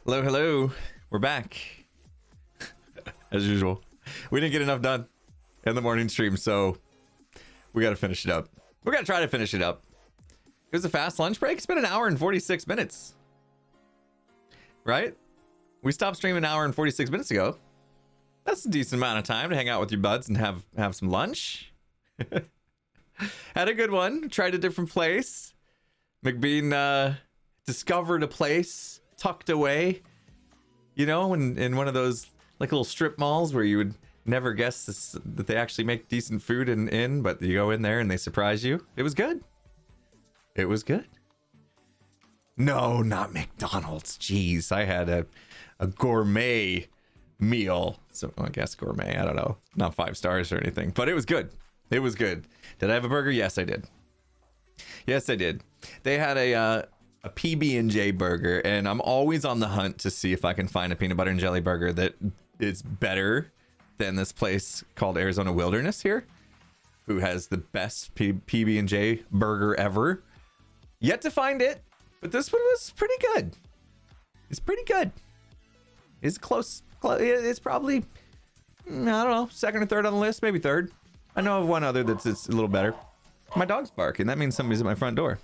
Hello, hello. We're back. As usual. We didn't get enough done in the morning stream, so we got to finish it up. We're going to try to finish it up. It was a fast lunch break. It's been an hour and 46 minutes. Right? We stopped streaming an hour and 46 minutes ago. That's a decent amount of time to hang out with your buds and have some lunch. Had a good one. Tried a different place. McBean discovered a place tucked away, you know, in one of those like little strip malls where you would never guess that they actually make decent food in, but you go in there and they surprise you. It was good. It was good. No, not McDonald's. Jeez, I had a gourmet meal. So I guess gourmet, I don't know. Not 5 stars or anything, but it was good. It was good. Did I have a burger? Yes, I did. Yes, I did. They had a PB&J burger, and I'm always on the hunt to see if I can find a peanut butter and jelly burger that is better than this place called Arizona Wilderness here, who has the best PB&J burger ever. Yet to find it, but this one was pretty good. It's pretty good. It's close. It's probably, I don't know, second or third on the list, maybe third. I know of one other that's a little better. My dog's barking. That means somebody's at my front door.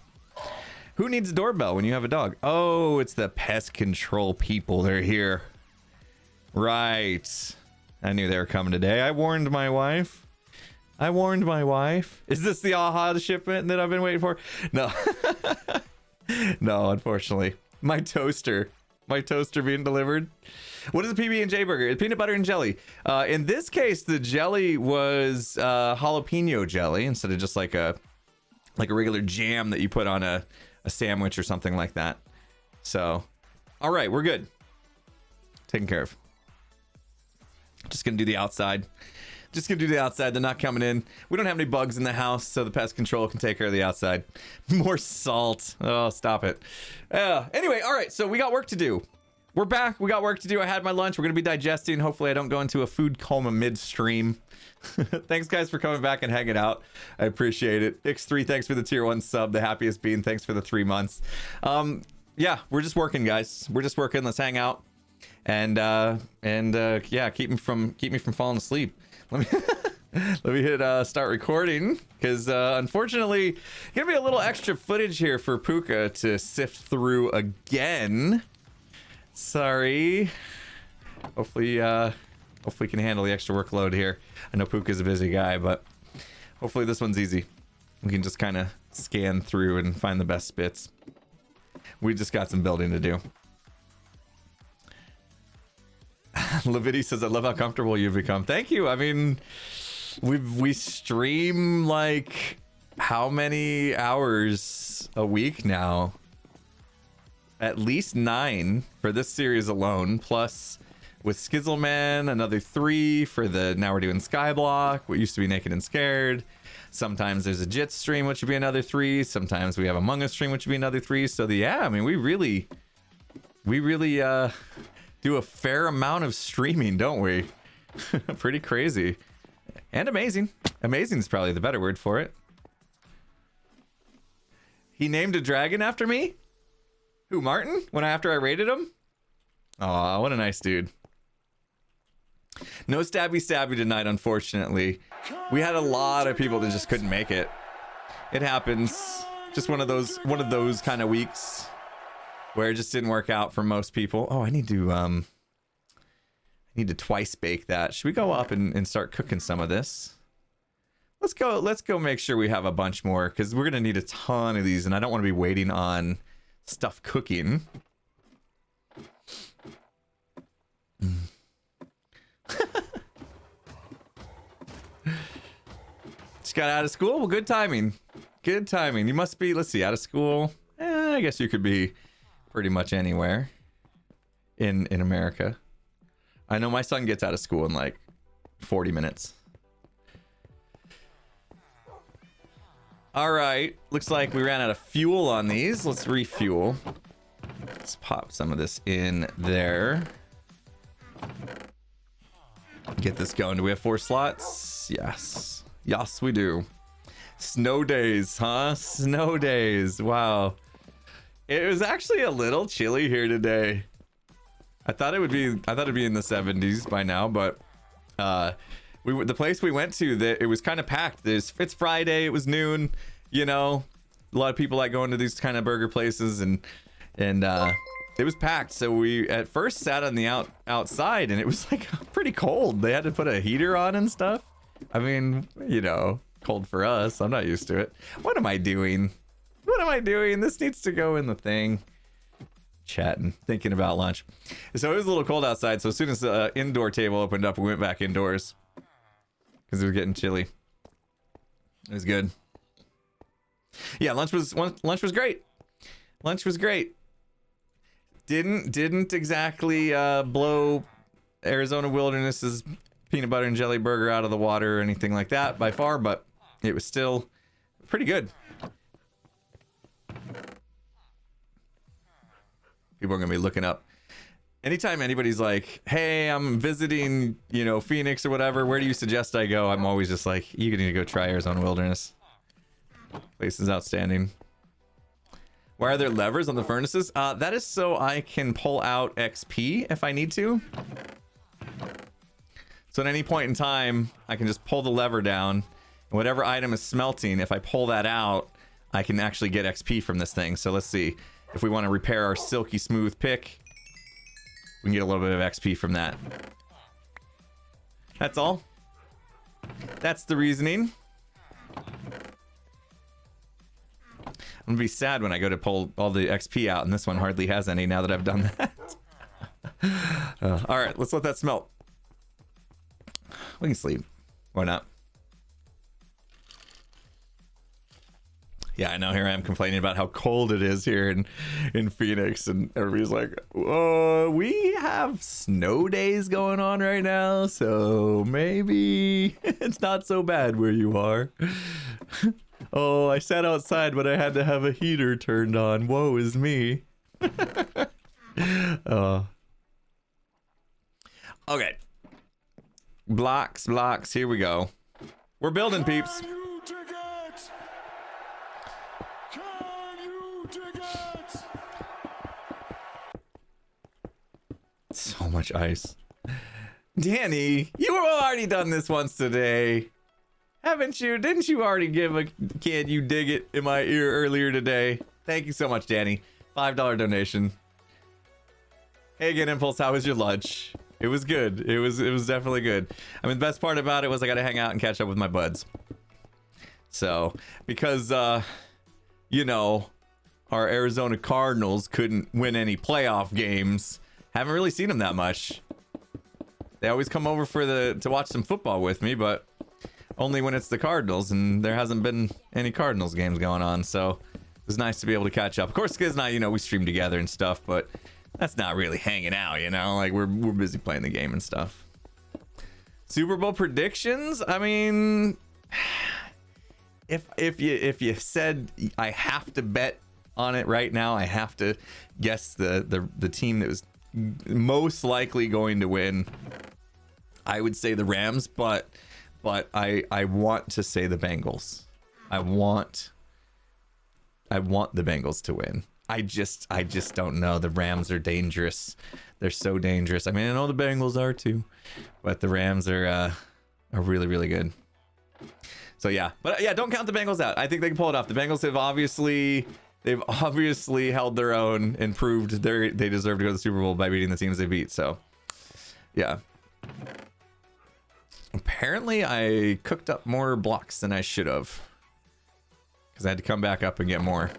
Who needs a doorbell when you have a dog? Oh, it's the pest control people. They're here. Right. I knew they were coming today. I warned my wife. Is this the AHA shipment that I've been waiting for? No. No, unfortunately. My toaster being delivered. What is a PB&J burger? It's peanut butter and jelly. In this case, the jelly was jalapeno jelly instead of just like a regular jam that you put on a sandwich or something like that. So, all right, we're good. Taken care of. Just gonna do the outside. They're not coming in. We don't have any bugs in the house, so the pest control can take care of the outside. More salt. Oh, stop it. Anyway, all right, so we got work to do. We're back. We got work to do. I had my lunch. We're gonna be digesting. Hopefully I don't go into a food coma midstream. Thanks guys for coming back and hanging out. I appreciate it. X3, thanks for the tier 1 sub. The happiest bean, thanks for the 3 months. Yeah, we're just working, guys. We're just working. Let's hang out and yeah, keep me from falling asleep. Let me hit start recording, because unfortunately gonna be a little extra footage here for Puka to sift through again. Sorry. Hopefully we can handle the extra workload here. I know Puka's a busy guy, but hopefully this one's easy. We can just kind of scan through and find the best bits. We just got some building to do. Levity says, I love how comfortable you've become. Thank you. I mean, we stream like how many hours a week now? At least 9 for this series alone, plus with Skizzleman, another 3 for the, now we're doing Skyblock, what used to be Naked and Scared. Sometimes there's a JIT stream, which would be another 3. Sometimes we have Among Us stream, which would be another 3. So yeah, I mean, we really do a fair amount of streaming, don't we? Pretty crazy. And amazing. Amazing is probably the better word for it. He named a dragon after me? Who, Martin? After I raided him? Aw, what a nice dude. No stabby tonight, unfortunately. We had a lot of people that just couldn't make it. It happens. Just one of those kind of weeks where it just didn't work out for most people. Oh, I need to twice bake that. Should we go up and start cooking some of this? Let's go make sure we have a bunch more, because we're gonna need a ton of these, and I don't want to be waiting on stuff cooking. Just got out of school. Well, good timing. Good timing. You must be, let's see, out of school. I guess you could be pretty much anywhere in America. I know my son gets out of school in like 40 minutes. All right, looks like we ran out of fuel on these. Let's refuel. Let's pop some of this in there. Get this going. Do we have 4 slots? Yes. Yes, we do. Snow days, huh? Snow days. Wow. It was actually a little chilly here today. I thought it'd be in the 70s by now, but the place we went to, that it was kind of packed. It's Friday, it was noon, you know. A lot of people like going to these kind of burger places, and it was packed. So we at first sat on the outside, and it was like pretty cold. They had to put a heater on and stuff. I mean, you know, cold for us. I'm not used to it. What am I doing? This needs to go in the thing. Chatting, thinking about lunch. So it was a little cold outside. So as soon as the indoor table opened up, we went back indoors because it was getting chilly. It was good. Yeah, lunch was great. Lunch was great. Didn't exactly blow Arizona Wilderness's peanut butter and jelly burger out of the water or anything like that by far, but it was still pretty good. People are gonna be looking up. Anytime anybody's like, "Hey, I'm visiting, you know, Phoenix or whatever. Where do you suggest I go?" I'm always just like, "You need to go try Arizona Wilderness. Place is outstanding." Why are there levers on the furnaces? That is so I can pull out XP if I need to. So at any point in time, I can just pull the lever down, and whatever item is smelting, if I pull that out, I can actually get XP from this thing. So let's see. If we want to repair our silky smooth pick, we can get a little bit of XP from that. That's all. That's the reasoning. I'm gonna be sad when I go to pull all the XP out, and this one hardly has any now that I've done that. All right, let's let that smelt. We can sleep. Why not? Yeah, I know. Here I am complaining about how cold it is here in Phoenix, and everybody's like, "Oh, we have snow days going on right now, so maybe it's not so bad where you are." Oh, I sat outside, but I had to have a heater turned on. Woe is me. Okay. Blocks. Here we go. We're building, peeps. So much ice. Danny, you have already done this once today. Haven't you? Didn't you already give a "can you dig it" in my ear earlier today? Thank you so much, Danny. $5 donation. Hey again, Impulse, how was your lunch? It was good. It was definitely good. I mean, the best part about it was I got to hang out and catch up with my buds. So, because you know, our Arizona Cardinals couldn't win any playoff games. Haven't really seen them that much. They always come over to watch some football with me, but only when it's the Cardinals, and there hasn't been any Cardinals games going on, so it was nice to be able to catch up. Of course, Skiz and I, you know, we stream together and stuff, but that's not really hanging out, you know? Like, we're busy playing the game and stuff. Super Bowl predictions? I mean, if you said I have to bet on it right now, I have to guess the team that was most likely going to win, I would say the Rams, but I want to say the Bengals. I want the Bengals to win. I just don't know. The Rams are dangerous. They're so dangerous. I mean, I know the Bengals are too, but the Rams are really, really good. So yeah, but yeah, don't count the Bengals out. I think they can pull it off. The Bengals have obviously held their own and proved they deserve to go to the Super Bowl by beating the teams they beat. So yeah. Apparently I cooked up more blocks than I should have, because I had to come back up and get more.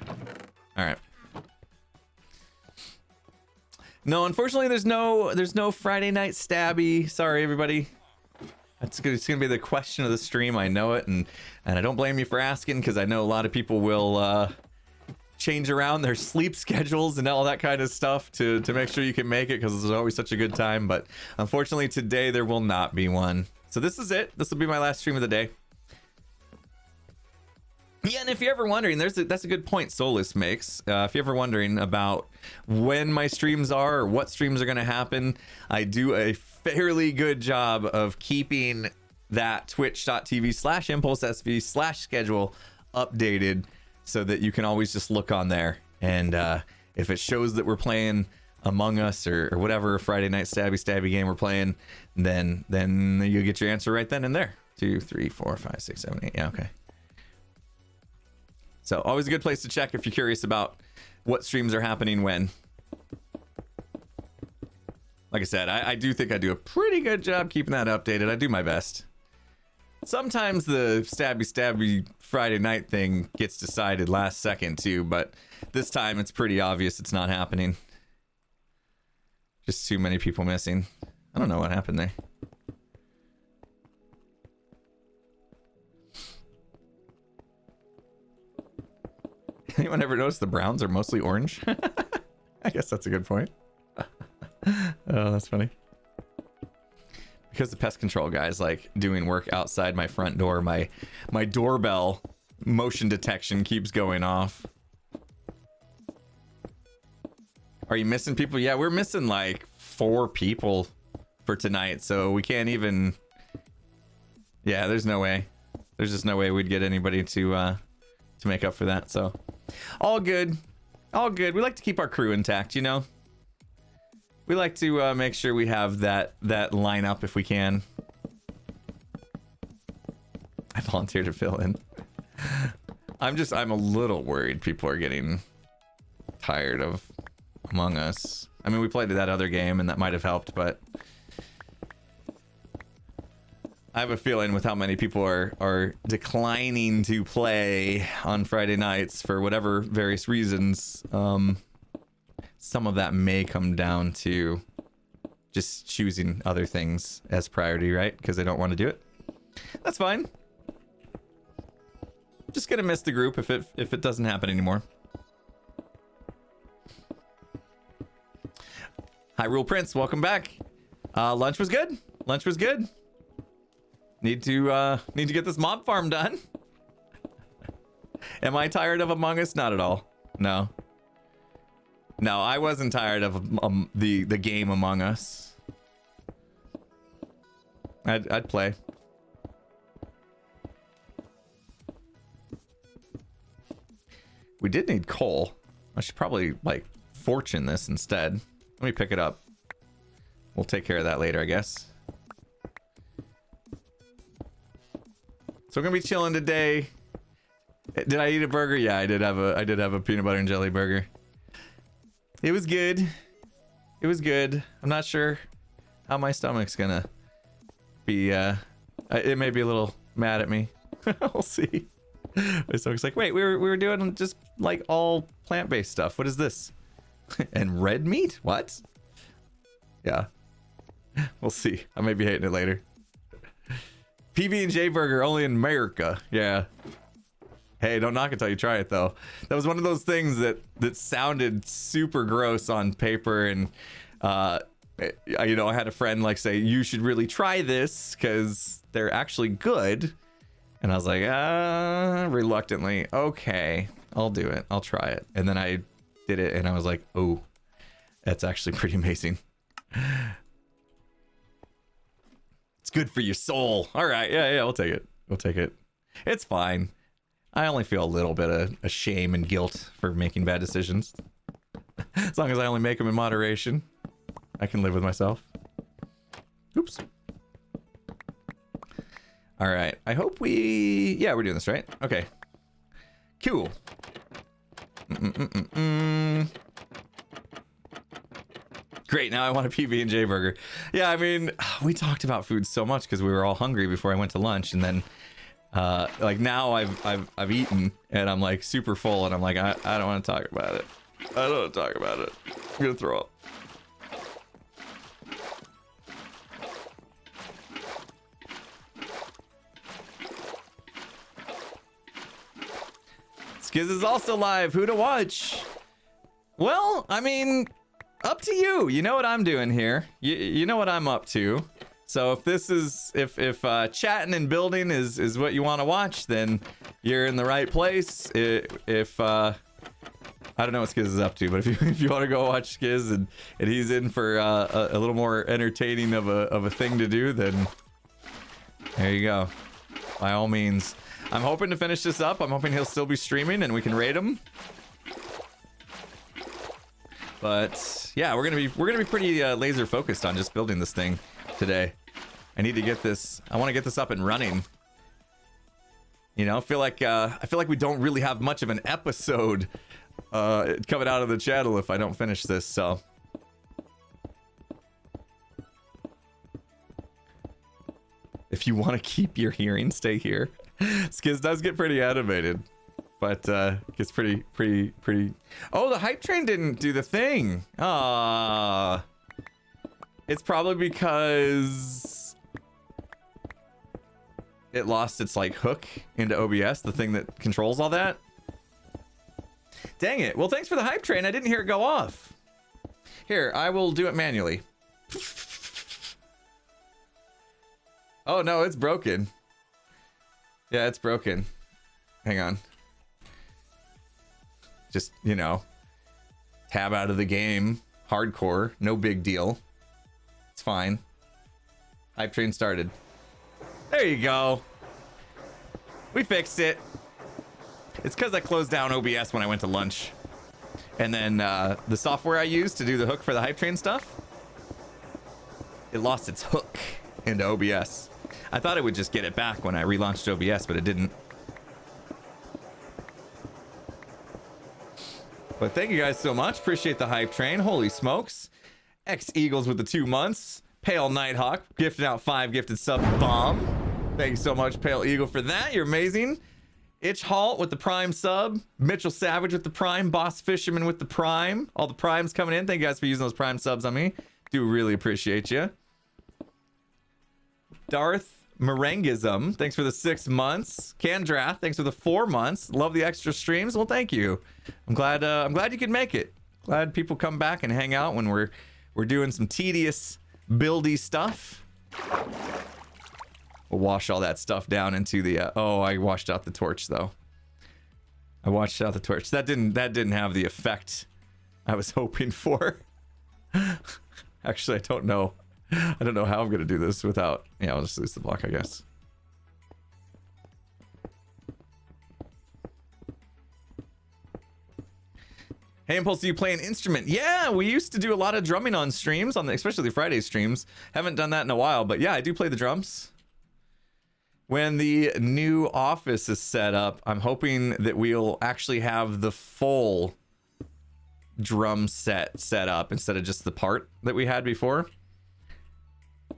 All right. No, unfortunately there's no Friday night stabby. Sorry everybody. It's gonna be the question of the stream. I know it, and I don't blame you for asking, because I know a lot of people will change around their sleep schedules and all that kind of stuff to make sure you can make it, because it's always such a good time. But unfortunately today there will not be one. So this is it. This will be my last stream of the day. Yeah, and if you're ever wondering, that's a good point Solus makes. If you're ever wondering about when my streams are or what streams are going to happen, I do a fairly good job of keeping that twitch.tv/impulsesv/schedule updated, so that you can always just look on there and if it shows that we're playing Among Us or whatever Friday night stabby game we're playing, then you get your answer right then and there. 2, 3, 4, 5, 6, 7, 8. Yeah, okay. So always a good place to check if you're curious about what streams are happening when. Like I said, I do think I do a pretty good job keeping that updated. I do my best. Sometimes the stabby Friday night thing gets decided last second too, but this time it's pretty obvious it's not happening. Just too many people missing. I don't know what happened there. Anyone ever notice the Browns are mostly orange? I guess that's a good point. Oh, that's funny. Because the pest control guy's like doing work outside my front door, my doorbell motion detection keeps going off. Are you missing people? Yeah, we're missing like 4 people for tonight, so we can't even. Yeah, there's no way. There's just no way we'd get anybody to make up for that. So, all good, all good. We like to keep our crew intact, you know. We like to make sure we have that lineup if we can. I volunteer to fill in. I'm a little worried people are getting tired of Among Us. I mean, we played that other game and that might have helped, but I have a feeling with how many people are declining to play on Friday nights for whatever various reasons, some of that may come down to just choosing other things as priority, right? Because they don't want to do it. That's fine. Just gonna miss the group if it doesn't happen anymore. Hyrule Prince, welcome back. Lunch was good. Lunch was good. Need to get this mob farm done. Am I tired of Among Us? Not at all. No. No, I wasn't tired of the game Among Us. I'd play. We did need coal. I should probably like fortune this instead. Let me pick it up. We'll take care of that later, I guess. So we're gonna be chilling today. Did I eat a burger? Yeah, I did have a peanut butter and jelly burger. It was good. It was good. I'm not sure how my stomach's gonna be. It may be a little mad at me. We'll see. My stomach's like, wait, we were doing just like all plant-based stuff. What is this? And red meat? What? Yeah. We'll see. I may be hating it later. PB&J burger only in America. Yeah. Hey, don't knock it till you try it, though. That was one of those things that sounded super gross on paper, and you know, I had a friend like say, you should really try this because they're actually good. And I was like, reluctantly, okay, I'll do it. I'll try it. And then I did it, and I was like, oh, that's actually pretty amazing. It's good for your soul. All right, yeah, we'll take it. We'll take it. It's fine. I only feel a little bit of shame and guilt for making bad decisions. As long as I only make them in moderation, I can live with myself. Oops. All right. I hope yeah, we're doing this, right? Okay. Cool. Great. Now I want a PB&J burger. Yeah, I mean, we talked about food so much because we were all hungry before I went to lunch, and then like now I've eaten and I'm like super full, and I'm like, I don't want to talk about it. I don't want to talk about it. I'm gonna throw up. Skiz is also live. Who to watch? Well, I mean, up to you. You know what I'm doing here. You know what I'm up to. So if this is if chatting and building is what you want to watch, then you're in the right place. If I don't know what Skiz is up to, but if you want to go watch Skiz and he's in for a little more entertaining of a thing to do, then there you go. By all means. I'm hoping to finish this up. I'm hoping he'll still be streaming and we can raid him. But yeah, we're gonna be pretty laser focused on just building this thing today. I need to get this. I want to get this up and running. You know, I feel like we don't really have much of an episode coming out of the channel if I don't finish this. So if you want to keep your hearing, stay here. Skiz does get pretty animated. But it's pretty. Oh, the hype train didn't do the thing. It's probably because it lost its like hook into OBS, the thing that controls all that. Dang it. Well, thanks for the hype train. I didn't hear it go off. Here, I will do it manually. Oh no, it's broken. Yeah, it's broken. Hang on. Just, you know, tab out of the game. Hardcore. No big deal. It's fine. Hype train started. There you go. We fixed it. It's because I closed down OBS when I went to lunch. And then the software I used to do the hook for the hype train stuff, it lost its hook into OBS. I thought it would just get it back when I relaunched OBS, but it didn't. But thank you guys so much. Appreciate the hype train. Holy smokes. X Eagles with the 2 months. Pale Nighthawk gifted out 5 gifted sub bomb. Thank you so much, Pale Eagle, for that. You're amazing. Itch Halt with the prime sub. Mitchell Savage with the prime. Boss Fisherman with the prime. All the primes coming in. Thank you guys for using those prime subs on me. Do really appreciate you. Darth Merengism, thanks for the 6 months. Candrath, thanks for the 4 months. Love the extra streams. Well, thank you. I'm glad you could make it. Glad people come back and hang out when we're doing some tedious buildy stuff. We'll wash all that stuff down into the oh, I washed out the torch though. I washed out the torch. That didn't have the effect I was hoping for. Actually, I don't know. I don't know how I'm gonna do this without. Yeah, I'll just lose the block, I guess. Hey Impulse, do you play an instrument? Yeah, we used to do a lot of drumming on streams, especially the Friday streams. Haven't done that in a while, but yeah, I do play the drums. When the new office is set up, I'm hoping that we'll actually have the full drum set up instead of just the part that we had before.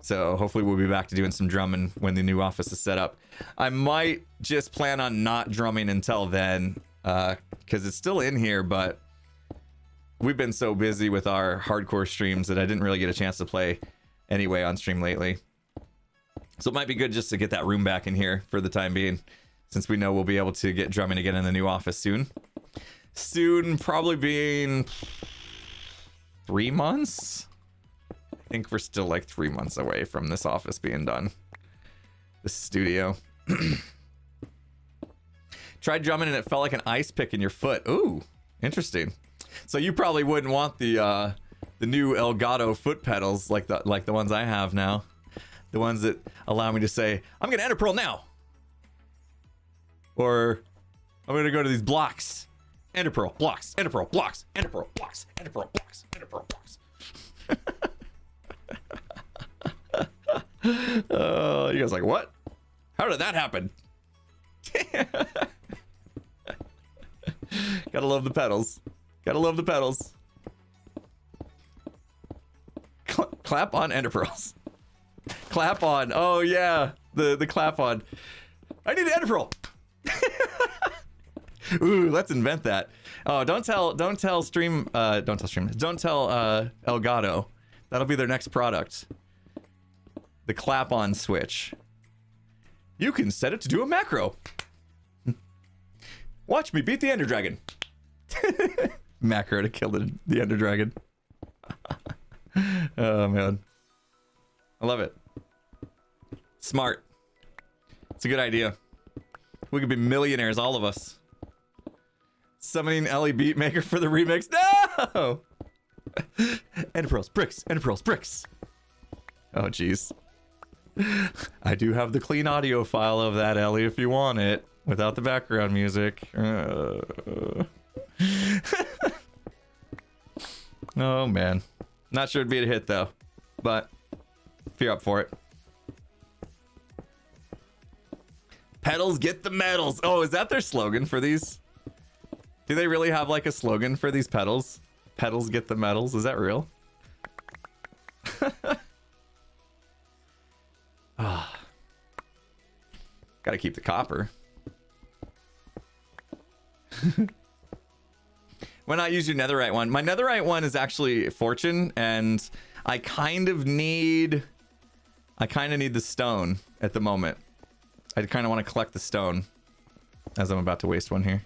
So hopefully we'll be back to doing some drumming when the new office is set up. I might just plan on not drumming until then, because it's still in here, but we've been so busy with our hardcore streams that I didn't really get a chance to play anyway on stream lately. So it might be good just to get that room back in here for the time being, since we know we'll be able to get drumming again in the new office soon. Soon, probably being 3 months. I think we're still like 3 months away from this office being done. This studio. Tried drumming and it felt like an ice pick in your foot. Ooh, interesting. So you probably wouldn't want the new Elgato foot pedals like the ones I have now. The ones that allow me to say, I'm gonna enter pearl now. Or I'm gonna go to these blocks. Enter pearl, blocks, enter pearl, blocks, enter pearl, blocks, enter pearl, blocks, enter pearl, blocks. You guys like, what? How did that happen? Gotta love the pedals. Gotta love the pedals. Clap on ender pearls. Clap on. Oh yeah, the clap on. I need an ender pearl. Ooh, let's invent that. Oh, don't tell Elgato. That'll be their next product. The clap on switch. You can set it to do a macro. Watch me beat the Ender Dragon. Macro to kill the Ender Dragon. Oh man. I love it. Smart. It's a good idea. We could be millionaires, all of us. Summoning Ellie Beatmaker for the remix. No! Ender pearls, bricks, ender pearls, bricks. Oh jeez. I do have the clean audio file of that, Ellie, if you want it, without the background music. Oh, man. Not sure it'd be a hit, though. But if you're up for it. Pedals get the medals. Oh, is that their slogan for these? Do they really have like a slogan for these pedals? Pedals get the medals. Is that real? Ah. Gotta keep the copper. Why not use your netherite one? My netherite one is actually fortune, and I kind of need the stone at the moment. I kind of want to collect the stone as I'm about to waste one here.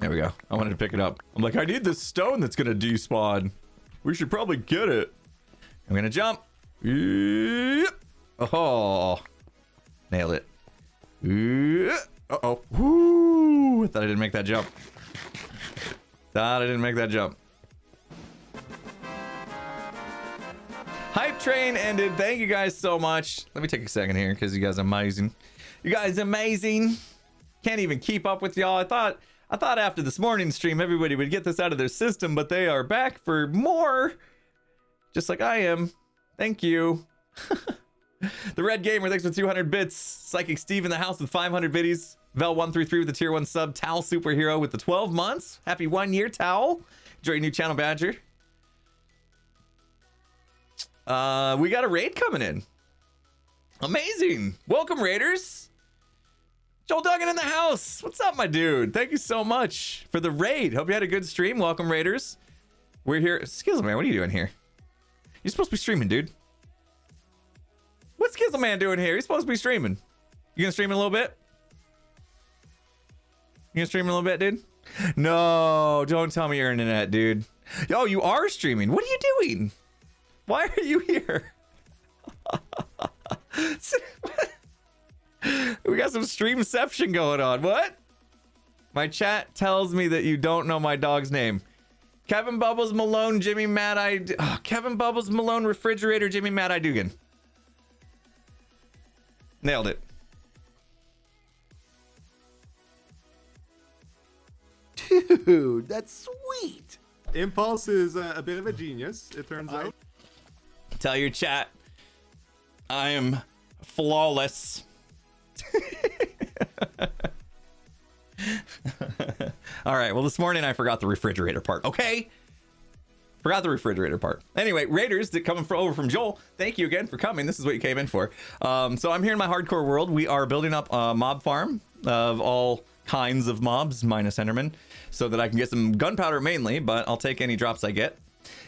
There we go. I wanted to pick it up. I'm like, I need this stone that's gonna despawn. We should probably get it. I'm gonna jump. Oh, nailed it. Uh-oh. Woo! Thought I didn't make that jump. Hype train ended. Thank you guys so much. Let me take a second here because you guys are amazing. You guys are amazing. Can't even keep up with y'all. I thought after this morning stream everybody would get this out of their system, but they are back for more. Just like I am. Thank you. The Red Gamer, thanks for 200 bits. Psychic Steve in the house with 500 biddies. Vel133 with the tier 1 sub. Towel Superhero with the 12 months. Happy 1 year, Towel. Enjoy your new channel, Badger. We got a raid coming in. Amazing. Welcome, raiders. Joel Duggan in the house. What's up, my dude? Thank you so much for the raid. Hope you had a good stream. Welcome, raiders. We're here. Skizzle Man, what are you doing here? You're supposed to be streaming, dude. What's Skizzle Man doing here? He's supposed to be streaming. You gonna stream in a little bit? You gonna stream in a little bit, dude? No, don't tell me you're internet, dude. Yo, you are streaming. What are you doing? Why are you here? We got some streamception going on. What? My chat tells me that you don't know my dog's name. Kevin Bubbles Malone, Jimmy Mad Eye. Oh, Kevin Bubbles Malone, Refrigerator, Jimmy Mad Eye Dugan. Nailed it. Dude, that's sweet. Impulse is a bit of a genius, it turns out. Tell your chat I am flawless. All right, well, this morning I forgot the refrigerator part. Okay, forgot the refrigerator part. Anyway, raiders that coming over from Joel, thank you again for coming. This is what you came in for. So I'm here in my hardcore world. We are building up a mob farm of all kinds of mobs minus Enderman, so that I can get some gunpowder mainly, but I'll take any drops I get.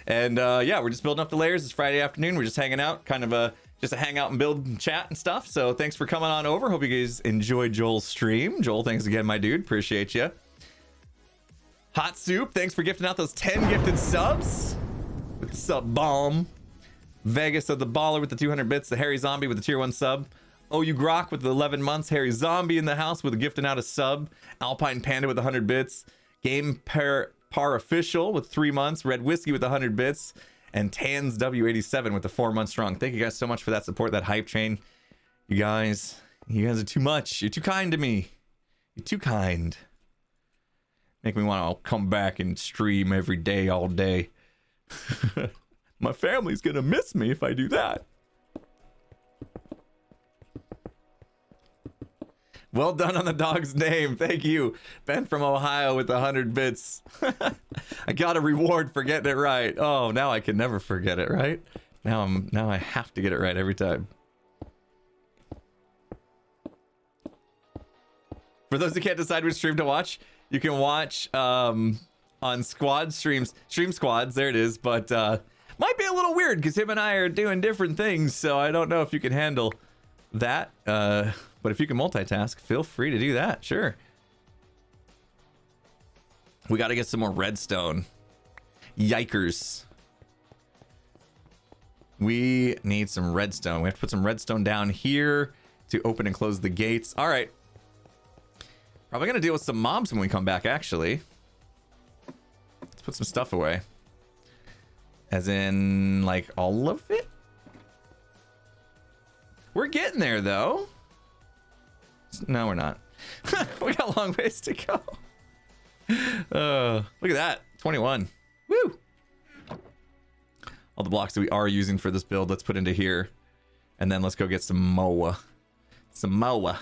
And yeah, we're just building up the layers. It's Friday afternoon. We're just hanging out, kind of just a hangout and build and chat and stuff. So thanks for coming on over. Hope you guys enjoyed Joel's stream. Joel, thanks again, my dude. Appreciate you. Hot Soup, thanks for gifting out those 10 gifted subs with the sub bomb. Vegas of the Baller with the 200 bits. The Harry Zombie with the tier 1 sub. Oh, you Grok with the 11 months. Harry Zombie in the house with a gifting out a sub. Alpine Panda with 100 bits. Game Par Official with 3 months. Red Whiskey with 100 bits. And Tans W87 with the 4 months strong. Thank you guys so much for that support, that hype train. You guys are too much. You're too kind to me. You're too kind. Make me want to come back and stream every day, all day. My family's gonna miss me if I do that. Well done on the dog's name. Thank you. Ben from Ohio with 100 bits. I got a reward for getting it right. Oh, now I can never forget it, right? Now I have to get it right every time. For those who can't decide which stream to watch, you can watch on squad streams, Stream Squads, there it is, but might be a little weird because him and I are doing different things, so I don't know if you can handle that. But if you can multitask, feel free to do that. Sure. We got to get some more redstone. Yikers. We need some redstone. We have to put some redstone down here to open and close the gates. All right. Probably going to deal with some mobs when we come back, actually. Let's put some stuff away. As in, like, all of it? We're getting there, though. close. No, we're not. We got a long ways to go. Look at that. 21. Woo! All the blocks that we are using for this build, let's put into here. And then let's go get some moa. Some moa.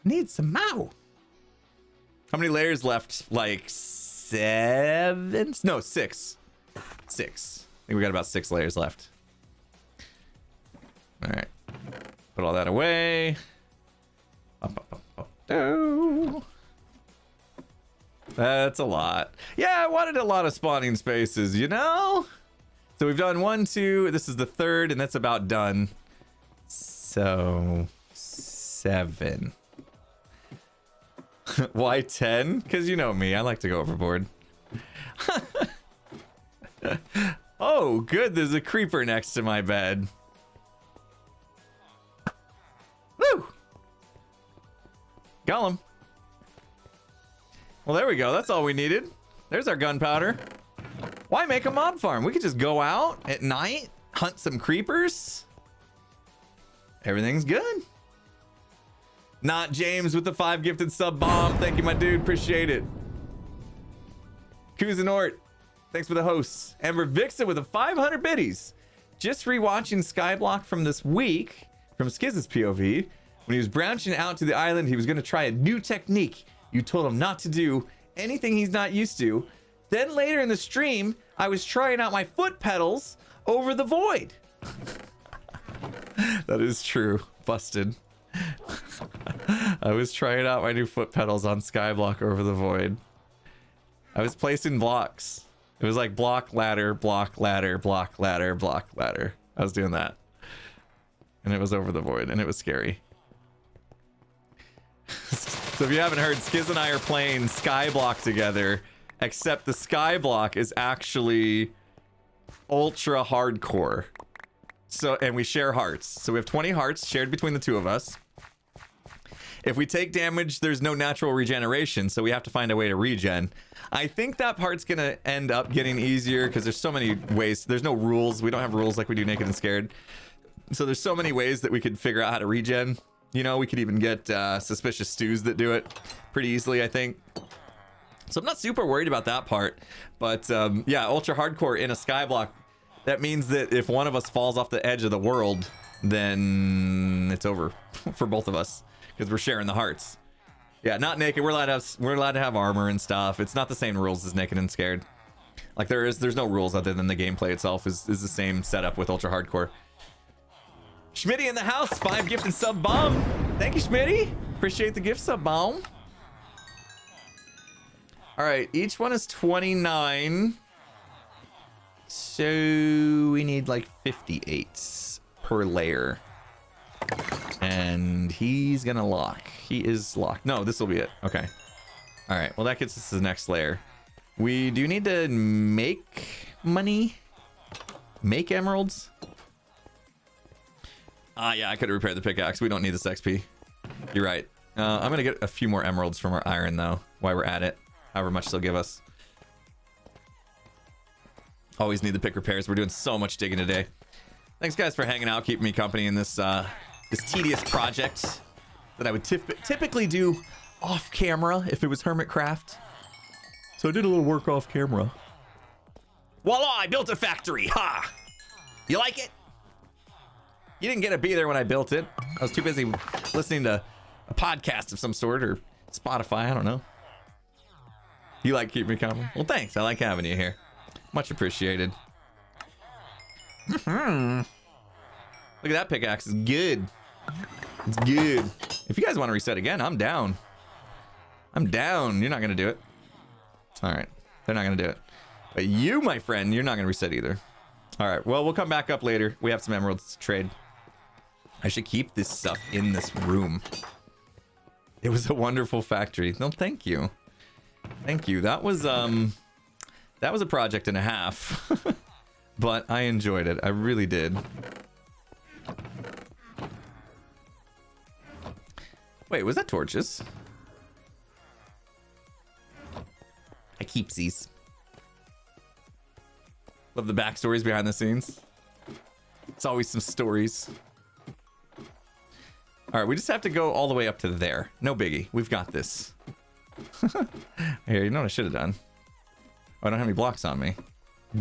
Need some moa. How many layers left? Like 7? No, 6. 6. I think we got about 6 layers left. All right. Put all that away. Oh. That's a lot. Yeah, I wanted a lot of spawning spaces, you know? So we've done 1, 2. This is the 3rd, and that's about done. So 7. Why 10? Because you know me, I like to go overboard. Oh, good. There's a creeper next to my bed. Woo! Got him. Well, there we go. That's all we needed. There's our gunpowder. Why make a mob farm? We could just go out at night, hunt some creepers. Everything's good. Not James with the 5 gifted sub bomb. Thank you, my dude. Appreciate it. Kuzanort, thanks for the hosts. Amber Vixen with the 500 biddies. Just rewatching Skyblock from this week, from Skiz's POV. When he was branching out to the island, he was going to try a new technique. You told him not to do anything he's not used to. Then later in the stream, I was trying out my foot pedals over the void. That is true. Busted. I was trying out my new foot pedals on Skyblock over the void. I was placing blocks. It was like block, ladder, block, ladder, block, ladder, block, ladder. I was doing that. And it was over the void, and it was scary. So if you haven't heard, Skiz and I are playing Skyblock together, except the Skyblock is actually ultra hardcore. So, and we share hearts. So we have 20 hearts shared between the two of us. If we take damage, there's no natural regeneration, so we have to find a way to regen. I think that part's gonna end up getting easier because there's so many ways. There's no rules. We don't have rules like we do Naked and Scared. So there's so many ways that we could figure out how to regen. You know, we could even get suspicious stews that do it pretty easily, I think. So I'm not super worried about that part. But yeah, ultra hardcore in a Skyblock. That means that if one of us falls off the edge of the world, then it's over for both of us because we're sharing the hearts. Yeah, not naked. We're allowed to have armor and stuff. It's not the same rules as Naked and Scared. Like there's no rules other than the gameplay itself is the same setup with ultra hardcore. Schmitty in the house, 5 gifted sub bomb. Thank you, Schmitty. Appreciate the gift sub bomb. All right, each one is 29. So we need like 58 per layer. And he's gonna lock. He is locked. No, this will be it. Okay. All right, well that gets us to the next layer. We do need to make money. Make emeralds. Yeah, I could repair the pickaxe. We don't need this XP. You're right. I'm gonna get a few more emeralds from our iron though, while we're at it. However much they'll give us. Always need the pick repairs. We're doing so much digging today. Thanks guys for hanging out, keeping me company in this this tedious project that I would typically do off camera if it was hermitcraft. So I did a little work off camera. Voila! I built a factory. Ha! You like it? You didn't get to be there when I built it. I was too busy listening to a podcast of some sort or Spotify. I don't know. You like keeping me company? Well, thanks. I like having you here. Much appreciated. Look at that pickaxe. It's good. It's good. If you guys want to reset again, I'm down. I'm down. You're not going to do it. All right. They're not going to do it. But you, my friend, you're not going to reset either. All right. Well, we'll come back up later. We have some emeralds to trade. I should keep this stuff in this room. It was a wonderful factory. No, thank you. Thank you. That was a project and a half. But I enjoyed it. I really did. Wait, was that torches? I keep these. Love the backstories behind the scenes. It's always some stories. All right, we just have to go all the way up to there. No biggie. We've got this. Here, you know what I should have done? Oh, I don't have any blocks on me.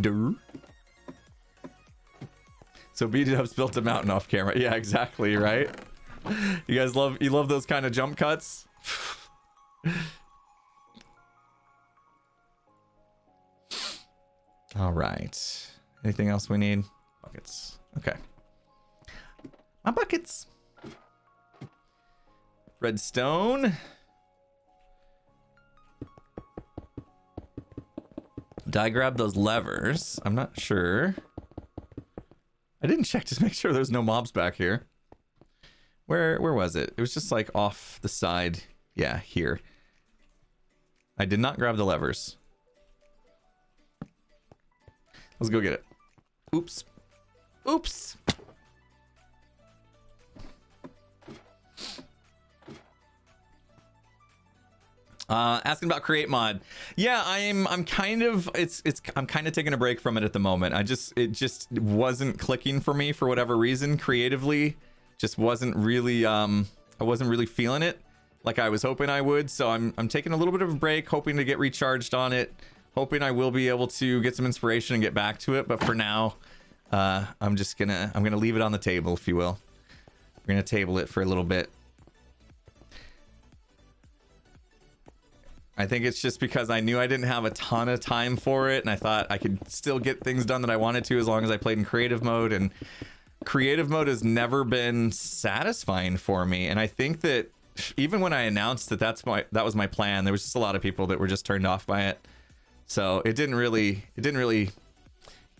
Durr. So B-Dubs built a mountain off camera. Yeah, exactly, right? You guys love those kind of jump cuts? All right. Anything else we need? Buckets. Okay. My buckets. Redstone. Did I grab those levers? I'm not sure. I didn't check to make sure there's no mobs back here. Where was it? It was just like off the side. Yeah, here. I did not grab the levers. Let's go get it. Oops. Oops. Asking about create mod. Yeah, I'm kind of taking a break from it at the moment. It just wasn't clicking for me for whatever reason creatively. Just wasn't really I wasn't really feeling it like I was hoping I would. So I'm taking a little bit of a break, hoping to get recharged on it, hoping I will be able to get some inspiration and get back to it. But for now, I'm gonna leave it on the table, if you will. We're gonna table it for a little bit. I think it's just because I knew I didn't have a ton of time for it, and I thought I could still get things done that I wanted to as long as I played in creative mode, and creative mode has never been satisfying for me. And I think that even when I announced that was my plan, there was just a lot of people that were just turned off by it. So it didn't really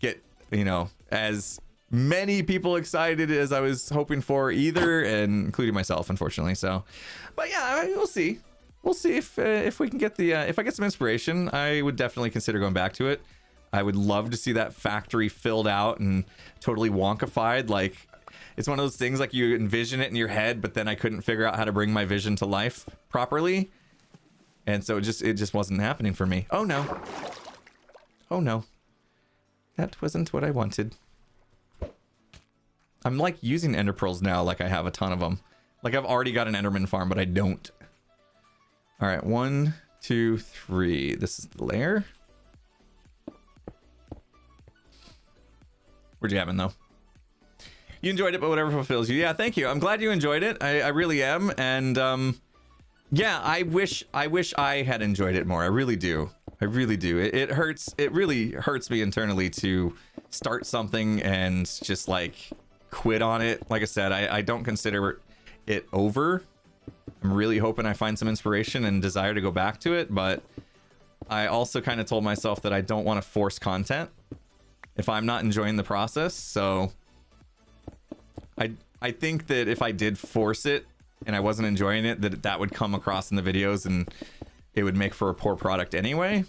get, you know, as many people excited as I was hoping for either, and including myself, unfortunately. So, but yeah, we'll see. We'll see if we can get the if I get some inspiration. I would definitely consider going back to it. I would love to see that factory filled out and totally wonkified. Like, it's one of those things, like, you envision it in your head, but then I couldn't figure out how to bring my vision to life properly, and so it just wasn't happening for me. Oh no! Oh no! That wasn't what I wanted. I'm like using ender pearls now, like I have a ton of them. Like I've already got an enderman farm, but I don't. All right, 1, 2, 3. This is the lair. Where'd you have it, though? You enjoyed it, but whatever fulfills you. Yeah, thank you. I'm glad you enjoyed it. I really am. And yeah, I wish I had enjoyed it more. I really do. I really do. It hurts. It really hurts me internally to start something and just like quit on it. Like I said, I don't consider it over. I'm really hoping I find some inspiration and desire to go back to it, but I also kind of told myself that I don't want to force content if I'm not enjoying the process. So I think that if I did force it and I wasn't enjoying it, that would come across in the videos and it would make for a poor product anyway.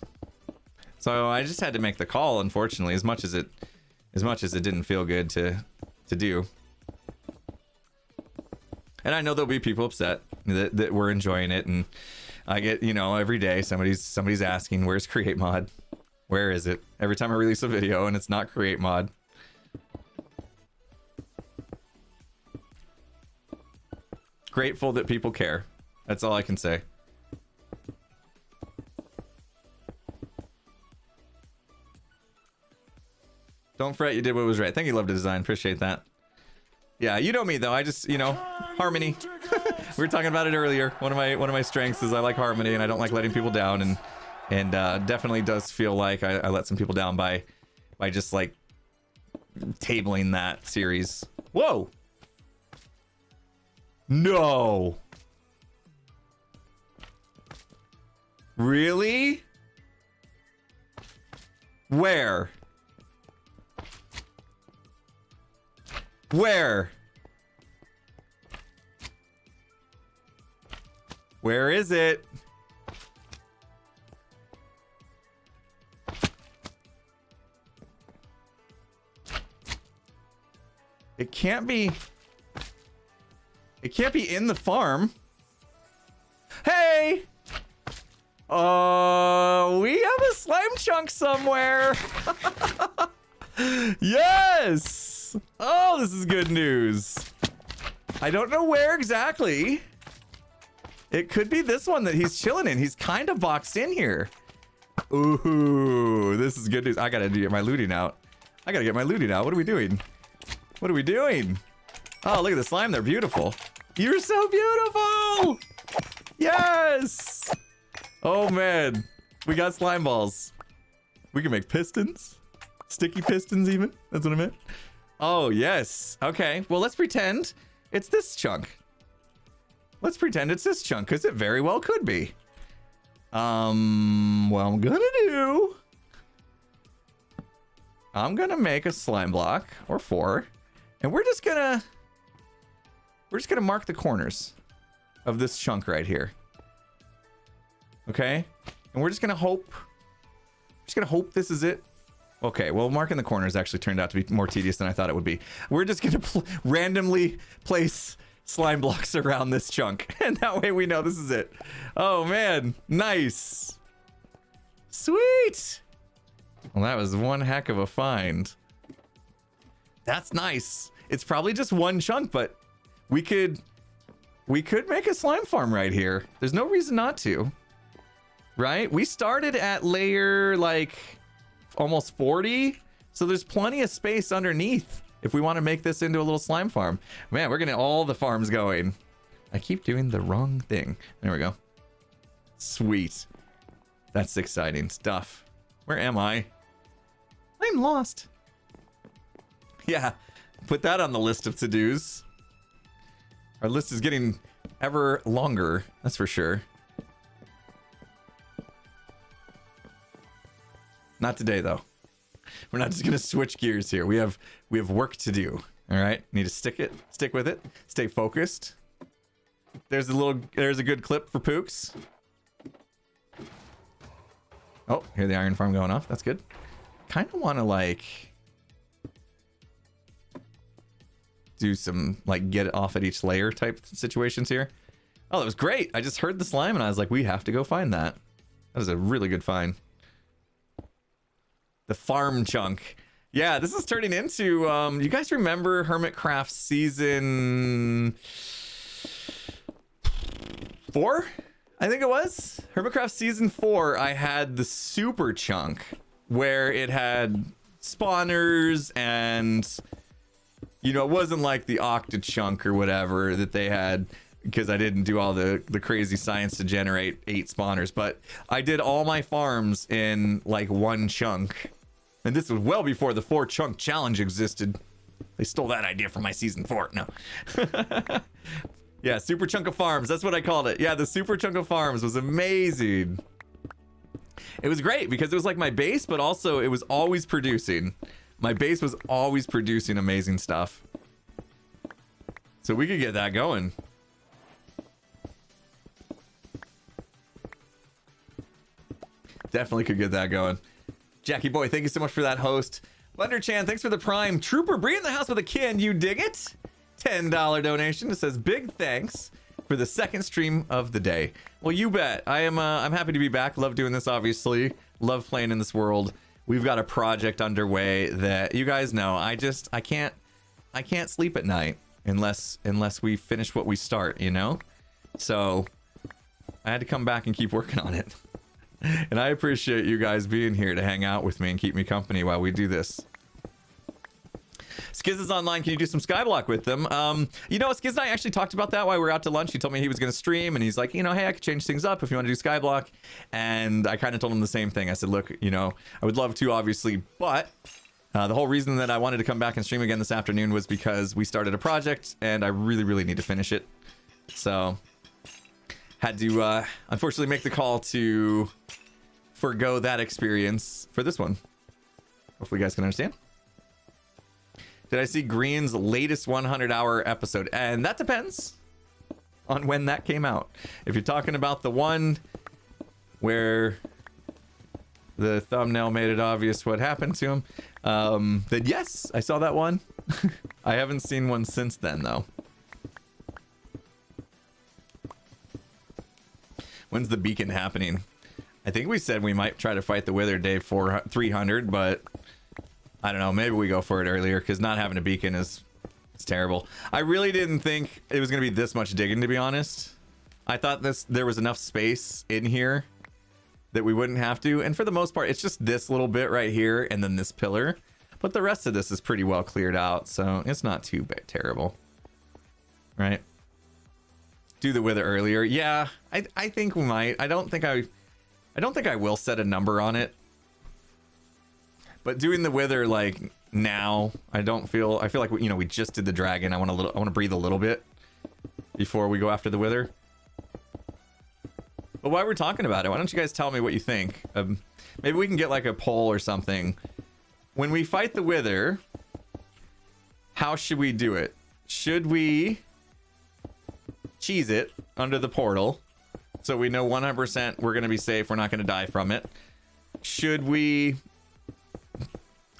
So I just had to make the call, unfortunately, as much as it didn't feel good to do. And I know there'll be people upset that we're enjoying it, and I get, you know, every day somebody's asking, where's create mod? Where is it? Every time I release a video and it's not create mod. Grateful that people care. That's all I can say. Don't fret, you did what was right. Thank you, Love to Design. Appreciate that. Yeah, you know me though. I just, you know, harmony. We were talking about it earlier. One of my strengths is I like harmony, and I don't like letting people down, and definitely does feel like I let some people down by just like tabling that series. Whoa. No. Really? Where? Where? Where is it? It can't be. It can't be in the farm. Hey! We have a slime chunk somewhere. Yes! Oh, this is good news. I don't know where exactly. It could be this one that he's chilling in. He's kind of boxed in here. Ooh, this is good news. I gotta get my looting out. What are we doing? What are we doing? Oh, look at the slime. They're beautiful. You're so beautiful. Yes. Oh, man. We got slime balls. We can make pistons. Sticky pistons, even. That's what I meant. Oh, yes. Okay. Well, let's pretend it's this chunk. Let's pretend it's this chunk, because it very well could be. What I'm gonna make a slime block, or 4, and we're just gonna mark the corners of this chunk right here. Okay? And we're just gonna hope this is it. Okay, well, marking the corners actually turned out to be more tedious than I thought it would be. We're just gonna randomly place slime blocks around this chunk, and that way we know this is it. Oh man, nice. Sweet. Well, that was one heck of a find. That's nice. It's probably just one chunk, but we could make a slime farm right here. There's no reason not to. Right? We started at layer like almost 40, so there's plenty of space underneath if we want to make this into a little slime farm. Man, we're getting all the farms going. I keep doing the wrong thing. There we go. Sweet. That's exciting stuff. Where am I? I'm lost. Yeah, put that on the list of to-dos. Our list is getting ever longer, that's for sure. Not today, though. We're not just gonna switch gears here. We have work to do. All right, need to stick with it, stay focused. There's a good clip for Pooks. Oh, hear the iron farm going off. That's good. Kind of want to like do some like get it off at each layer type situations here. Oh, that was great. I just heard the slime and I was like, we have to go find that. That was a really good find. The farm chunk. Yeah, this is turning into you guys remember hermitcraft season 4? I think it was hermitcraft season 4. I had the super chunk where it had spawners and, you know, it wasn't like the octa chunk or whatever that they had, because I didn't do all the crazy science to generate 8 spawners, but I did all my farms in like one chunk. And this was well before the 4 chunk challenge existed. They stole that idea from my season 4. No. Yeah, super chunk of farms. That's what I called it. Yeah, the super chunk of farms was amazing. It was great because it was like my base, but also it was always producing. My base was always producing amazing stuff. So we could get that going. Definitely could get that going. Jackie Boy, thank you so much for that host. Thunder Chan, thanks for the prime. Trooper Bree in the house with a can. You dig it? $10 donation. It says big thanks for the second stream of the day. Well, you bet. I'm happy to be back. Love doing this, obviously. Love playing in this world. We've got a project underway that you guys know. I can't sleep at night unless we finish what we start, you know? So I had to come back and keep working on it. And I appreciate you guys being here to hang out with me and keep me company while we do this. Skiz is online. Can you do some Skyblock with them? You know, Skiz and I actually talked about that while we were out to lunch. He told me he was going to stream, and he's like, you know, hey, I could change things up if you want to do Skyblock. And I kind of told him the same thing. I said, look, you know, I would love to, obviously, but the whole reason that I wanted to come back and stream again this afternoon was because we started a project, and I really, really need to finish it. So had to, unfortunately, make the call to forgo that experience for this one. Hopefully you guys can understand. Did I see Green's latest 100-hour episode? And that depends on when that came out. If you're talking about the one where the thumbnail made it obvious what happened to him, then yes, I saw that one. I haven't seen one since then, though. When's the beacon happening? I think we said we might try to fight the Wither day 300, but I don't know. Maybe we go for it earlier, because not having a beacon is It's terrible. I really didn't think it was gonna be this much digging, to be honest. I thought there was enough space in here that we wouldn't have to, and for the most part it's just this little bit right here and then this pillar, but the rest of this is pretty well cleared out, so it's not too terrible, right? Do the wither earlier. Yeah, I think we might. I don't think I will set a number on it, but doing the wither like now, I feel like we just did the dragon. I want to breathe a little bit before we go after the wither. But while we're talking about it, why don't you guys tell me what you think? Maybe we can get like a poll or something. When we fight the wither, how should we do it? Should we cheese it under the portal so we know 100% we're going to be safe, we're not going to die from it? Should we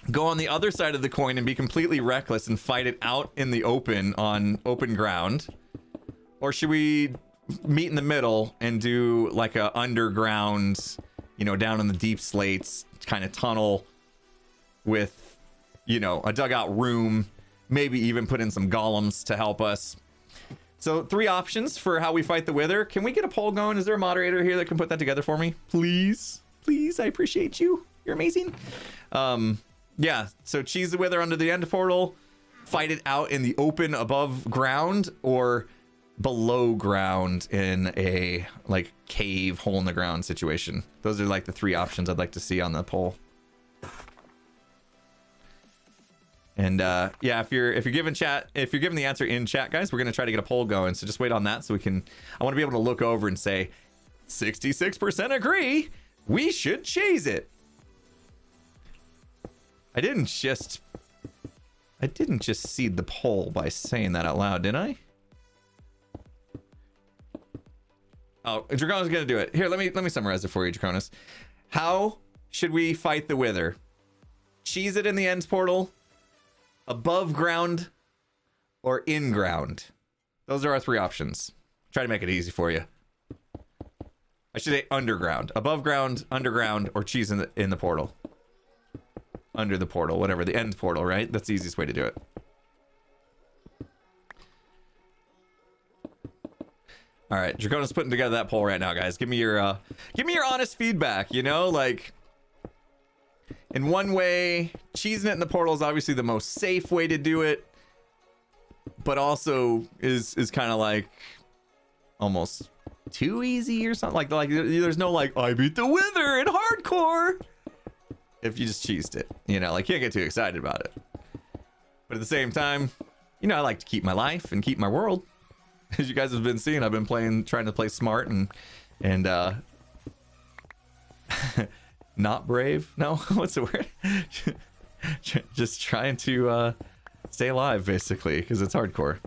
go on the other side of the coin and be completely reckless and fight it out in the open on open ground? Or should we meet in the middle and do like a underground, down in the deep slates kind of tunnel with, a dugout room, maybe even put in some golems to help us? So 3 options for how we fight the wither. Can we get a poll going? Is there a moderator here that can put that together for me? Please, I appreciate you. You're amazing. Yeah, so cheese the wither under the end portal, fight it out in the open above ground, or below ground in a like cave hole in the ground situation. Those are like the 3 options I'd like to see on the poll. And yeah, if you're giving the answer in chat, guys, we're gonna try to get a poll going, so just wait on that so I want to be able to look over and say 66% agree we should chase it. I didn't just seed the poll by saying that out loud, did I? Oh, Draconis is gonna do it. Here, let me summarize it for you, Draconis. How should we fight the wither? Cheese it in the ends portal, above ground, or in ground? Those are our 3 options. Try to make it easy for you. I should say underground, above ground, underground, or cheese in the portal. Under the portal, whatever, the end portal, right? That's the easiest way to do it. All right, Draconis putting together that poll right now, guys. Give me your honest feedback. Like, in one way, cheesing it in the portal is obviously the most safe way to do it, but also is kind of like almost too easy or something. Like there's no like I beat the wither in hardcore if you just cheesed it. Like, you can't get too excited about it. But at the same time, I like to keep my life and keep my world. As you guys have been seeing, I've been trying to play smart and not brave. No, what's the word? Just trying to stay alive, basically, because it's hardcore.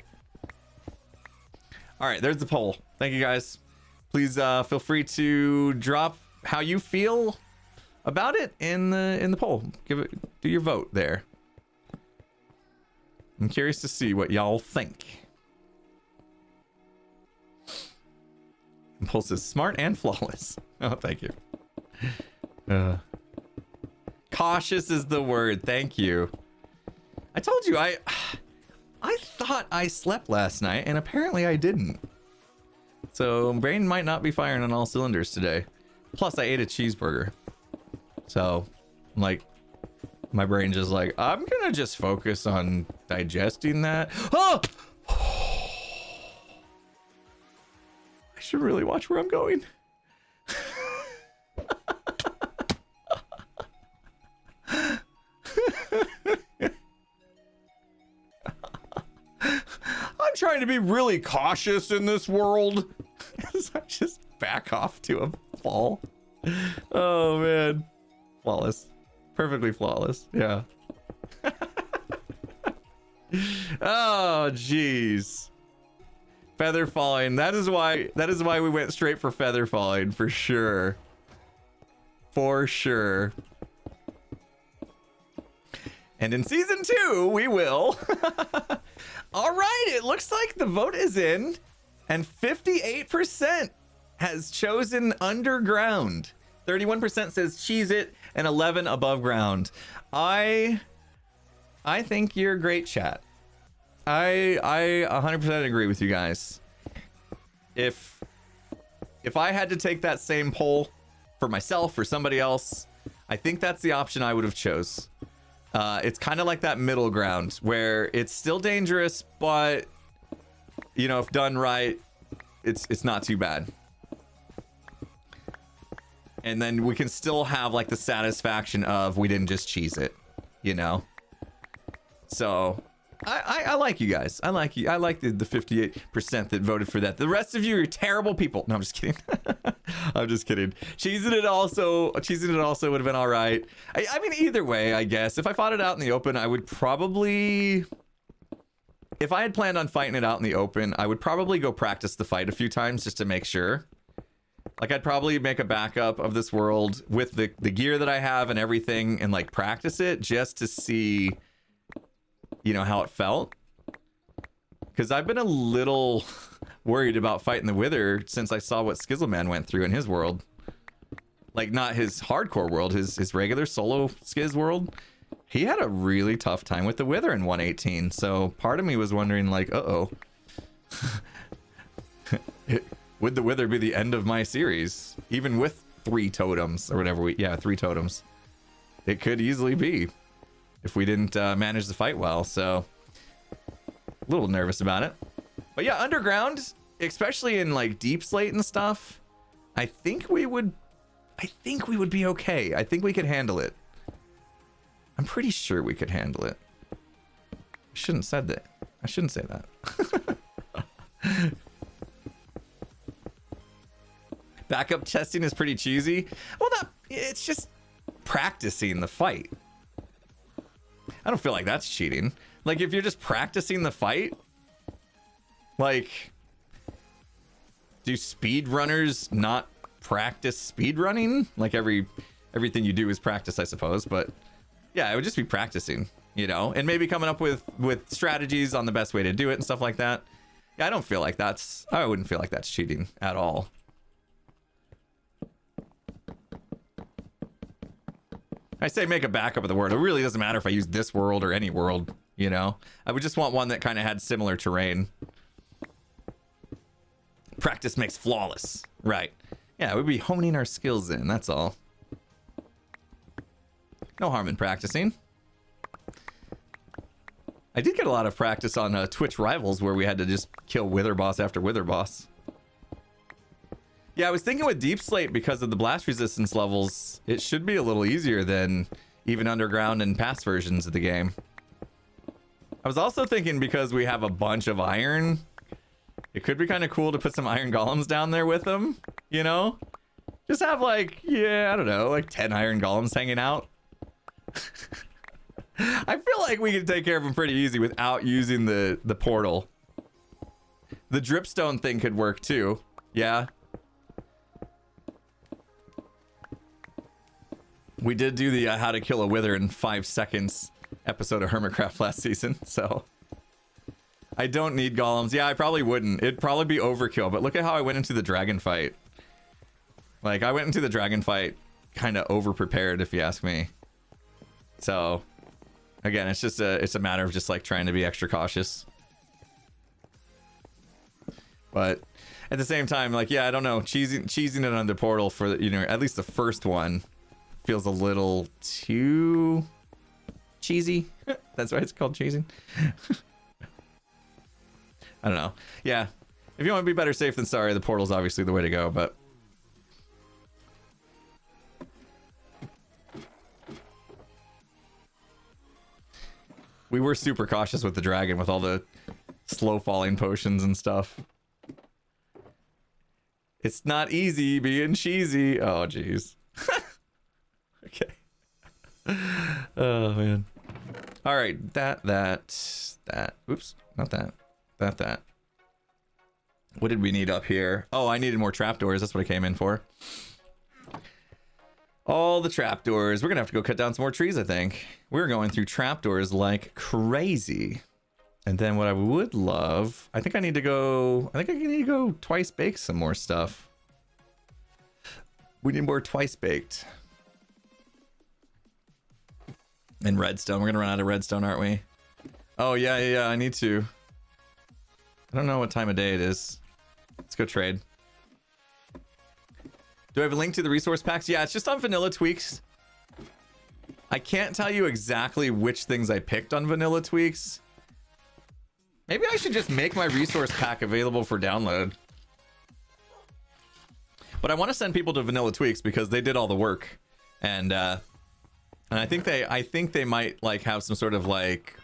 All right, there's the poll. Thank you, guys. Please feel free to drop how you feel about it in the poll. Do your vote there. I'm curious to see what y'all think. Impulse is smart and flawless. Oh, thank you. Cautious is the word. Thank you. I told you I thought I slept last night, and apparently I didn't. So brain might not be firing on all cylinders today. Plus, I ate a cheeseburger. So, like, my brain just like, I'm gonna just focus on digesting that. Oh! I should really watch where I'm going. I'm trying to be really cautious in this world. As I just back off to a fall. Oh man. Flawless. Perfectly flawless. Yeah. Oh jeez. Feather falling. That is why we went straight for feather falling, for sure. For sure. And in season 2, we will. All right, it looks like the vote is in, and 58% has chosen underground. 31% says cheese it, and 11 above ground. I think you're great, chat. I 100% agree with you guys. If I had to take that same poll for myself or somebody else, I think that's the option I would have chose. It's kind of like that middle ground where it's still dangerous, but you know, if done right, it's not too bad. And then we can still have like the satisfaction of we didn't just cheese it, you know? So I like you guys. I like you. I like the 58% that voted for that. The rest of you are terrible people. No, I'm just kidding. I'm just kidding. Cheesing it also would have been all right. I mean, either way, I guess. If I fought it out in the open, I would probably... If I had planned on fighting it out in the open, I would probably go practice the fight a few times just to make sure. Like, I'd probably make a backup of this world with the gear that I have and everything and, like, practice it just to see, you know, how it felt. Because I've been a little worried about fighting the Wither since I saw what Skizzleman went through in his world. Like, not his hardcore world, his regular solo Skizz world. He had a really tough time with the Wither in 118. So part of me was wondering, like, uh-oh. Would the Wither be the end of my series? Even with 3 totems or whatever yeah, 3 totems. It could easily be if we didn't manage the fight well. So a little nervous about it. But yeah, underground, especially in like deep slate and stuff, I think we would be okay. I think we could handle it. I'm pretty sure we could handle it. I shouldn't said that. I shouldn't say that. Backup testing is pretty cheesy. Well, it's just practicing the fight. I don't feel like that's cheating. Like, if you're just practicing the fight, like, do speedrunners not practice speedrunning? Like, everything you do is practice, I suppose, but yeah, it would just be practicing, you know, and maybe coming up with strategies on the best way to do it and stuff like that. Yeah, I wouldn't feel like that's cheating at all. I say make a backup of the world. It really doesn't matter if I use this world or any world, you know. I would just want one that kind of had similar terrain. Practice makes flawless. Right. Yeah, we'd be honing our skills in, that's all. No harm in practicing. I did get a lot of practice on Twitch Rivals where we had to just kill Wither Boss after Wither Boss. Yeah, I was thinking with Deep Slate, because of the blast resistance levels, it should be a little easier than even Underground and past versions of the game. I was also thinking because we have a bunch of iron, it could be kind of cool to put some iron golems down there with them, you know? Just have like, yeah, I don't know, like 10 iron golems hanging out. I feel like we can take care of them pretty easy without using the portal. The dripstone thing could work too. Yeah. We did do the how to kill a wither in 5 seconds episode of hermitcraft last season, so I don't need golems. Yeah, I probably wouldn't. It'd probably be overkill, but look at how I went into the dragon fight. Like, I went into the dragon fight kind of over-prepared, if you ask me. So, again, it's a matter of just like trying to be extra cautious. But at the same time, like, yeah, I don't know, cheesing it on the portal for, you know, at least the first one feels a little too cheesy. That's why it's called cheesing. I don't know. Yeah, if you want to be better safe than sorry, the portal's obviously the way to go, but we were super cautious with the dragon with all the slow falling potions and stuff. It's not easy being cheesy. Oh, jeez. Okay. Oh, man. All right. That. Oops. Not that. That. What did we need up here? Oh, I needed more trapdoors. That's what I came in for. All the trapdoors. We're going to have to go cut down some more trees, I think. We're going through trapdoors like crazy. And then what I would love, I think I need to go twice bake some more stuff. We need more twice baked. And redstone. We're going to run out of redstone, aren't we? Oh, yeah. I need to. I don't know what time of day it is. Let's go trade. Do I have a link to the resource packs? Yeah, it's just on Vanilla Tweaks. I can't tell you exactly which things I picked on Vanilla Tweaks. Maybe I should just make my resource pack available for download. But I want to send people to Vanilla Tweaks because they did all the work. And I think they might like have some sort of like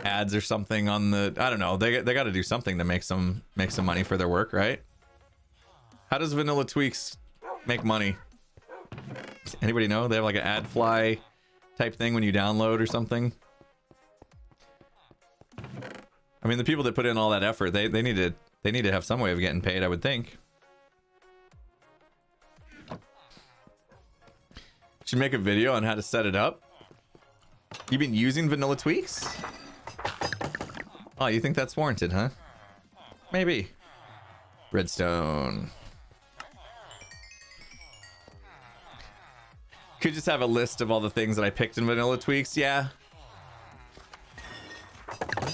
ads or something on the, I don't know. They got to do something to make some money for their work, right? How does Vanilla Tweaks make money? Anybody know? They have like an ad fly type thing when you download or something. I mean, the people that put in all that effort, they need to have some way of getting paid, I would think. Should make a video on how to set it up. You've been using Vanilla Tweaks? Oh, you think that's warranted, huh? Maybe. Redstone. Could just have a list of all the things that I picked in Vanilla Tweaks, yeah.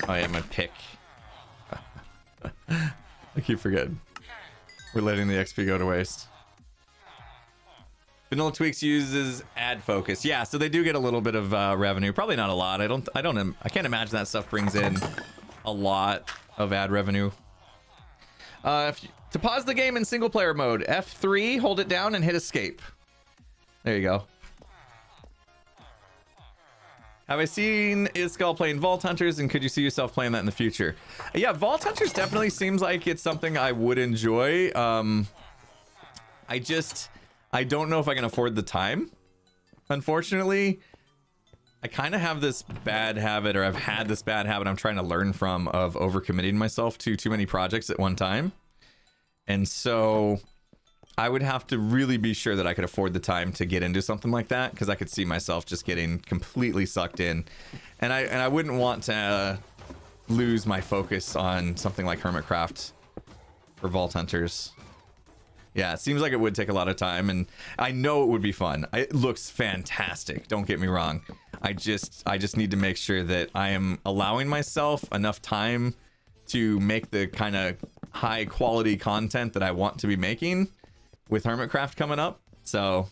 Oh yeah, my pick. I keep forgetting. We're letting the XP go to waste. Vanilla Tweaks uses ad focus. Yeah, so they do get a little bit of revenue. Probably not a lot. I can't imagine that stuff brings in a lot of ad revenue. To pause the game in single player mode, F3, hold it down and hit escape. There you go. Have I seen Iskall playing Vault Hunters, and could you see yourself playing that in the future? Yeah, Vault Hunters definitely seems like it's something I would enjoy. I don't know if I can afford the time. Unfortunately, I kind of have this bad habit, or I've had this bad habit I'm trying to learn from, of overcommitting myself to too many projects at one time. And so I would have to really be sure that I could afford the time to get into something like that, because I could see myself just getting completely sucked in, and I wouldn't want to lose my focus on something like hermitcraft or Vault Hunters. Yeah, it seems like it would take a lot of time, and I know it would be fun. It looks fantastic, don't get me wrong. I just need to make sure that I am allowing myself enough time to make the kind of high quality content that I want to be making with hermitcraft coming up. So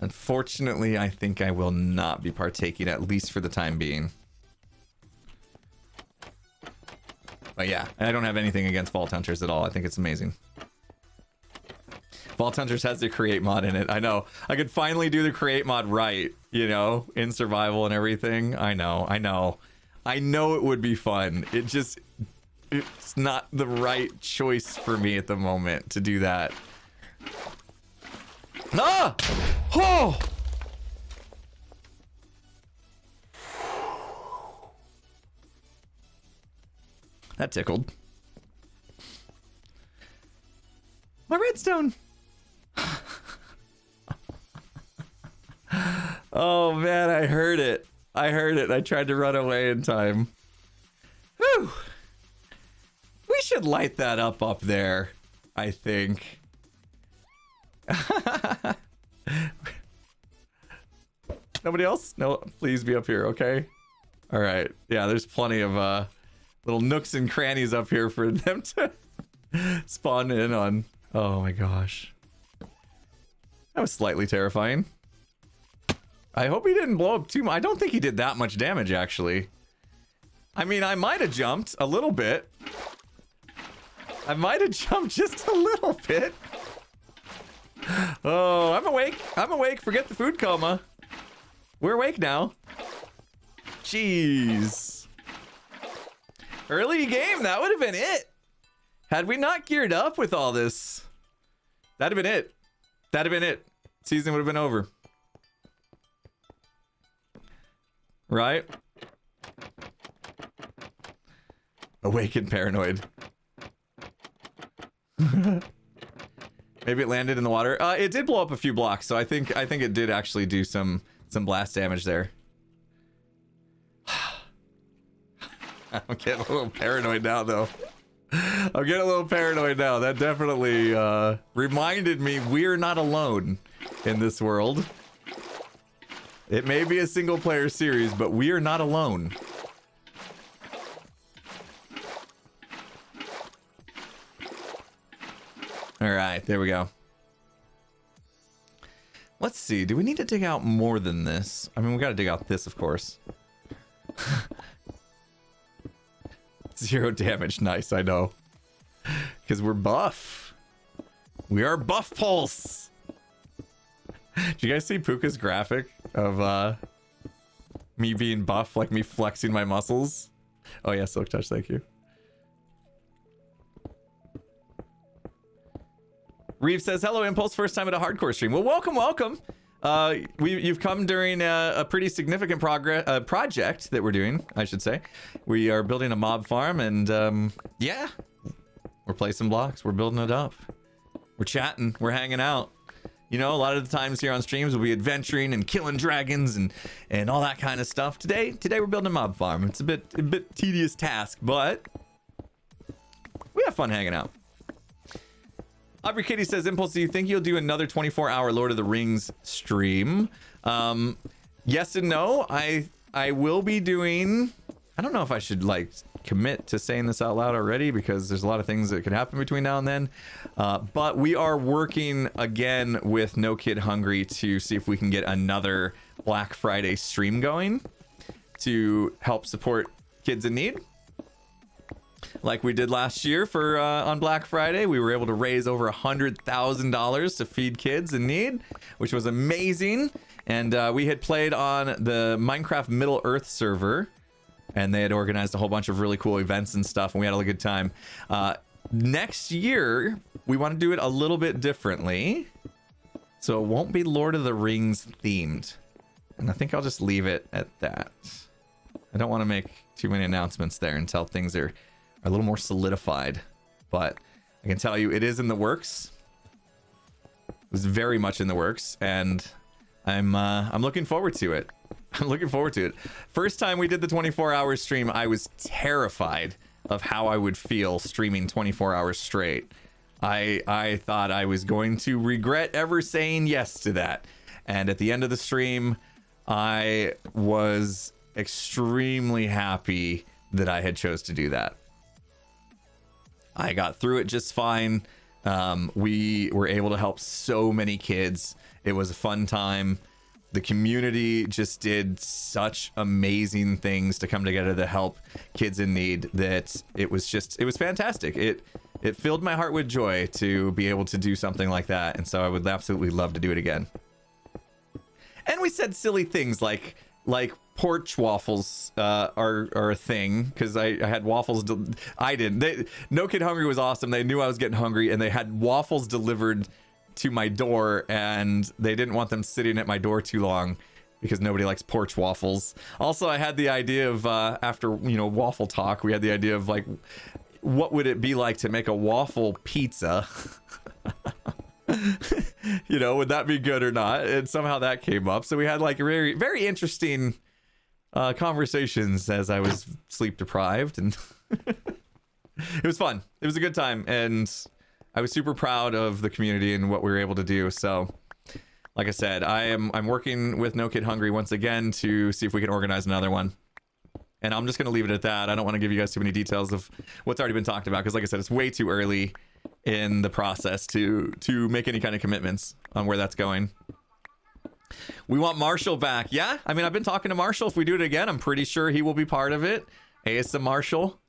unfortunately, I think I will not be partaking, at least for the time being. But yeah, I don't have anything against Vault Hunters at all. I think it's amazing. Vault Hunters has the create mod in it. I know. I could finally do the create mod right, you know, in survival and everything. I know it would be fun. It's not the right choice for me at the moment to do that. Ah! Oh! That tickled. My redstone. Oh man, I heard it. I tried to run away in time. Whew. We should light that up there, I think. Nobody else? No, please be up here, okay? All right. Yeah, there's plenty of little nooks and crannies up here for them to spawn in on. Oh my gosh. That was slightly terrifying. I hope he didn't blow up too much. I don't think he did that much damage, actually. I mean, I might have jumped a little bit. I might have jumped just a little bit. Oh, I'm awake. I'm awake. Forget the food coma. We're awake now. Jeez. Early game, that would have been it. Had we not geared up with all this, that'd have been it. That'd have been it. Season would have been over. Right? Awake and paranoid. Maybe it landed in the water. It did blow up a few blocks, so I think it did actually do some blast damage there. I'm getting a little paranoid now, though. I'm getting a little paranoid now. That definitely reminded me we're not alone in this world. It may be a single player series, but we are not alone. All right, there we go. Let's see. Do we need to dig out more than this? I mean, we got to dig out this, of course. 0 damage. Nice, I know. Because we're buff. We are buff pulse. Did you guys see Puka's graphic of me being buff, like me flexing my muscles? Oh yeah, Silk Touch, thank you. Reeve says, hello, Impulse, first time at a hardcore stream. Well, welcome, welcome. You've come during a pretty significant project that we're doing, I should say. We are building a mob farm, and yeah, we're placing blocks. We're building it up. We're chatting. We're hanging out. You know, a lot of the times here on streams we'll be adventuring and killing dragons and all that kind of stuff. Today we're building a mob farm. It's a bit tedious task, but we have fun hanging out. Aubrey Kitty says, Impulse, do you think you'll do another 24-hour Lord of the Rings stream? Yes and no. I will be doing... I don't know if I should, like, commit to saying this out loud already because there's a lot of things that could happen between now and then. But we are working again with No Kid Hungry to see if we can get another Black Friday stream going to help support kids in need. Like we did last year for on Black Friday, we were able to raise over $100,000 to feed kids in need, which was amazing. And we had played on the Minecraft Middle Earth server, and they had organized a whole bunch of really cool events and stuff, and we had a good time. Next year, we want to do it a little bit differently, so it won't be Lord of the Rings themed. And I think I'll just leave it at that. I don't want to make too many announcements there until things are a little more solidified, but I can tell you it is in the works. It was very much in the works, and I'm looking forward to it. I'm looking forward to it. First time we did the 24-hour stream, I was terrified of how I would feel streaming 24 hours straight. I thought I was going to regret ever saying yes to that. And at the end of the stream, I was extremely happy that I had chose to do that. I got through it just fine. We were able to help so many kids. It was a fun time. The community just did such amazing things to come together to help kids in need that it was fantastic. It filled my heart with joy to be able to do something like that. And so I would absolutely love to do it again. And we said silly things like porch waffles are a thing, because I had waffles. I didn't. No Kid Hungry was awesome. They knew I was getting hungry, and they had waffles delivered to my door, and they didn't want them sitting at my door too long because nobody likes porch waffles. Also, I had the idea of after waffle talk, we had the idea of like, what would it be like to make a waffle pizza? Would that be good or not? And somehow that came up. So we had like very, very interesting conversations as I was sleep deprived, and it was fun. It was a good time, and I was super proud of the community and what we were able to do. So like I said, I'm working with No Kid Hungry once again to see if we can organize another one. And I'm just going to leave it at that. I don't want to give you guys too many details of what's already been talked about, because like I said, it's way too early in the process to make any kind of commitments on where that's going. We want Marshall back. Yeah, I mean, I've been talking to Marshall. If we do it again, I'm pretty sure he will be part of it. ASM Marshall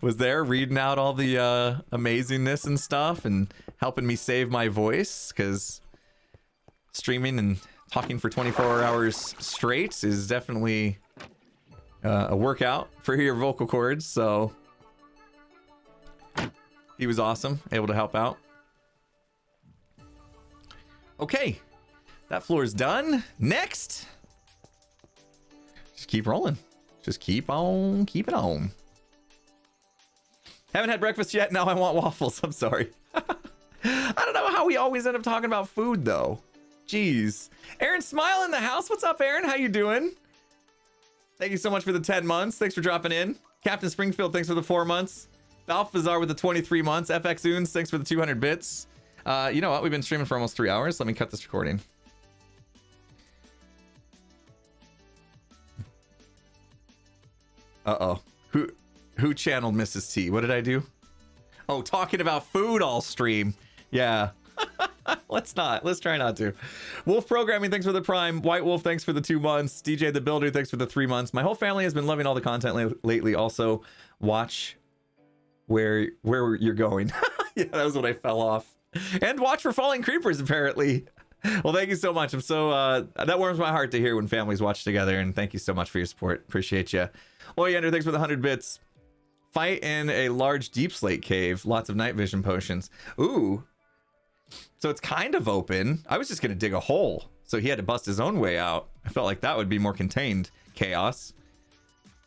was there reading out all the amazingness and stuff and helping me save my voice, because streaming and talking for 24 hours straight is definitely a workout for your vocal cords. So he was awesome, able to help out. Okay, that floor is done. Next, just keep rolling. Just keep on keeping on. Haven't had breakfast yet. Now I want waffles. I'm sorry. I don't know how we always end up talking about food though. Jeez. Aaron Smile in the house. What's up, Aaron? How you doing? Thank you so much for the 10 months. Thanks for dropping in. Captain Springfield, thanks for the 4 months. Balthazar with the 23 months. FX Oons, thanks for the 200 bits. You know what? We've been streaming for almost 3 hours. Let me cut this recording. Uh-oh. Who channeled Mrs. T? What did I do? Oh, talking about food all stream. Yeah. Let's try not to. Wolf Programming, thanks for the Prime. White Wolf, thanks for the 2 months. DJ the Builder, thanks for the 3 months. My whole family has been loving all the content lately. Also, watch where you're going. Yeah, that was when I fell off. And watch for falling creepers, apparently. Well, thank you so much. I'm so that warms my heart to hear when families watch together, and thank you so much for your support. Appreciate you. Leander, thanks for the 100 bits. Fight in a large deep slate cave. Lots of night vision potions. Ooh. So it's kind of open. I was just gonna dig a hole, so he had to bust his own way out. I felt like that would be more contained chaos.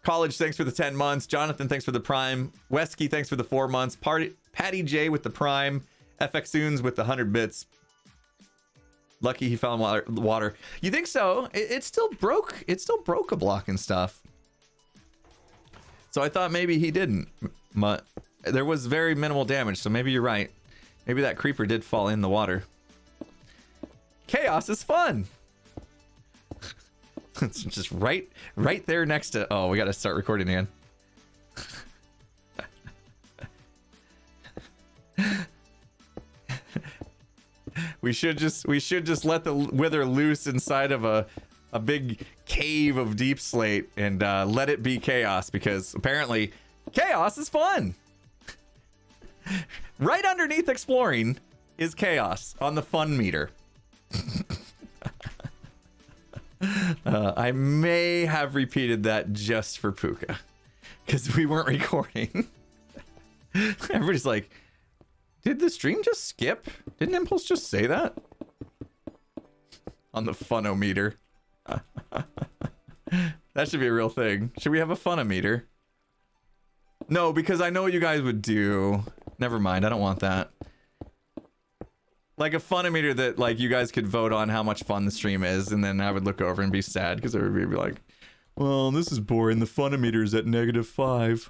College, thanks for the 10 months. Jonathan, thanks for the Prime. Wesky, thanks for the 4 months. Patty J with the Prime. FX Soons with the 100 bits. Lucky he fell in water. You think so? It still broke. It still broke a block and stuff. So I thought maybe he didn't. But there was very minimal damage, so maybe you're right. Maybe that creeper did fall in the water. Chaos is fun. It's just right there next to... Oh, we got to start recording again. We should just let the wither loose inside of a big cave of deep slate and let it be chaos, because apparently chaos is fun. Right underneath exploring is chaos on the fun meter. I may have repeated that just for Puka, because we weren't recording. Everybody's like, did the stream just skip? Didn't Impulse just say that? On the funometer. That should be a real thing. Should we have a funometer? No, because I know what you guys would do. Never mind, I don't want that. Like a funometer that like you guys could vote on how much fun the stream is, and then I would look over and be sad because everybody would be like, well, this is boring. The funometer is at -5.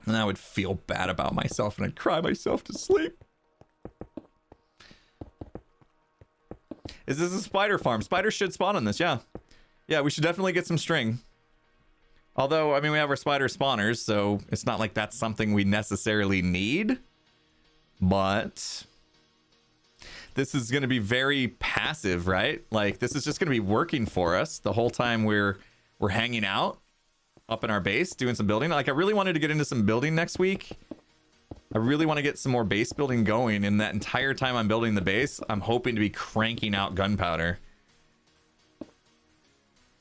And I would feel bad about myself and I'd cry myself to sleep. Is this a spider farm? Spiders should spawn on this, yeah. Yeah, we should definitely get some string. Although, I mean, we have our spider spawners, so it's not like that's something we necessarily need. But this is going to be very passive, right? Like, this is just going to be working for us the whole time we're hanging out up in our base, doing some building. Like, I really wanted to get into some building next week. I really want to get some more base building going, and that entire time I'm building the base, I'm hoping to be cranking out gunpowder.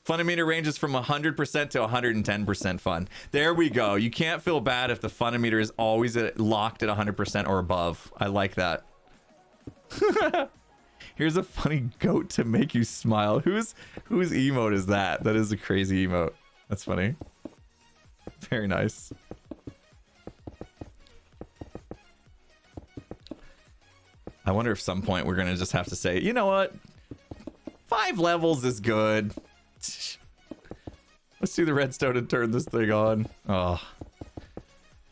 Funometer ranges from 100% to 110% fun. There we go. You can't feel bad if the funometer is always locked at 100% or above. I like that. Here's a funny goat to make you smile. Whose emote is that? That is a crazy emote. That's funny. Very nice. I wonder if some point we're gonna just have to say, you know what? 5 levels is good. Let's do the redstone and turn this thing on. Oh.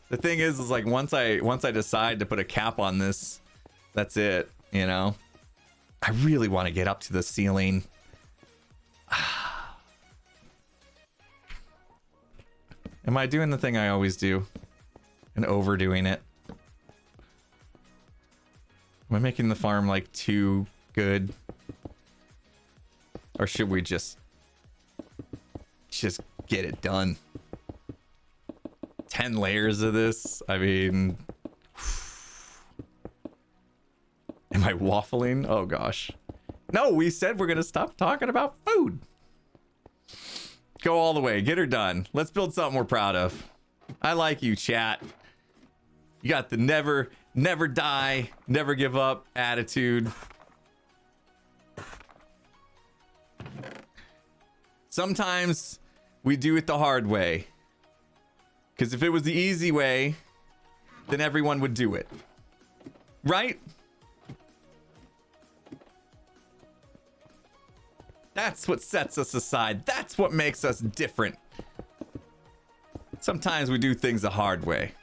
The thing is like once I decide to put a cap on this, that's it, you know? I really want to get up to the ceiling. Am I doing the thing I always do and overdoing it? Am I making the farm like too good? Or should we just get it done? 10 layers of this. I mean, am I waffling? Oh gosh. No, we said we're gonna stop talking about food. Go all the way, get her done. Let's build something we're proud of. I like you, chat. You got the never die, never give up attitude. Sometimes we do it the hard way. Because if it was the easy way, then everyone would do it. Right? That's what sets us aside. That's what makes us different. Sometimes we do things the hard way.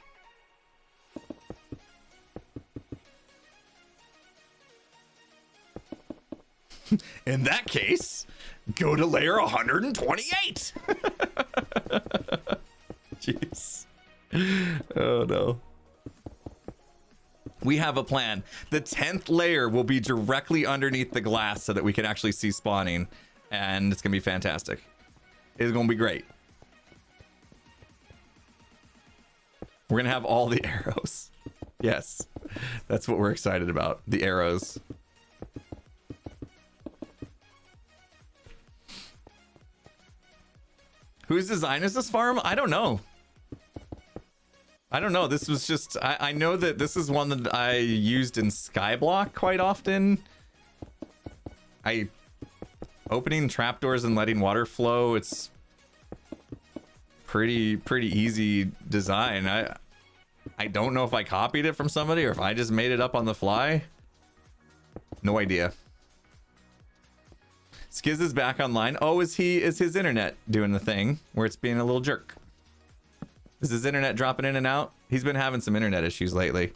In that case, go to layer 128. Jeez. Oh no. We have a plan. The 10th layer will be directly underneath the glass so that we can actually see spawning. And it's going to be fantastic. It's going to be great. We're going to have all the arrows. Yes. That's what we're excited about. The arrows. Whose design is this farm? I don't know. I don't know. This was just... I know that this is one that I used in Skyblock quite often. Opening trapdoors and letting water flow, it's pretty easy design. I don't know if I copied it from somebody or if I just made it up on the fly. No idea. Skiz is back online. Oh, is his internet doing the thing where it's being a little jerk? Is his internet dropping in and out? He's been having some internet issues lately.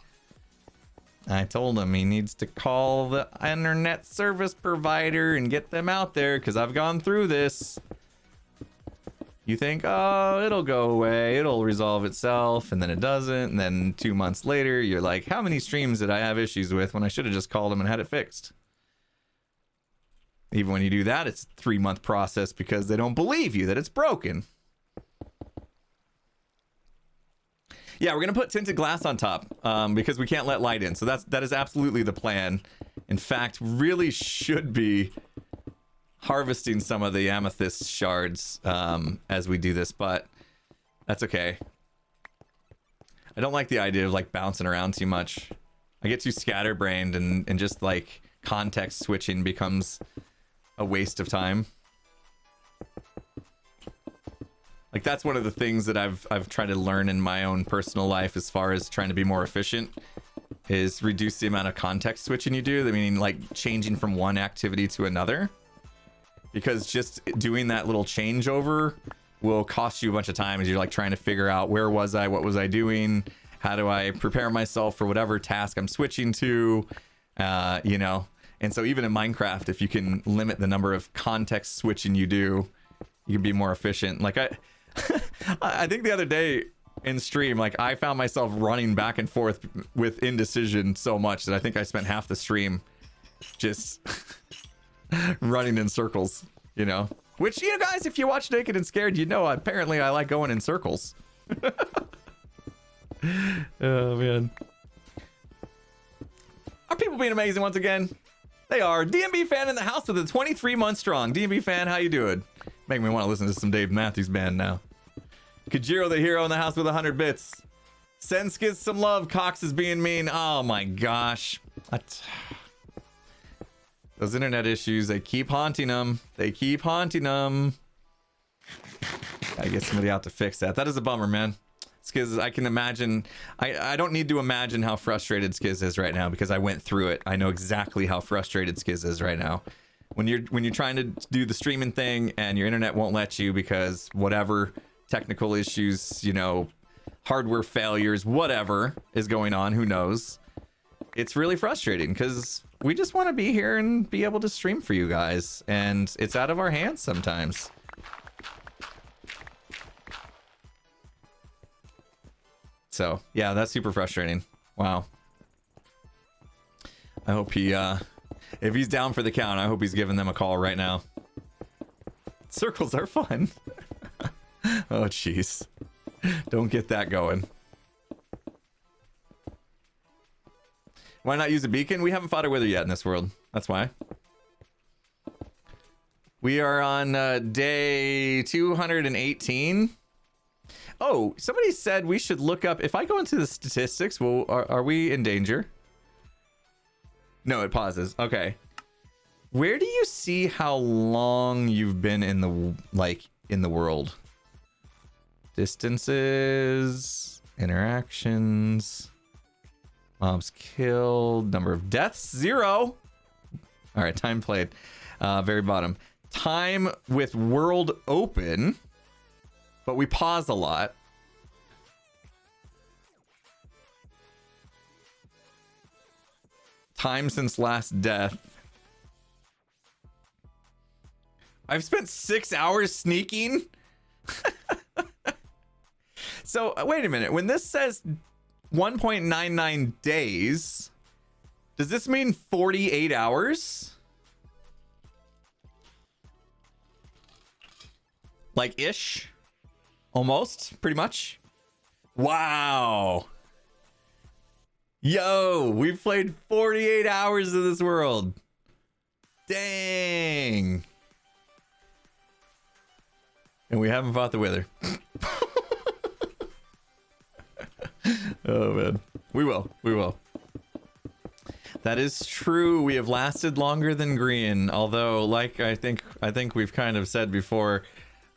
I told him he needs to call the internet service provider and get them out there because I've gone through this. You think, oh, it'll go away, it'll resolve itself, and then it doesn't, and then 2 months later, you're like, how many streams did I have issues with when I should have just called them and had it fixed? Even when you do that, it's a 3-month process because they don't believe you that it's broken. Yeah, we're gonna put tinted glass on top because we can't let light in. So that is absolutely the plan. In fact, really should be harvesting some of the amethyst shards as we do this, but that's okay. I don't like the idea of like bouncing around too much. I get too scatterbrained and just like context switching becomes a waste of time. Like that's one of the things that I've tried to learn in my own personal life as far as trying to be more efficient is reduce the amount of context switching you do. I mean, like changing from one activity to another, because just doing that little changeover will cost you a bunch of time as you're like trying to figure out where was I, what was I doing, how do I prepare myself for whatever task I'm switching to, you know. And so even in Minecraft, if you can limit the number of context switching you do, you can be more efficient. Like I think the other day in stream, like I found myself running back and forth with indecision so much that I think I spent half the stream just running in circles, you know. Which, you know, guys, if you watch Naked and Scared, you know apparently I like going in circles. Oh, man. Are people being amazing once again? They are. DMB fan in the house with a 23 month strong. DMB fan, how you doing? Make me want to listen to some Dave Matthews Band now. Kajiro the hero in the house with 100 bits. Send Skiz some love. Cox is being mean. Oh my gosh. Those internet issues, they keep haunting them. They keep haunting them. Gotta get somebody out to fix that. That is a bummer, man. Skiz, I can imagine. I don't need to imagine how frustrated Skiz is right now because I went through it. I know exactly how frustrated Skiz is right now. When you're trying to do the streaming thing and your internet won't let you because whatever technical issues, you know, hardware failures, whatever is going on, who knows? It's really frustrating because we just want to be here and be able to stream for you guys, and it's out of our hands sometimes. So yeah, that's super frustrating. Wow. I hope he if he's down for the count, I hope he's giving them a call right now. Circles are fun. Oh jeez, don't get that going. Why not use a beacon? We haven't fought a wither yet in this world. That's why. We are on day 218. Oh, somebody said we should look up. If I go into the statistics, well, are we in danger? No, it pauses. Okay. Where do you see how long you've been in the world? Distances, interactions, mobs killed, number of deaths, 0. All right, time played. Very bottom. Time with world open, but we pause a lot. Time since last death. I've spent 6 hours sneaking. So wait a minute. When this says 1.99 days. Does this mean 48 hours? Like ish? Almost, pretty much. Wow. Yo, we've played 48 hours of this world. Dang. And we haven't fought the Wither. Oh man. We will. That is true. We have lasted longer than Green, although like I think we've kind of said before,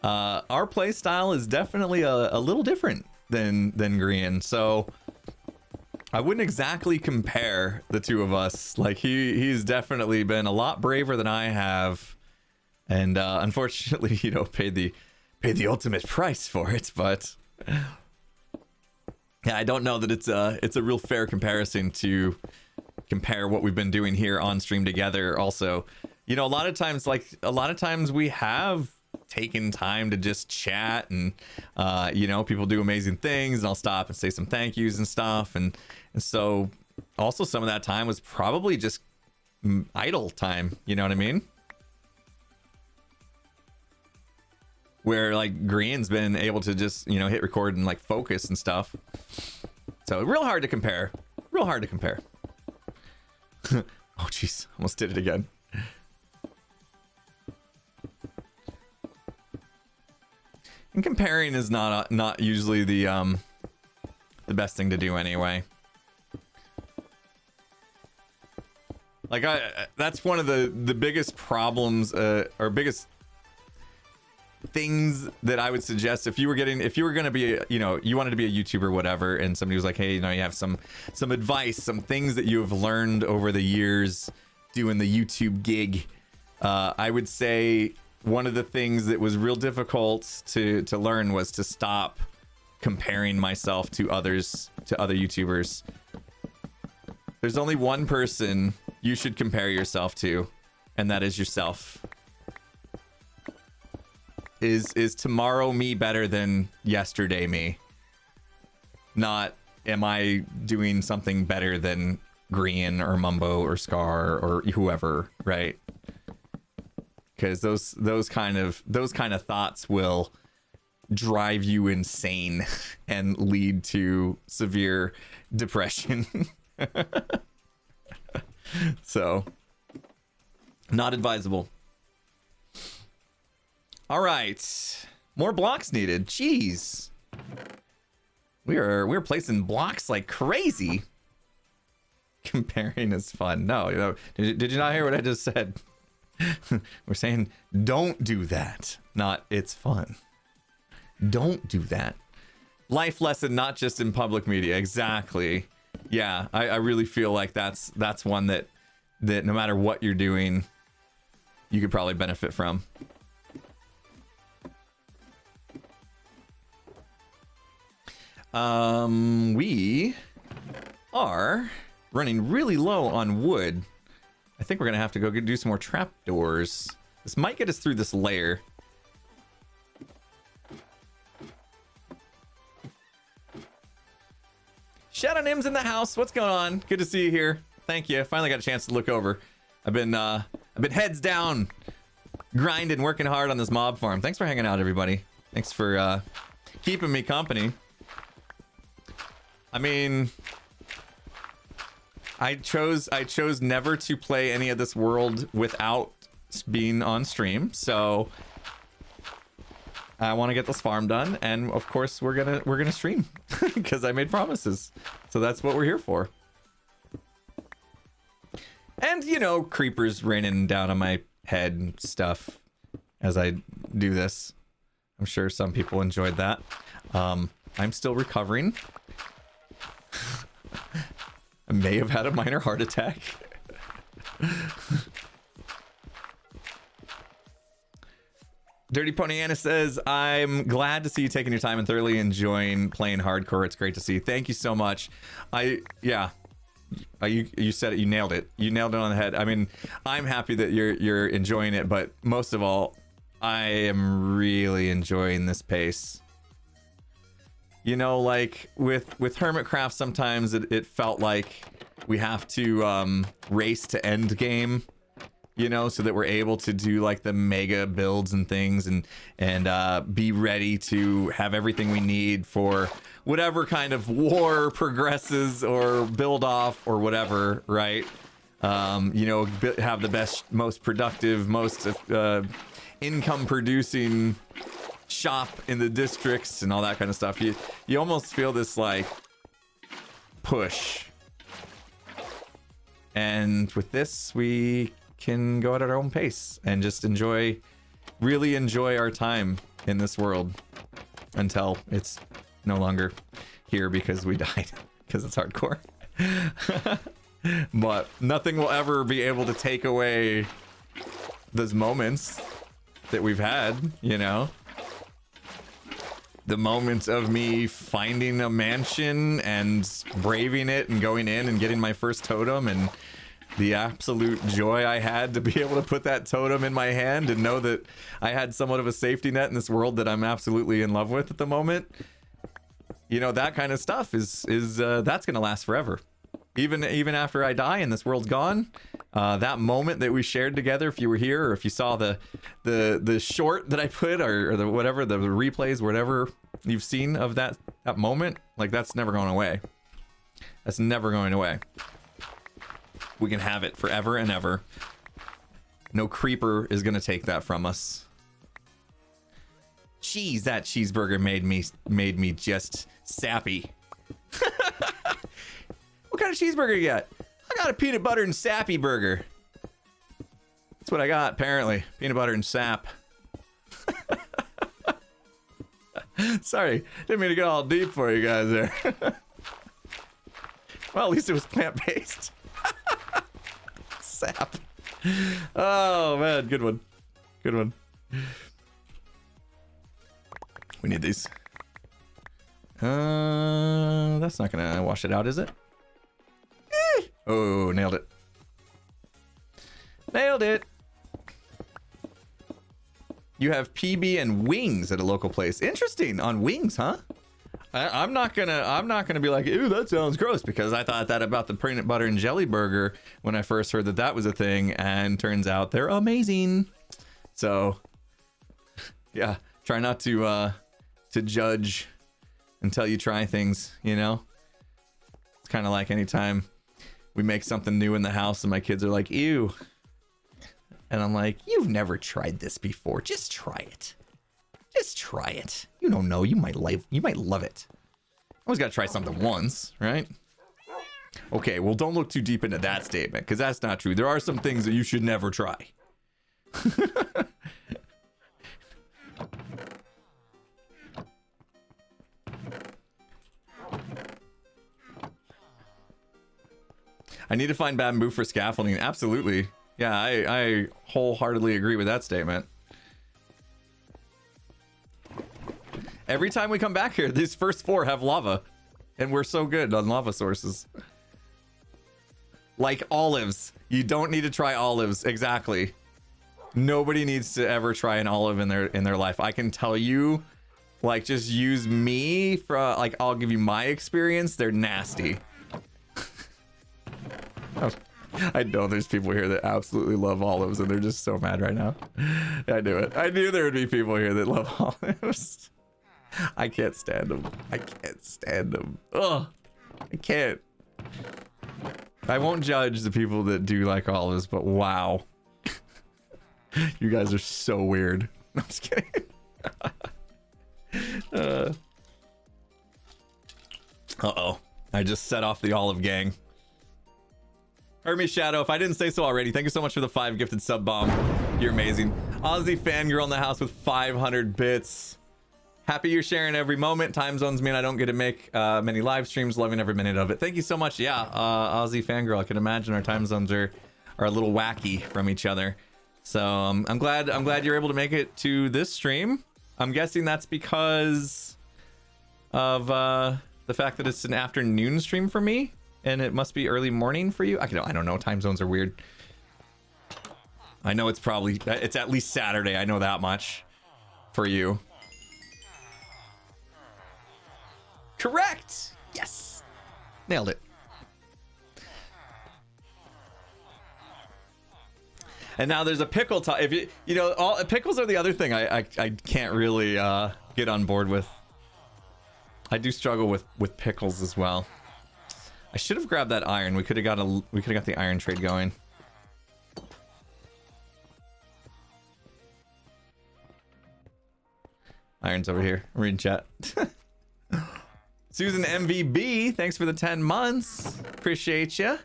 our play style is definitely a little different than Green. So I wouldn't exactly compare the two of us. Like he's definitely been a lot braver than I have, and unfortunately, you know, paid the ultimate price for it. But yeah, I don't know that it's a real fair comparison to compare what we've been doing here on stream together. Also, you know, a lot of times we have taken time to just chat, and you know, people do amazing things, and I'll stop and say some thank yous and stuff, and so also some of that time was probably just idle time, you know what I mean? Where like Green's been able to just, you know, hit record and like focus and stuff. So real hard to compare. Oh jeez, almost did it again. And comparing is not usually the best thing to do anyway. Like that's one of the biggest problems or biggest things that I would suggest if you were going to be, you know, you wanted to be a YouTuber or whatever, and somebody was like, hey, you know, you have some advice, some things that you have learned over the years doing the YouTube gig. I would say one of the things that was real difficult to learn was to stop comparing myself to other YouTubers. There's only one person you should compare yourself to, and that is yourself. Is tomorrow me better than yesterday me? Not am I doing something better than Green or Mumbo or Scar or whoever, right? Because those kind of thoughts will drive you insane and lead to severe depression. So, not advisable. All right, more blocks needed. Jeez, we're placing blocks like crazy. Comparing is fun. No, you know, did you not hear what I just said? We're saying don't do that. Not it's fun. Don't do that. Life lesson, not just in public media. Exactly. Yeah, I really feel like that's one that no matter what you're doing, you could probably benefit from. We are running really low on wood. I think we're gonna have to go do some more trapdoors. This might get us through this layer. Shadow Nim's in the house. What's going on? Good to see you here. Thank you. Finally got a chance to look over. I've been heads down, grinding, working hard on this mob farm. Thanks for hanging out, everybody. Thanks for keeping me company. I mean, I chose never to play any of this world without being on stream, so I want to get this farm done, and of course we're gonna stream because I made promises, so that's what we're here for. And you know, creepers raining down on my head and stuff as I do this. I'm sure some people enjoyed that. I'm still recovering. I may have had a minor heart attack. Dirty Pony Anna says, I'm glad to see you taking your time and thoroughly enjoying playing hardcore. It's great to see. Thank you so much. You said it. You nailed it. You nailed it on the head. I mean, I'm happy that you're enjoying it, but most of all, I am really enjoying this pace. You know, like with hermitcraft, sometimes it felt like we have to race to end game, you know, so that we're able to do like the mega builds and things, and be ready to have everything we need for whatever kind of war progresses or build off or whatever, right? You know, have the best, most productive, most income producing shop in the districts and all that kind of stuff. You almost feel this like push. And with this, we can go at our own pace and just really enjoy our time in this world until it's no longer here because we died, because it's hardcore. But nothing will ever be able to take away those moments that we've had, you know? The moment of me finding a mansion and braving it and going in and getting my first totem, and the absolute joy I had to be able to put that totem in my hand and know that I had somewhat of a safety net in this world that I'm absolutely in love with at the moment. You know, that kind of stuff is that's gonna last forever. Even after I die and this world's gone, that moment that we shared together, if you were here or if you saw the short that I put, or the whatever, the replays, whatever you've seen of that moment, like, that's never going away. That's never going away. We can have it forever and ever. No creeper is gonna take that from us. Jeez, that cheeseburger made me just sappy. What kind of cheeseburger you got? I got a peanut butter and sappy burger. That's what I got, apparently. Peanut butter and sap. Sorry, didn't mean to get all deep for you guys there. Well, at least it was plant-based. Sap. Oh, man, good one. Good one. We need these. That's not gonna wash it out, is it? Oh, nailed it. Nailed it. You have PB and wings at a local place. Interesting. On wings, huh? I'm not gonna be like, ew, that sounds gross, because I thought that about the peanut butter and jelly burger when I first heard that was a thing, and turns out they're amazing. So yeah, try not to judge until you try things, you know? It's kind of like anytime we make something new in the house and my kids are like, ew. And I'm like, you've never tried this before. Just try it. Just try it. You don't know. You might love it. Always got to try something once, right? Okay, well, don't look too deep into that statement, because that's not true. There are some things that you should never try. I need to find bamboo for scaffolding. Absolutely. Yeah, I wholeheartedly agree with that statement. Every time we come back here, these first 4 have lava. And we're so good on lava sources. Like olives. You don't need to try olives. Exactly. Nobody needs to ever try an olive in their life. I can tell you, like, just use me for, like, I'll give you my experience. They're nasty. I know there's people here that absolutely love olives, and they're just so mad right now. I knew it. I knew there would be people here that love olives. I can't stand them. I can't stand them. Ugh. I can't. I won't judge the people that do like olives, but wow. You guys are so weird. I'm just kidding. Uh-oh. I just set off the olive gang. Hermy Shadow, if I didn't say so already, thank you so much for the 5 gifted sub bomb. You're amazing. Aussie Fangirl in the house with 500 bits. Happy you're sharing every moment. Time zones mean I don't get to make many live streams. Loving every minute of it. Thank you so much. Yeah, Aussie Fangirl. I can imagine our time zones are a little wacky from each other. So I'm glad you're able to make it to this stream. I'm guessing that's because of the fact that it's an afternoon stream for me. And it must be early morning for you. I don't know. Time zones are weird. I know it's at least Saturday. I know that much for you. Correct. Yes. Nailed it. And now there's a pickle top. If you know, all pickles are the other thing I can't really get on board with. I do struggle with pickles as well. I should have grabbed that iron. We could have got the iron trade going. Iron's over here. I'm reading chat. Susan MVB, thanks for the 10 months. Appreciate you.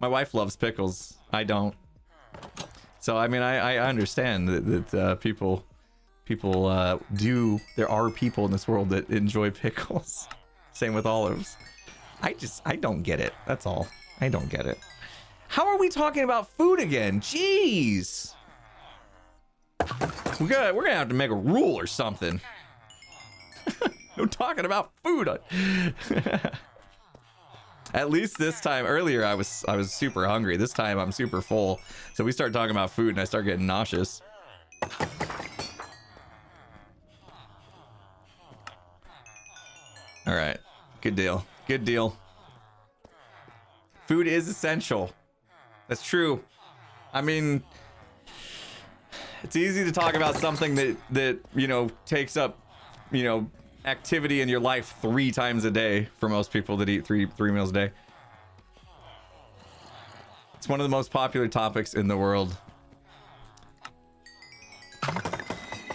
My wife loves pickles. I don't. So I mean, I understand that people do. There are people in this world that enjoy pickles. Same with olives. I don't get it. That's all. I don't get it. How are we talking about food again? Jeez. We're gonna have to make a rule or something. No talking about food. At least this time, earlier I was super hungry. This time I'm super full. So we start talking about food and I start getting nauseous. All right, good deal. Good deal. Food is essential. That's true. I mean, it's easy to talk about something that you know takes up, you know, activity in your life 3 times a day for most people that eat three meals a day. It's one of the most popular topics in the world.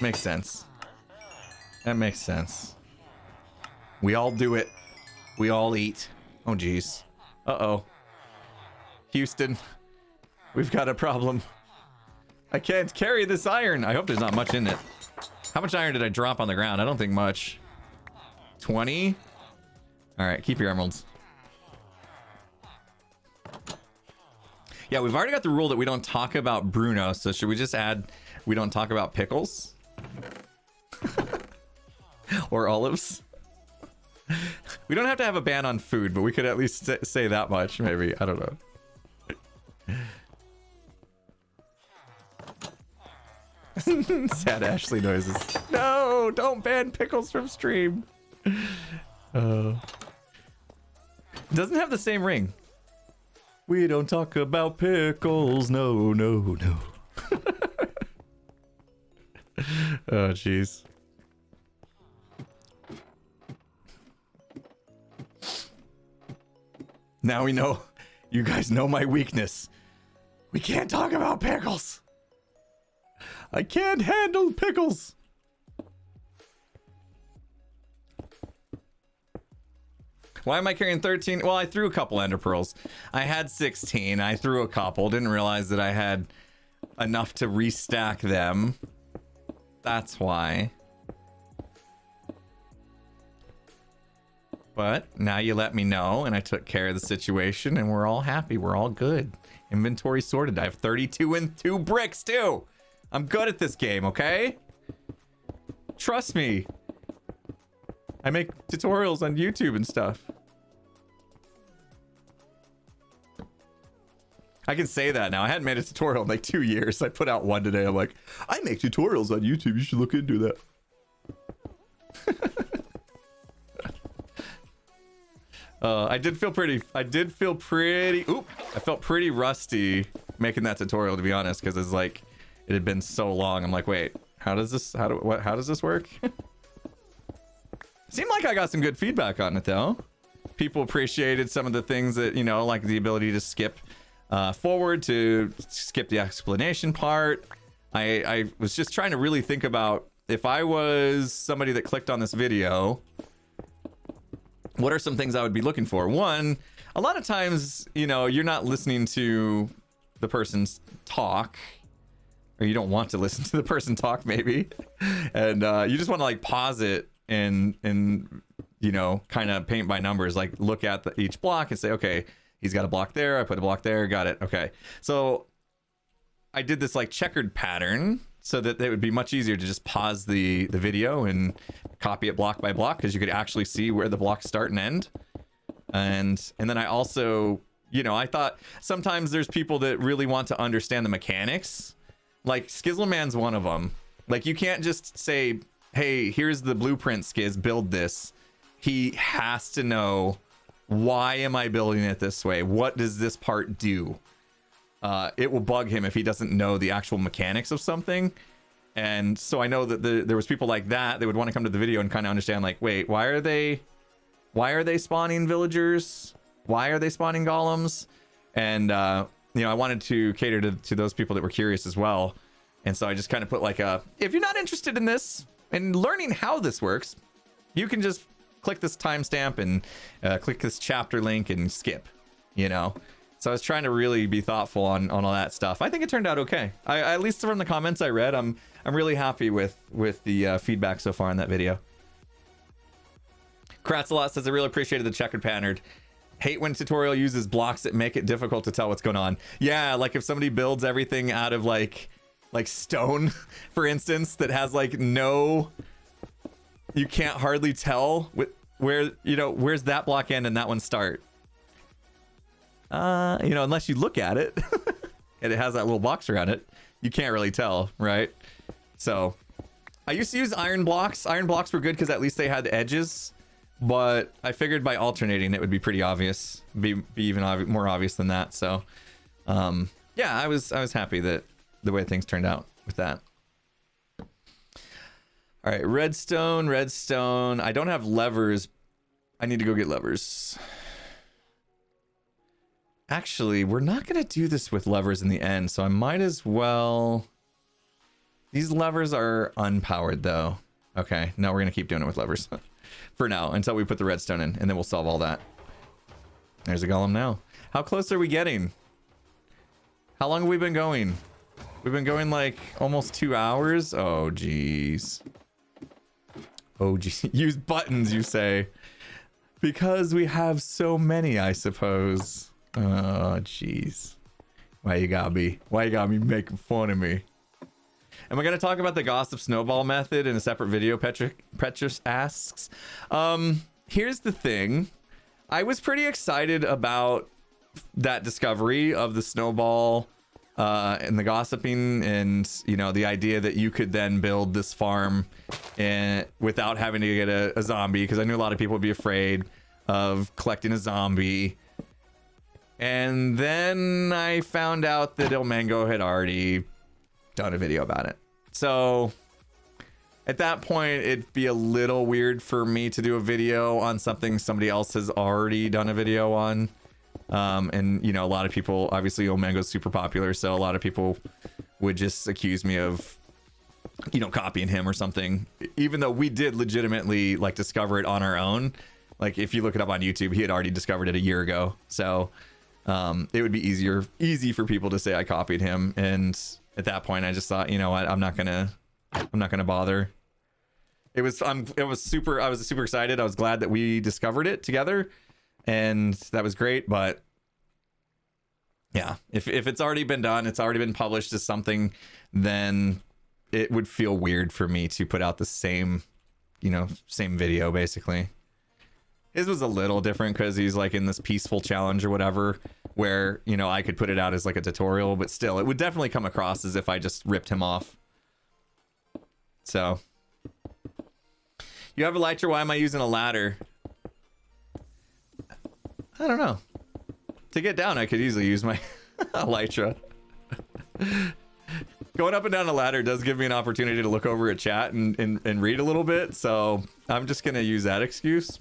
Makes sense. That makes sense. We all do it. We all eat. Oh geez. Uh-oh. Houston, we've got a problem. I can't carry this iron. I hope there's not much in it. How much iron did I drop on the ground? I don't think much. 20? All right, keep your emeralds. Yeah, we've already got the rule that we don't talk about Bruno, so should we just add we don't talk about pickles? Or olives? We don't have to have a ban on food, but we could at least say that much, maybe. I don't know. Sad Ashley noises. No, don't ban pickles from stream. It doesn't have the same ring. We don't talk about pickles. No, no, no. Oh, jeez. Now we know. You guys know my weakness. We can't talk about pickles. I can't handle pickles. Why am I carrying 13? Well, I threw a couple ender pearls. I had 16. I threw a couple. Didn't realize that I had enough to restack them. That's why. But now you let me know, and I took care of the situation, and we're all happy. We're all good. Inventory sorted. I have 32 and 2 bricks, too. I'm good at this game, okay? Trust me. I make tutorials on YouTube and stuff. I can say that now. I hadn't made a tutorial in like 2 years. I put out one today. I'm like, I make tutorials on YouTube. You should look into that. I felt pretty rusty making that tutorial, to be honest, because it's like it had been so long. I'm like, wait, how does this work? Seemed like I got some good feedback on it though. People appreciated some of the things that, you know, like the ability to skip forward, to skip the explanation part. I was just trying to really think about, if I was somebody that clicked on this video, what are some things I would be looking for? One, a lot of times, you know, you're not listening to the person's talk, or you don't want to listen to the person talk, maybe, and you just want to like pause it and you know, kind of paint by numbers, like look at each block and say, okay, he's got a block there, I put a block there, got it, okay. So I did this like checkered pattern so that it would be much easier to just pause the video and copy it block by block, because you could actually see where the blocks start and end. And then I also, you know, I thought sometimes there's people that really want to understand the mechanics. Like Skizzleman's one of them. Like you can't just say hey, here's the blueprint, Skiz, build this, he has to know, why am I building it this way? What does this part do? It will bug him if he doesn't know the actual mechanics of something. And so I know that there was people like that would want to come to the video and kind of understand, like, wait, why are they spawning villagers? Why are they spawning golems? And you know, I wanted to cater to those people that were curious as well. And so I just kind of put like if you're not interested in this and learning how this works, you can just click this timestamp and click this chapter link and skip, you know. So I was trying to really be thoughtful on all that stuff. I think it turned out okay. I at least from the comments I read, I'm really happy with the feedback so far on that video. Kratsalot says, I really appreciated the checkered pattern. Hate when tutorial uses blocks that make it difficult to tell what's going on. Yeah, like if somebody builds everything out of like stone, for instance, that has like no, you can't hardly tell where, you know, where's that block end and that one start. You know, unless you look at it and it has that little box around it, you can't really tell, right? So I used to use iron blocks. Iron blocks were good because at least they had edges, but I figured by alternating it would be pretty obvious, be even more obvious than that. So yeah, I was happy that the way things turned out with that. All right, redstone. I don't have levers. I need to go get levers. Actually, we're not going to do this with levers in the end, so I might as well. These levers are unpowered, though. Okay, no, we're going to keep doing it with levers for now until we put the redstone in, and then we'll solve all that. There's a golem now. How close are we getting? How long have we been going? We've been going like almost 2 hours. Oh, geez. Oh, geez. Use buttons, you say. Because we have so many, I suppose. Oh, jeez. Why you gotta be making fun of me? Am I gonna talk about the gossip snowball method in a separate video? Petrus asks. Here's the thing. I was pretty excited about that discovery of the snowball and the gossiping, and you know, the idea that you could then build this farm without having to get a zombie, because I knew a lot of people would be afraid of collecting a zombie. And then I found out that Ilmango had already done a video about it. So at that point, it'd be a little weird for me to do a video on something somebody else has already done a video on. And you know, a lot of people, obviously Ilmango's super popular, so a lot of people would just accuse me of, you know, copying him or something, even though we did legitimately like discover it on our own. Like if you look it up on YouTube, he had already discovered it a year ago. So it would be easy for people to say I copied him. And at that point, I just thought, you know what, I'm not gonna bother. I was super excited. I was glad that we discovered it together, and that was great. But yeah, if it's already been done, it's already been published as something, then it would feel weird for me to put out the same video basically. His was a little different because he's like in this peaceful challenge or whatever, where, you know, I could put it out as like a tutorial, but still, it would definitely come across as if I just ripped him off. So, you have elytra, why am I using a ladder? I don't know. To get down, I could easily use my elytra. Going up and down a ladder does give me an opportunity to look over at chat and read a little bit, so I'm just gonna use that excuse.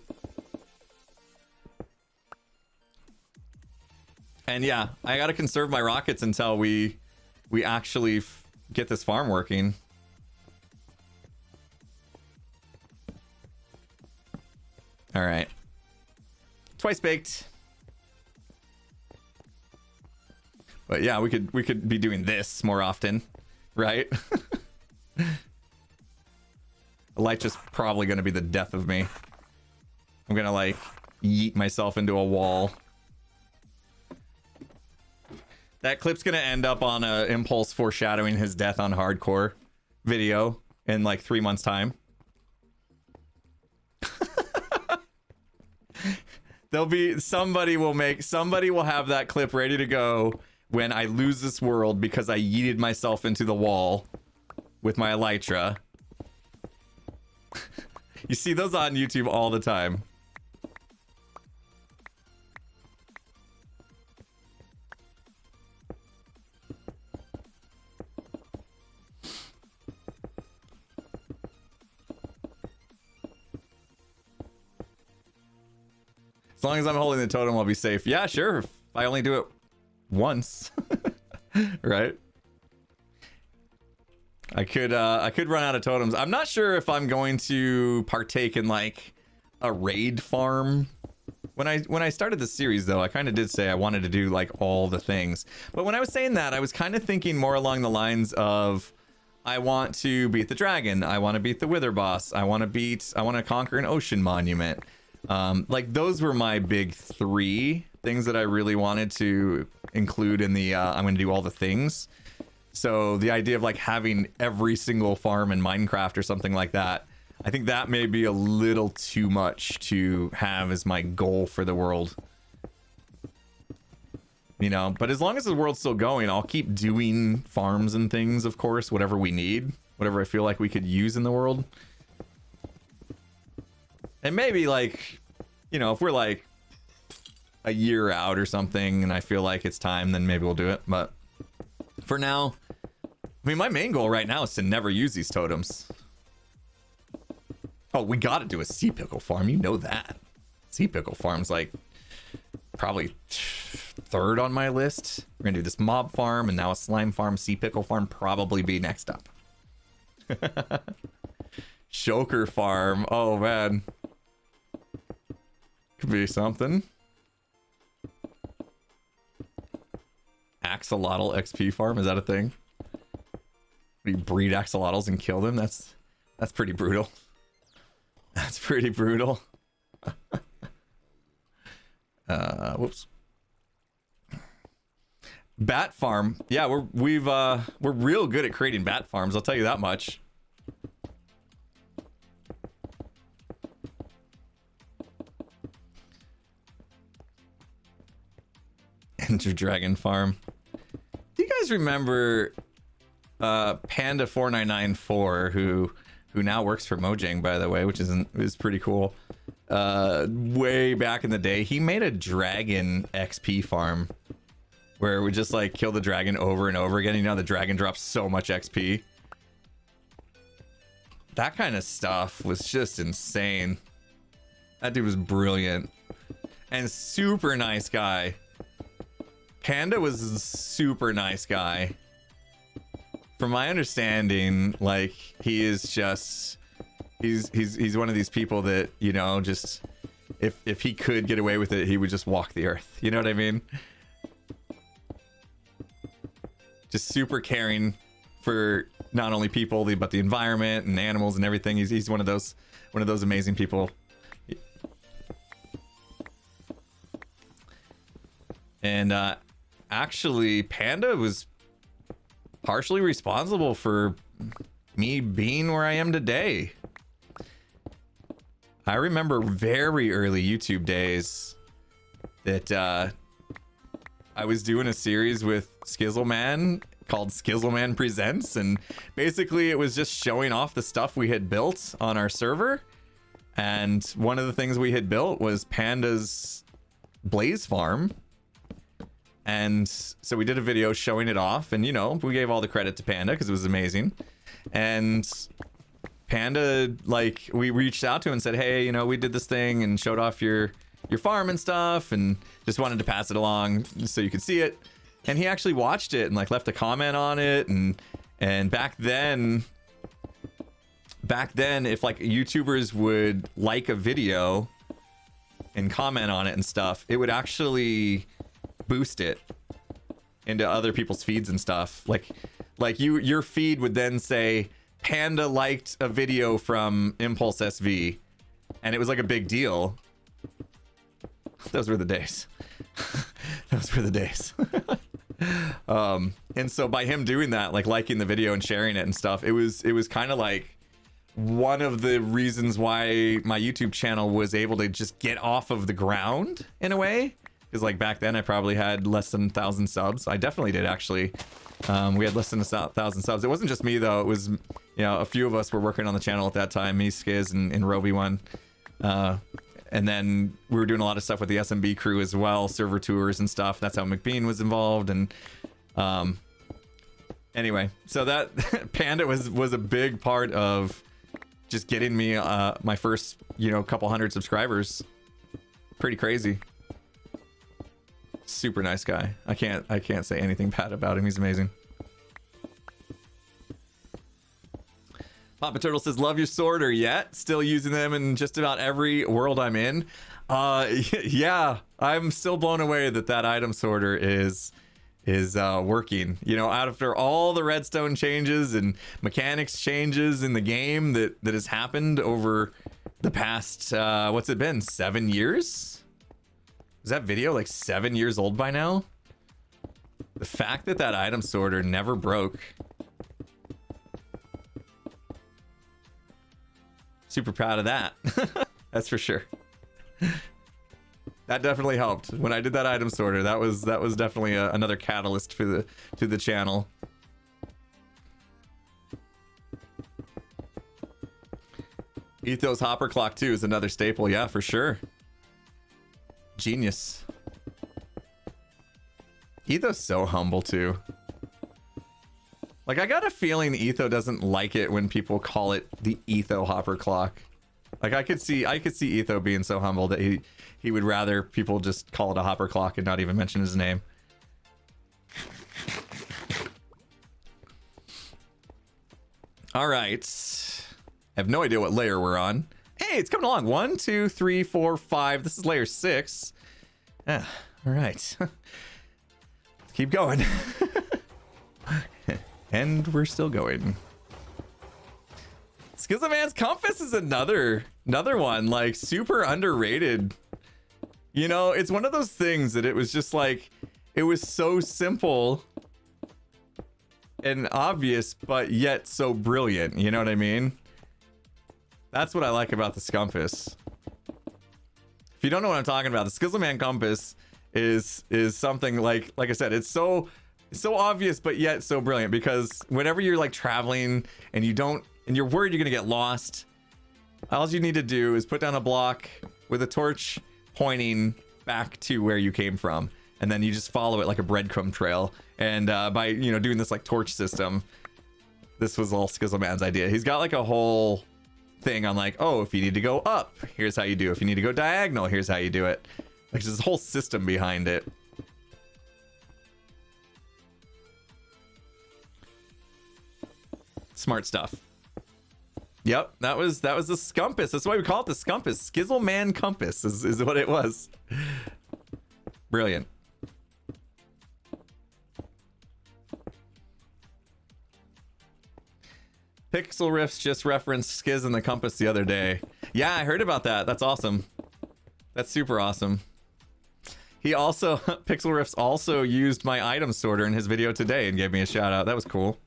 And yeah, I gotta conserve my rockets until we actually get this farm working. All right, twice baked. But yeah, we could be doing this more often, right? Elytra's probably gonna be the death of me. I'm gonna like yeet myself into a wall. That clip's gonna end up on a Impulse foreshadowing his death on hardcore video in like 3 months time. There'll be somebody will have that clip ready to go when I lose this world because I yeeted myself into the wall with my elytra. You see those on YouTube all the time. As long as I'm holding the totem, I'll be safe. Yeah, sure. If I only do it once, right? I could run out of totems. I'm not sure if I'm going to partake in like a raid farm. When I started the series though, I kind of did say I wanted to do like all the things. But when I was saying that, I was kind of thinking more along the lines of I want to beat the dragon, I want to beat the wither boss, I want to conquer an ocean monument. Like those were my big 3 things that I really wanted to include in the I'm going to do all the things. So the idea of like having every single farm in Minecraft or something like that, I think that may be a little too much to have as my goal for the world. You know, but as long as the world's still going, I'll keep doing farms and things, of course, whatever we need, whatever I feel like we could use in the world. And maybe like, you know, if we're like a year out or something and I feel like it's time, then maybe we'll do it. But for now, I mean, my main goal right now is to never use these totems. Oh, we got to do a sea pickle farm. You know that. Sea pickle farm's like probably 3rd on my list. We're going to do this mob farm and now a slime farm. Sea pickle farm probably be next up. Shoker farm. Oh, man. Could be something. Axolotl XP farm, is that a thing? You breed axolotls and kill them? That's pretty brutal. That's pretty brutal. Whoops. Bat farm. Yeah, we're real good at creating bat farms, I'll tell you that much. Enter Dragon Farm. Do you guys remember Panda 4994 who now works for Mojang, by the way, which is pretty cool. Way back in the day, he made a dragon XP farm where we just like kill the dragon over and over again. You know, the dragon drops so much XP. That kind of stuff was just insane. That dude was brilliant and super nice guy. Panda was a super nice guy. From my understanding, like he is just he's one of these people that, you know, just if he could get away with it, he would just walk the earth. You know what I mean? Just super caring for not only people but the environment and animals and everything. He's one of those amazing people. And actually, Panda was partially responsible for me being where I am today. I remember very early YouTube days that I was doing a series with Skizzleman called Skizzleman Presents, and basically it was just showing off the stuff we had built on our server. And one of the things we had built was Panda's Blaze Farm. And so we did a video showing it off, and you know, we gave all the credit to Panda because it was amazing. And Panda, like, we reached out to him and said, hey, you know, we did this thing and showed off your farm and stuff, and just wanted to pass it along so you could see it. And he actually watched it and like left a comment on it. And back then, if like YouTubers would like a video and comment on it and stuff, it would actually boost it into other people's feeds and stuff. Like your feed would then say Panda liked a video from Impulse SV, and it was like a big deal. Those were the days. Those were the days. And so by him doing that, like liking the video and sharing it and stuff, it was kind of like one of the reasons why my YouTube channel was able to just get off of the ground in a way. Because like back then I probably had less than 1,000 subs. I definitely did, actually. We had less than 1,000 subs. It wasn't just me though. It you know, a few of us were working on the channel at that time, me, Skiz, and Roby one. And then we were doing a lot of stuff with the SMB crew as well, server tours and stuff. That's how McBean was involved. And anyway, so that Panda was a big part of just getting me my first, you know, couple hundred subscribers. Pretty crazy. Super nice guy. I can't say anything bad about him. He's amazing. Papa Turtle says, love your sorter yet? Still using them in just about every world I'm in. Yeah, I'm still blown away that item sorter is working. You know, after all the redstone changes and mechanics changes in the game that has happened over the past, what's it been, 7 years? Is that video like 7 years old by now? The fact that item sorter never broke. Super proud of that. That's for sure. That definitely helped when I did that item sorter. That was definitely another catalyst for the channel. Ethos hopper clock too is another staple. Yeah, for sure. Genius. Ethos so humble too. Like, I got a feeling Etho doesn't like it when people call it the Etho hopper clock. Like, I could see Etho being so humble that he would rather people just call it a hopper clock and not even mention his name. All right. I have no idea what layer we're on. Hey, it's coming along. 1, 2, 3, 4, 5. This is layer 6. Ah, all right. Keep going. And we're still going. Skizzaman's compass is another one, like, super underrated. You know, it's one of those things that it was just like, it was so simple and obvious, but yet so brilliant. You know what I mean? That's what I like about the Skumpus. If you don't know what I'm talking about, the Skizzaman compass is something like I said, it's so obvious, but yet so brilliant, because whenever you're like traveling and you're worried you're gonna get lost, all you need to do is put down a block with a torch pointing back to where you came from, and then you just follow it like a breadcrumb trail. And by, you know, doing this like torch system, this was all Skizzaman's idea. He's got like a whole thing on like, oh, if you need to go up, here's how you do. If you need to go diagonal, here's how you do it. Like, there's this whole system behind it. Smart stuff. Yep, that was the Skumpus. That's why we call it the Skumpus. Skizzleman Compass is what it was. Brilliant. Pixel Riffs just referenced Skiz and the Compass the other day. Yeah, I heard about that. That's awesome. That's super awesome. He also, Pixel Riffs also used my item sorter in his video today and gave me a shout out. That was cool.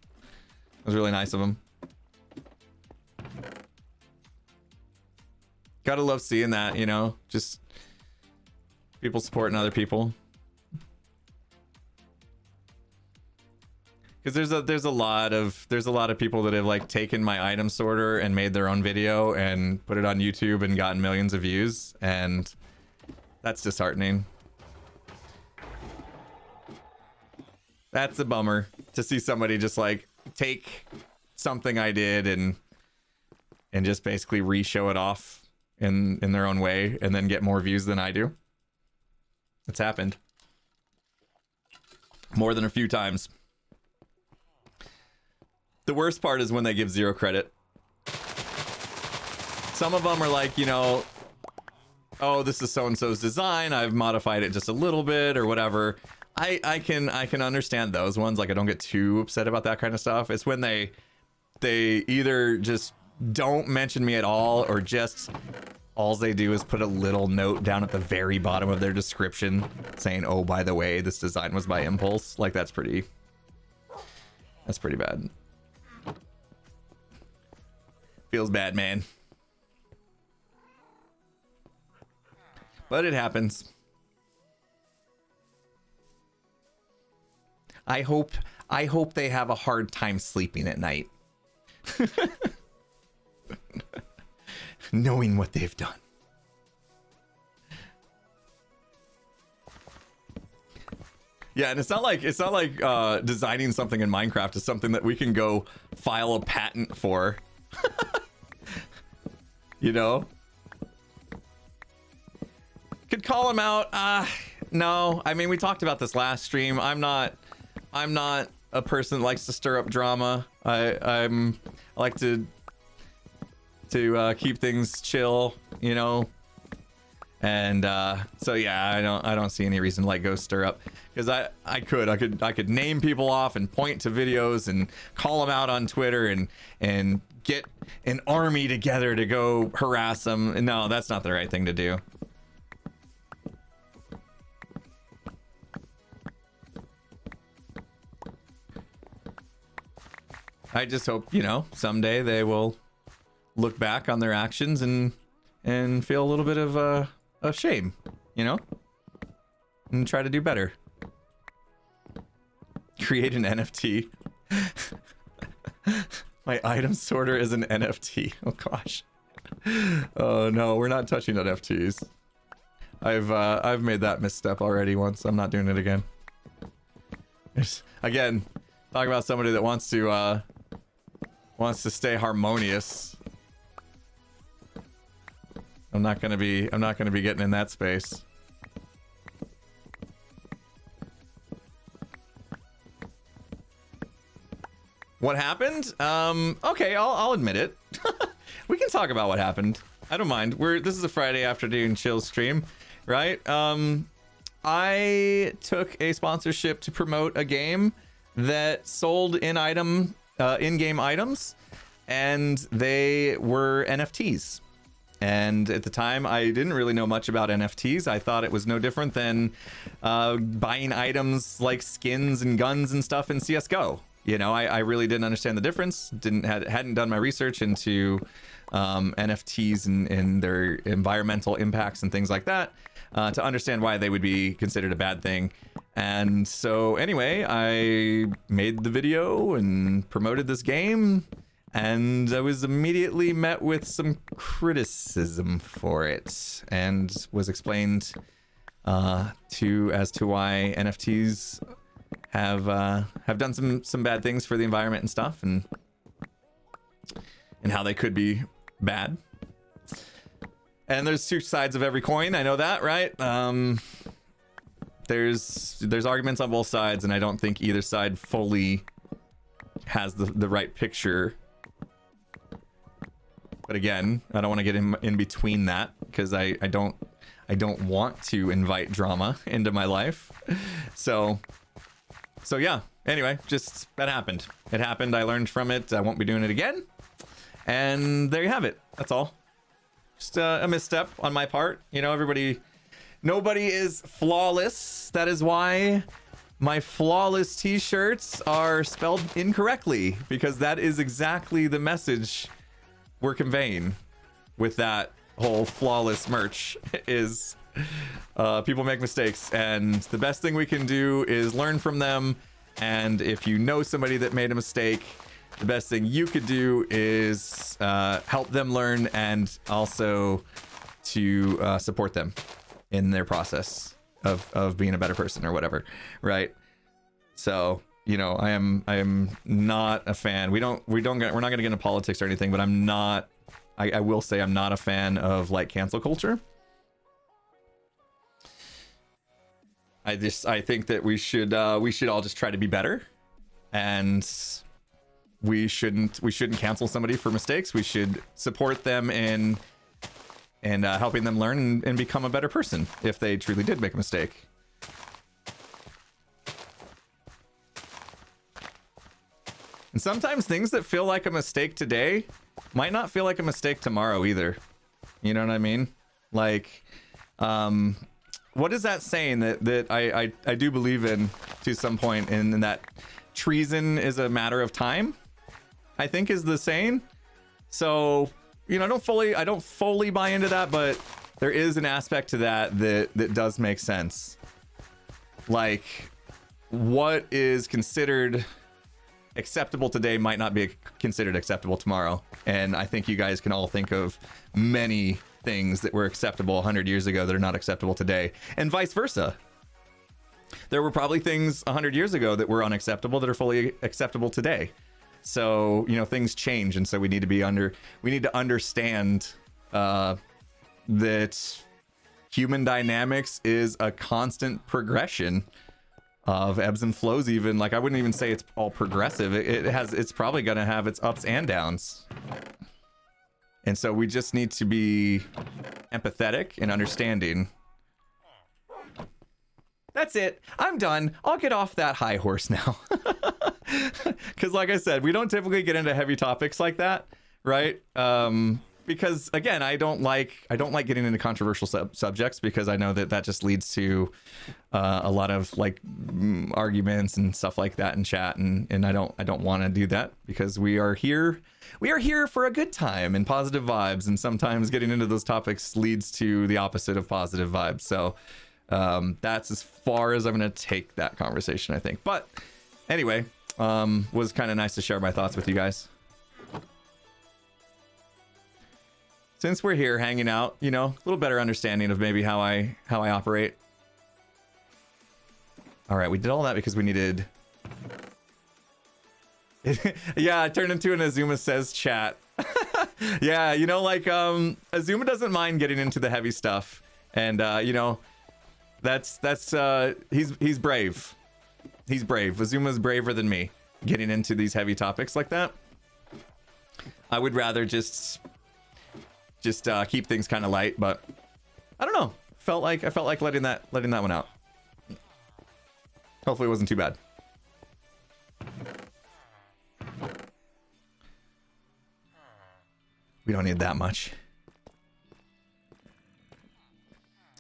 That was really nice of him. Gotta love seeing that, you know, just people supporting other people. Because there's a lot of people that have like taken my item sorter and made their own video and put it on YouTube and gotten millions of views, and that's disheartening. That's a bummer to see somebody just like take something I did and just basically re-show it off in their own way and then get more views than I do. It's happened more than a few times. The worst part is when they give zero credit. Some of them are like, you know, oh, this is so-and-so's design, I've modified it just a little bit or whatever. I can understand those ones. Like, I don't get too upset about that kind of stuff. It's when they either just don't mention me at all, or just all they do is put a little note down at the very bottom of their description saying, oh, by the way, this design was by Impulse. Like, that's pretty bad. Feels bad, man. But it happens. I hope they have a hard time sleeping at night. Knowing what they've done. Yeah, and it's not like designing something in Minecraft is something that we can go file a patent for. You know? Could call him out. No, I mean, we talked about this last stream. I'm not a person that likes to stir up drama. I like to keep things chill, you know. And so yeah, I don't see any reason to like go stir up, because I could name people off and point to videos and call them out on Twitter and get an army together to go harass them. No, that's not the right thing to do. I just hope, you know, someday they will look back on their actions and feel a little bit of shame, you know, and try to do better. Create an NFT. My item sorter is an NFT. Oh gosh. Oh no, we're not touching NFTs. I've made that misstep already once. I'm not doing it again. Again, talk about somebody that wants to stay harmonious. I'm not gonna be getting in that space. What happened? Okay, I'll admit it. We can talk about what happened. I don't mind. This is a Friday afternoon chill stream, right? I took a sponsorship to promote a game that sold in-game items, and they were NFTs. And at the time, I didn't really know much about NFTs. I thought it was no different than buying items like skins and guns and stuff in CSGO. You know, I really didn't understand the difference. Hadn't done my research into NFTs and their environmental impacts and things like that to understand why they would be considered a bad thing. And so anyway, I made the video and promoted this game, and I was immediately met with some criticism for it, and was explained as to why NFTs have done some bad things for the environment and stuff, and how they could be bad. And there's two sides of every coin. I know that, right? There's arguments on both sides, and I don't think either side fully has the right picture. But again, I don't want to get in between that, because I don't want to invite drama into my life. So yeah, anyway, just that happened. It happened. I learned from it. I won't be doing it again. And there you have it. That's all. Just a misstep on my part. You know, nobody is flawless. That is why my flawless t-shirts are spelled incorrectly, because that is exactly the message we're conveying with that whole flawless merch is people make mistakes, and the best thing we can do is learn from them. And if you know somebody that made a mistake, the best thing you could do is help them learn, and also to support them in their process of being a better person or whatever, right? So, you know, I am not a fan. We're not going to get into politics or anything, but I will say I'm not a fan of like cancel culture. I think that we should all just try to be better, and we shouldn't cancel somebody for mistakes. We should support them in helping them learn and become a better person if they truly did make a mistake. And sometimes things that feel like a mistake today might not feel like a mistake tomorrow either. You know what I mean? Like, what is that saying that I do believe in to some point, in that treason is a matter of time, I think is the saying. So, you know, I don't fully buy into that, but there is an aspect to that does make sense. Like, what is considered acceptable today might not be considered acceptable tomorrow. And I think you guys can all think of many things that were acceptable 100 years ago that are not acceptable today, and vice versa. There were probably things 100 years ago that were unacceptable that are fully acceptable today. So, you know, things change, and so we need to understand that human dynamics is a constant progression of ebbs and flows. Even, like, I wouldn't even say it's all progressive. It's probably going to have its ups and downs. And so we just need to be empathetic and understanding. That's it. I'm done. I'll get off that high horse now. Because like I said, we don't typically get into heavy topics like that, right? Because again, I don't like getting into controversial subjects, because I know that just leads to a lot of like arguments and stuff like that in chat, and I don't want to do that, because we are here for a good time and positive vibes, and sometimes getting into those topics leads to the opposite of positive vibes. So that's as far as I'm going to take that conversation, I think. But anyway, was kind of nice to share my thoughts with you guys. Since we're here hanging out, you know, a little better understanding of maybe how I operate. All right, we did all that because we needed... Yeah, it turned into an Azuma Says chat. Yeah, you know, like, Azuma doesn't mind getting into the heavy stuff. And, you know, that's he's brave. He's brave. Azuma's braver than me getting into these heavy topics like that. I would rather just keep things kind of light, but I don't know. I felt like letting that one out. Hopefully it wasn't too bad. We don't need that much.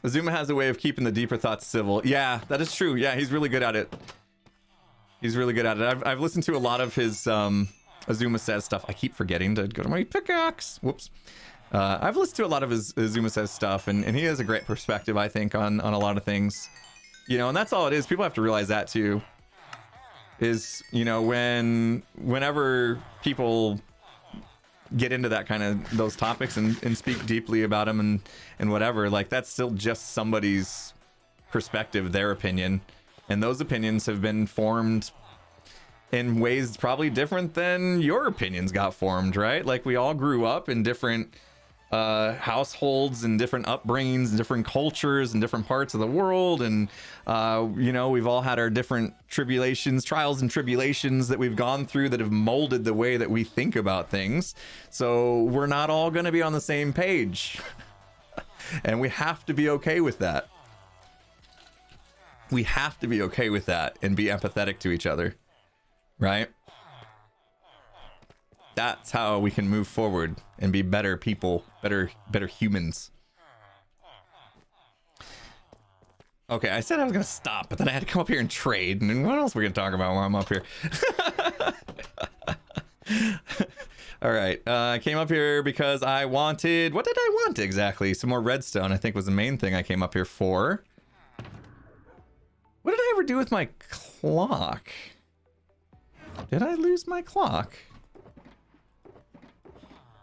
Azuma has a way of keeping the deeper thoughts civil. Yeah, that is true. Yeah, he's really good at it. He's really good at it. I've listened to a lot of his Azuma Says stuff. I keep forgetting to go to my pickaxe. Whoops. I've listened to a lot of his Azuma Says stuff, and he has a great perspective, I think, on a lot of things. You know, and that's all it is. People have to realize that too. Is, you know, whenever people get into that kind of those topics and speak deeply about them and whatever, like, that's still just somebody's perspective, their opinion, and those opinions have been formed in ways probably different than your opinions got formed, right? Like, we all grew up in different households and different upbringings and different cultures and different parts of the world, and you know, we've all had our different trials and tribulations that we've gone through that have molded the way that we think about things. So we're not all going to be on the same page. And we have to be okay with that. We have to be okay with that and be empathetic to each other, right? That's how we can move forward and be better people, better humans. Okay, I said I was gonna stop, but then I had to come up here and trade. And what else are we gonna talk about while I'm up here? All right, I came up here because I wanted... What did I want exactly? Some more redstone, I think, was the main thing I came up here for. What did I ever do with my clock? Did I lose my clock?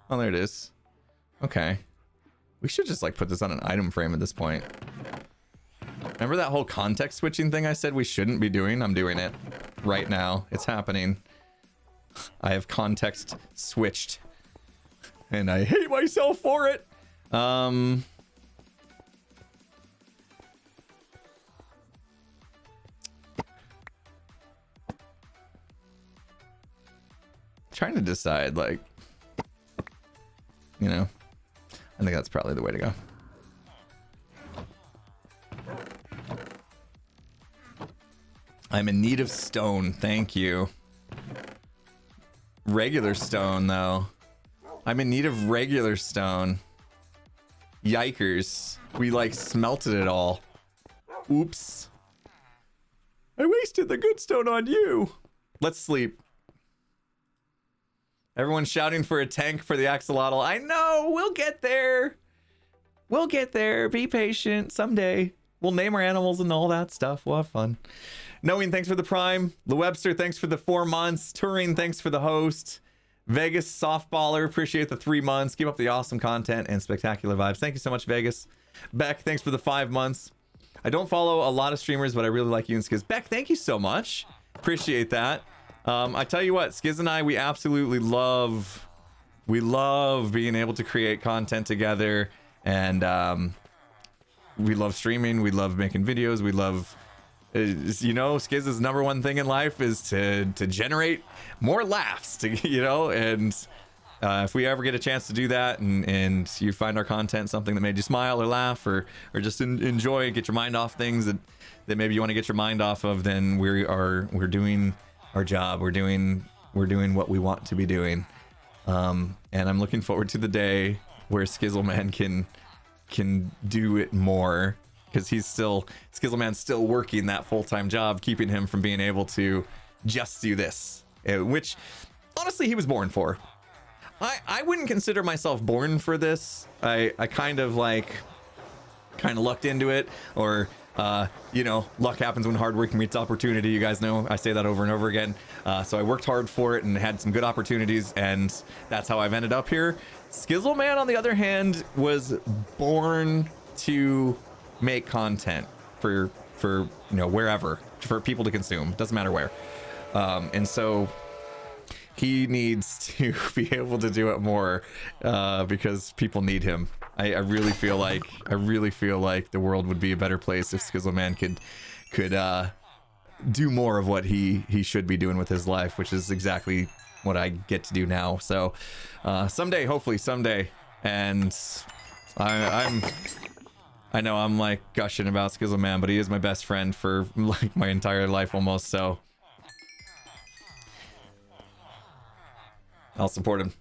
Oh, there it is. Okay. We should just, like, put this on an item frame at this point. Remember that whole context switching thing I said we shouldn't be doing? I'm doing it right now. It's happening. I have context switched. And I hate myself for it. Trying to decide, like... You know, I think that's probably the way to go. I'm in need of stone. Thank you. Regular stone, though. I'm in need of regular stone. Yikers. We, like, smelted it all. Oops. I wasted the good stone on you. Let's sleep. Everyone's shouting for a tank for the axolotl. I know, we'll get there. We'll get there. Be patient someday. we'll name our animals and all that stuff. We'll have fun. Knowing, thanks for the prime. The Webster, thanks for the 4 months. Turing, thanks for the host. Vegas softballer, appreciate the 3 months. Keep up the awesome content and spectacular vibes. Thank you so much, Vegas. Beck, thanks for the 5 months. I don't follow a lot of streamers, but I really like you and Skiz. Beck, thank you so much. Appreciate that. I tell you what, Skiz and I, we absolutely love being able to create content together, and we love streaming. We love making videos. We love, you know, Skiz's number one thing in life is to generate more laughs, and if we ever get a chance to do that, and you find our content something that made you smile or laugh or just enjoy and get your mind off things that maybe you want to get your mind off of, then we're doing our job. We're doing what we want to be doing. And I'm looking forward to the day where Skizzleman can do it more, because Skizzleman's still working that full-time job, keeping him from being able to just do this, which honestly he was born for. I wouldn't consider myself born for this. I kind of lucked into it, or luck happens when hard work meets opportunity. You guys know I say that over and over again. So I worked hard for it and had some good opportunities, and that's how I've ended up here. Skizzleman, on the other hand, was born to make content for wherever, for people to consume. Doesn't matter where. And so he needs to be able to do it more, because people need him. I really feel like the world would be a better place if Skizzleman could do more of what he should be doing with his life, which is exactly what I get to do now. So hopefully someday, and I know I'm like gushing about Skizzleman, but he is my best friend for like my entire life almost, so I'll support him.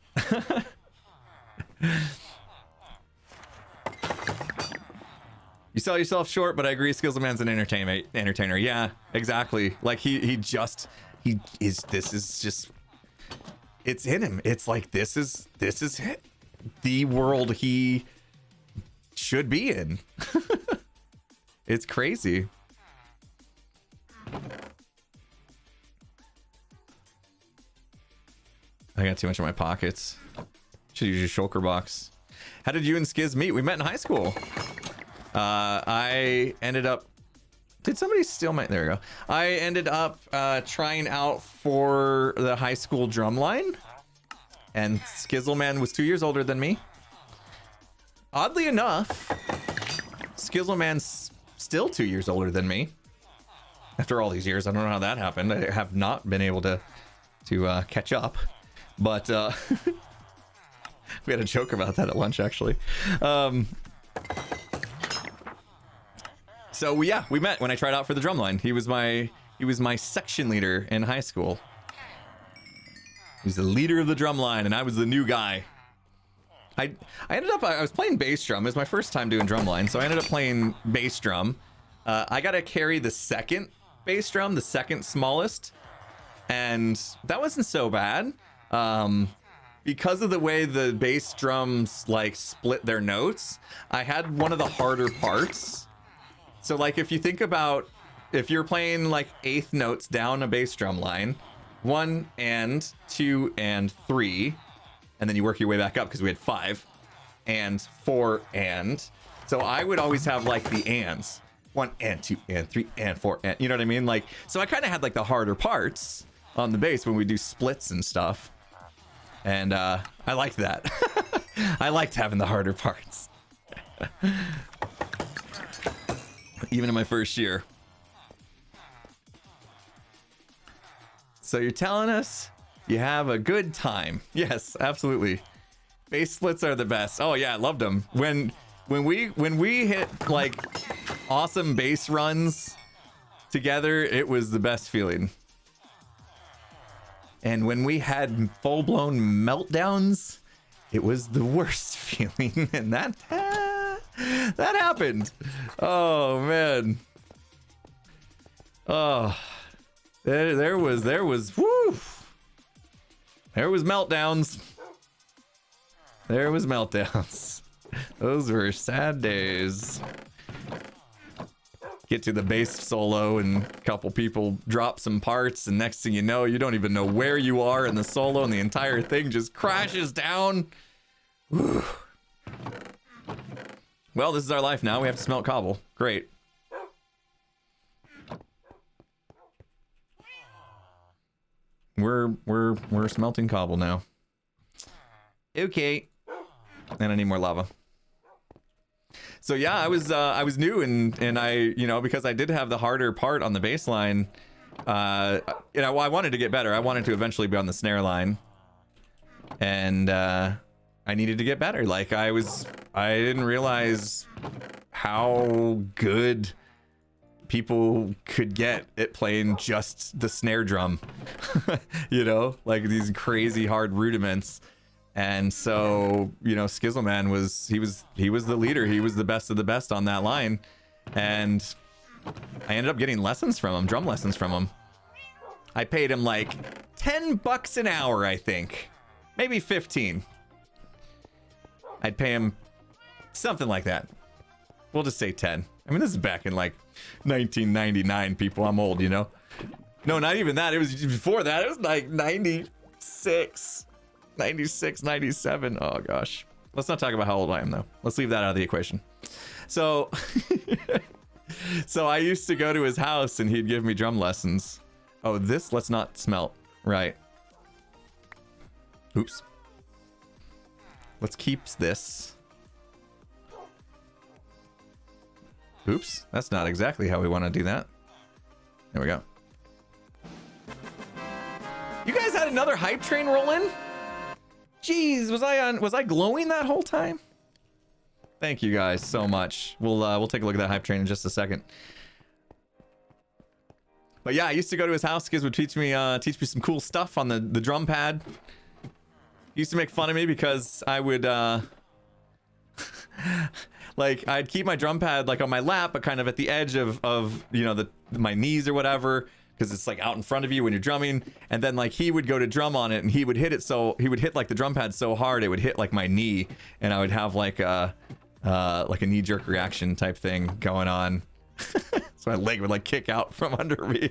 You sell yourself short, but I agree, Skizzleman's an entertainer. Yeah, exactly. Like this is just, it's in him. It's like this is the world he should be in. It's crazy. I got too much in my pockets. Should use your shulker box. How did you and Skiz meet? We met in high school. I ended up... Did somebody steal my... There we go. I ended up trying out for the high school Drumline. And Skizzleman was 2 years older than me. Oddly enough, Skizzleman's still 2 years older than me. After all these years, I don't know how that happened. I have not been able to catch up. But we had a joke about that at lunch, actually. So we met when I tried out for the Drumline. He was my section leader in high school. He was the leader of the Drumline, and I was the new guy. I was playing bass drum. It was my first time doing Drumline, so I ended up playing bass drum. I got to carry the second bass drum, the second smallest, and that wasn't so bad. Because of the way the bass drums like split their notes, I had one of the harder parts. So like if you think about, if you're playing like eighth notes down a bass drum line, 1 and 2 and 3, and then you work your way back up because we had 5 and 4 and. So I would always have like the ands, 1 and 2 and 3 and 4 and, you know what I mean? Like, so I kind of had like the harder parts on the bass when we do splits and stuff. And I liked that. I liked having the harder parts. Even in my first year. So you're telling us you have a good time? Yes, absolutely. Bass splits are the best. Oh yeah, I loved them. When we hit like awesome bass runs together, it was the best feeling. And when we had full-blown meltdowns, it was the worst feeling. And that happened. Oh man. Oh, there was woo. There was meltdowns. There was meltdowns. Those were sad days. get to the bass solo and a couple people drop some parts, and next thing you know, you don't even know where you are in the solo, and the entire thing just crashes down. Whew. Well, this is our life now. We have to smelt cobble. Great. We're smelting cobble now. Okay. And I need more lava. So yeah, I was new, and I, you know, because I did have the harder part on the baseline, you know, I wanted to get better. I wanted to eventually be on the snare line, and I needed to get better. Like I didn't realize how good people could get at playing just the snare drum. You know, like these crazy hard rudiments. And so, you know, Skizzleman was the leader. He was the best of the best on that line. And I ended up getting lessons from him, drum lessons from him. I paid him like $10 an hour, I think. Maybe 15. I'd pay him something like that. We'll just say 10. I mean, this is back in like 1999, people. I'm old, you know? No, not even that. It was before that. It was like 96, 97. Oh, gosh. Let's not talk about how old I am, though. Let's leave that out of the equation. So, so I used to go to his house, and he'd give me drum lessons. Oh, this let's not smelt. Right. Oops. Let's keep this. Oops, that's not exactly how we want to do that. There we go. You guys had another hype train roll in? Jeez, was I glowing that whole time? Thank you guys so much. We'll take a look at that hype train in just a second. But yeah, I used to go to his house. Kids would teach me some cool stuff on the drum pad. He used to make fun of me because I would like I'd keep my drum pad like on my lap, but kind of at the edge of you know my knees or whatever, because it's like out in front of you when you're drumming. And then like he would go to drum on it, and he would hit like the drum pad so hard it would hit like my knee, and I would have like a knee jerk reaction type thing going on. So my leg would like kick out from under me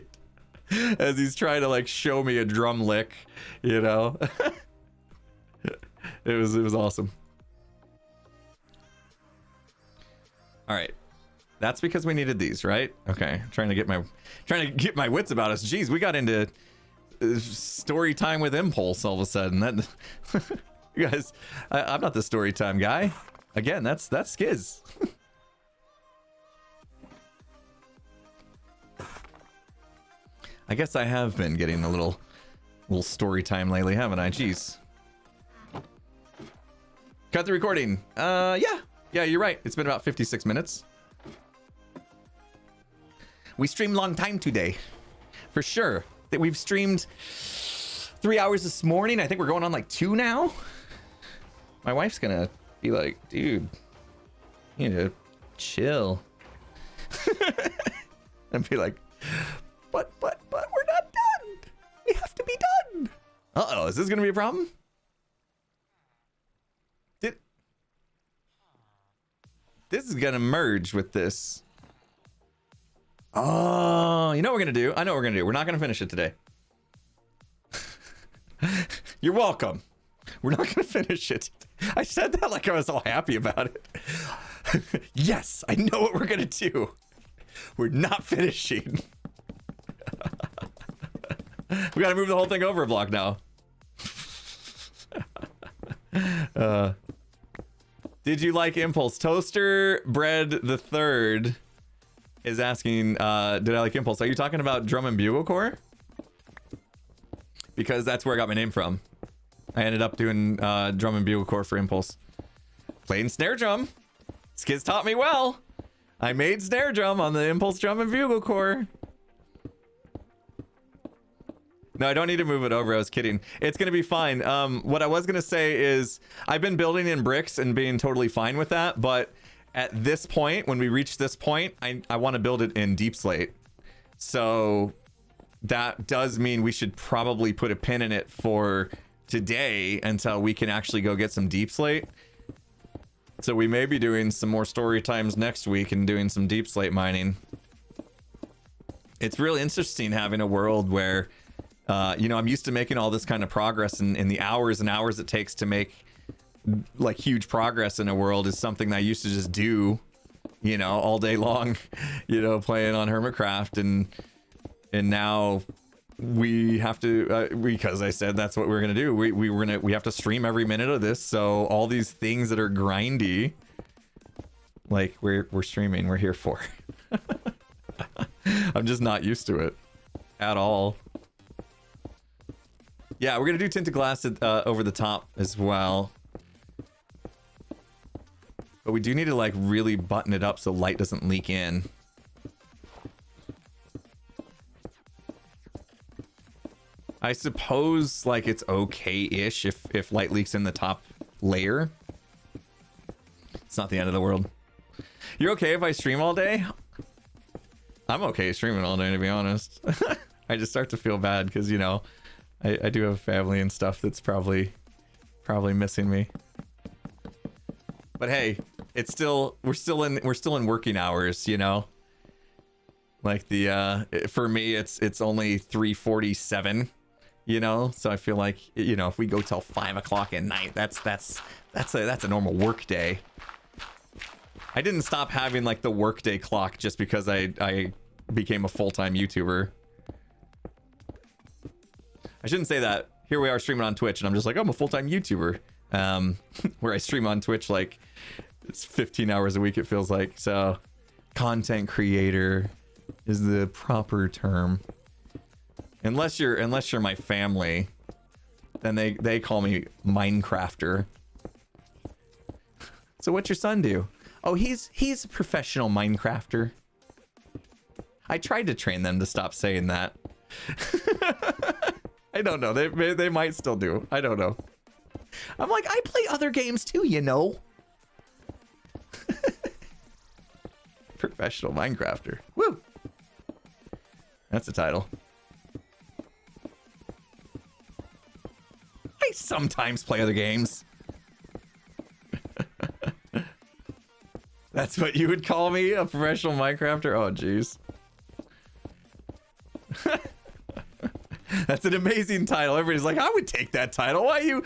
as he's trying to like show me a drum lick, you know. It was awesome. All right, that's because we needed these, right? Okay, trying to get my wits about us. Jeez, we got into story time with Impulse all of a sudden. That you guys, I'm not the story time guy. Again, that's Skiz. I guess I have been getting a little story time lately, haven't I? Jeez. Cut the recording. Yeah, you're right. It's been about 56 minutes. We streamed long time today, for sure. That we've streamed 3 hours this morning. I think we're going on like 2 now. My wife's gonna be like, dude, you need to chill. And be like, but we're not done. We have to be done. Uh-oh, is this gonna be a problem? This is gonna merge with this. Oh, you know what we're gonna do? I know what we're gonna do. We're not gonna finish it today. You're welcome. We're not gonna finish it. I said that like I was all happy about it. Yes, I know what we're gonna do. We're not finishing. We gotta move the whole thing over a block now. Did you like Impulse? Toaster Bread the Third is asking, did I like Impulse? Are you talking about Drum and Bugle Corps? Because that's where I got my name from. I ended up doing Drum and Bugle Corps for Impulse. Playing snare drum. Skiz taught me well. I made snare drum on the Impulse Drum and Bugle Corps. No, I don't need to move it over. I was kidding. It's going to be fine. What I was going to say is I've been building in bricks and being totally fine with that. But at this point, when we reach this point, I want to build it in deep slate. So that does mean we should probably put a pin in it for today until we can actually go get some deep slate. So we may be doing some more story times next week and doing some deep slate mining. it's really interesting having a world where, you know, I'm used to making all this kind of progress, and in the hours and hours it takes to make like huge progress in a world is something that I used to just do, you know, all day long, you know, playing on hermitcraft, and now we have to because I said that's what we're gonna do. We have to stream every minute of this, so all these things that are grindy, like we're streaming, we're here for. I'm just not used to it at all. Yeah, we're gonna do tinted glass over the top as well, but we do need to like really button it up so light doesn't leak in. I suppose like it's okay-ish if light leaks in the top layer. It's not the end of the world. You're okay if I stream all day? I'm okay streaming all day, to be honest. I just start to feel bad because, you know, I do have family and stuff that's probably missing me. But hey, it's still we're still in working hours, you know. Like the for me it's only 3:47, you know, so I feel like, you know, if we go till 5 o'clock at night, that's a normal work day. I didn't stop having like the workday clock just because I became a full-time YouTuber. I shouldn't say that. Here we are streaming on Twitch and I'm just like, I'm a full-time YouTuber. Where I stream on Twitch like it's 15 hours a week, it feels like. So content creator is the proper term. Unless you're my family, then they call me Minecrafter. So what's your son do? Oh, he's a professional Minecrafter. I tried to train them to stop saying that. I don't know. They might still do. I don't know. I'm like, I play other games too, you know. Professional Minecrafter. Woo! That's the title. I sometimes play other games. That's what you would call me, a professional Minecrafter? Oh, jeez. That's an amazing title. Everybody's like, I would take that title. Why you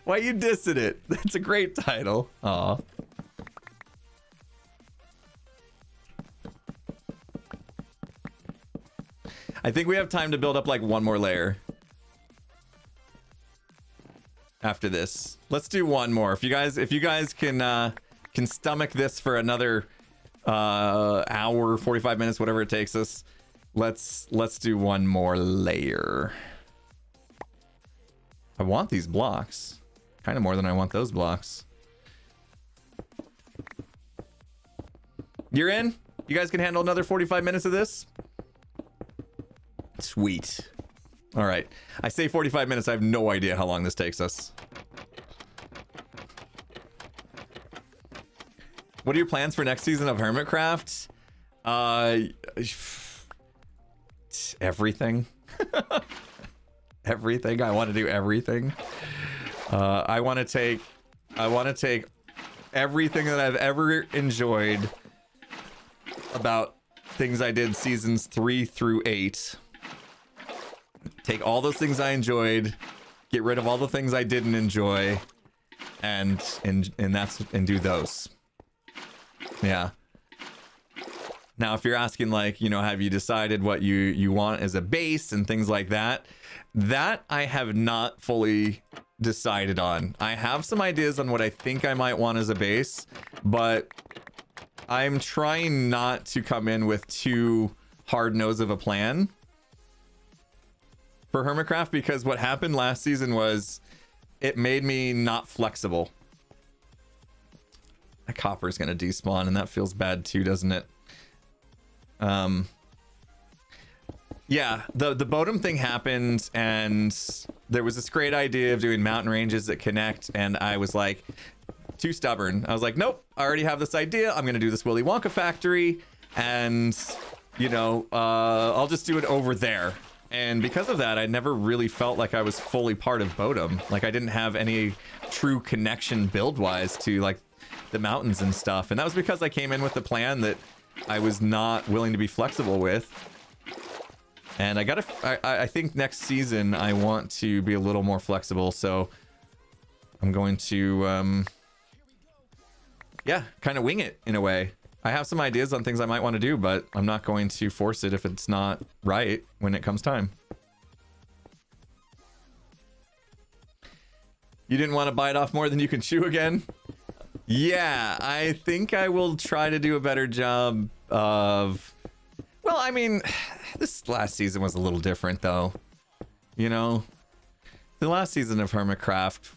dissing it? That's a great title. Aw. I think we have time to build up like one more layer after this. Let's do one more. If you guys can stomach this for another hour, 45 minutes, whatever it takes us, let's do one more layer. I want these blocks kind of more than I want those blocks. You're in? You guys can handle another 45 minutes of this? Sweet. All right. I say 45 minutes. I have no idea how long this takes us. What are your plans for next season of hermitcraft? Everything. Everything. I want to do everything. I want to take everything that I've ever enjoyed about things I did seasons 3 through 8. Take all those things I enjoyed, get rid of all the things I didn't enjoy, and do those. Yeah. Now, if you're asking, like, you know, have you decided what you want as a base and things like that? That I have not fully decided on. I have some ideas on what I think I might want as a base, but I'm trying not to come in with too hard-nosed of a plan for hermitcraft, because what happened last season was it made me not flexible. That copper is going to despawn, and that feels bad too, doesn't it? Yeah, the Bodum thing happened, and there was this great idea of doing mountain ranges that connect, and I was like, too stubborn. I was like, nope, I already have this idea. I'm going to do this Willy Wonka factory, and, you know, I'll just do it over there. And because of that, I never really felt like I was fully part of Bodum. Like, I didn't have any true connection build-wise to, like, the mountains and stuff. And that was because I came in with the plan that I was not willing to be flexible with. And I think next season I want to be a little more flexible, so I'm going to yeah, kind of wing it in a way. I have some ideas on things I might want to do, but I'm not going to force it if it's not right when it comes time. You didn't want to bite off more than you can chew again? Yeah, I think I will try to do a better job of... Well, I mean, this last season was a little different, though. You know? The last season of Hermitcraft,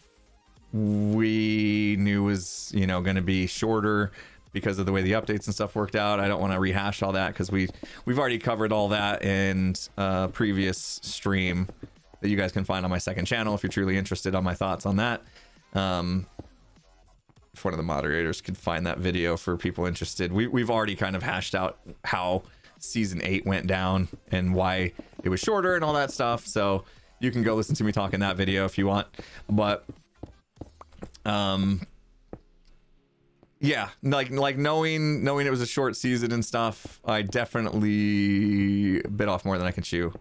we knew was, you know, going to be shorter because of the way the updates and stuff worked out. I don't want to rehash all that because we've already covered all that in a previous stream that you guys can find on my second channel if you're truly interested on my thoughts on that. If one of the moderators could find that video for people interested. We've already kind of hashed out how season 8 went down and why it was shorter and all that stuff, so you can go listen to me talk in that video if you want. But yeah, like knowing it was a short season and stuff, I definitely bit off more than I can chew.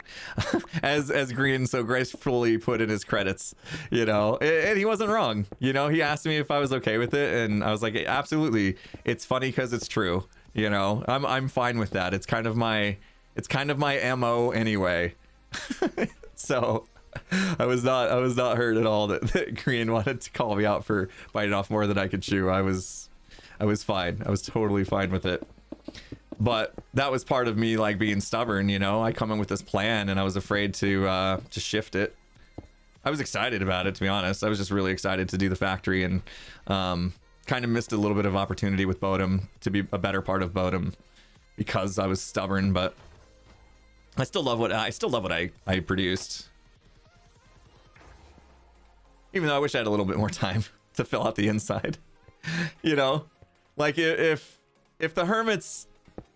as Green so gracefully put in his credits, you know, and he wasn't wrong. You know, he asked me if I was okay with it, and I was like, absolutely. It's funny because it's true. You know, I'm fine with that. It's kind of my MO anyway. So I was not hurt at all that Green wanted to call me out for biting off more than I could chew. I was fine. I was totally fine with it. But that was part of me, like, being stubborn, you know. I come in with this plan and I was afraid to shift it. I was excited about it, to be honest. I was just really excited to do the factory, and kind of missed a little bit of opportunity with Bodum to be a better part of Bodum because I was stubborn. But I still love what I produced. Even though I wish I had a little bit more time to fill out the inside. You know, like if the hermits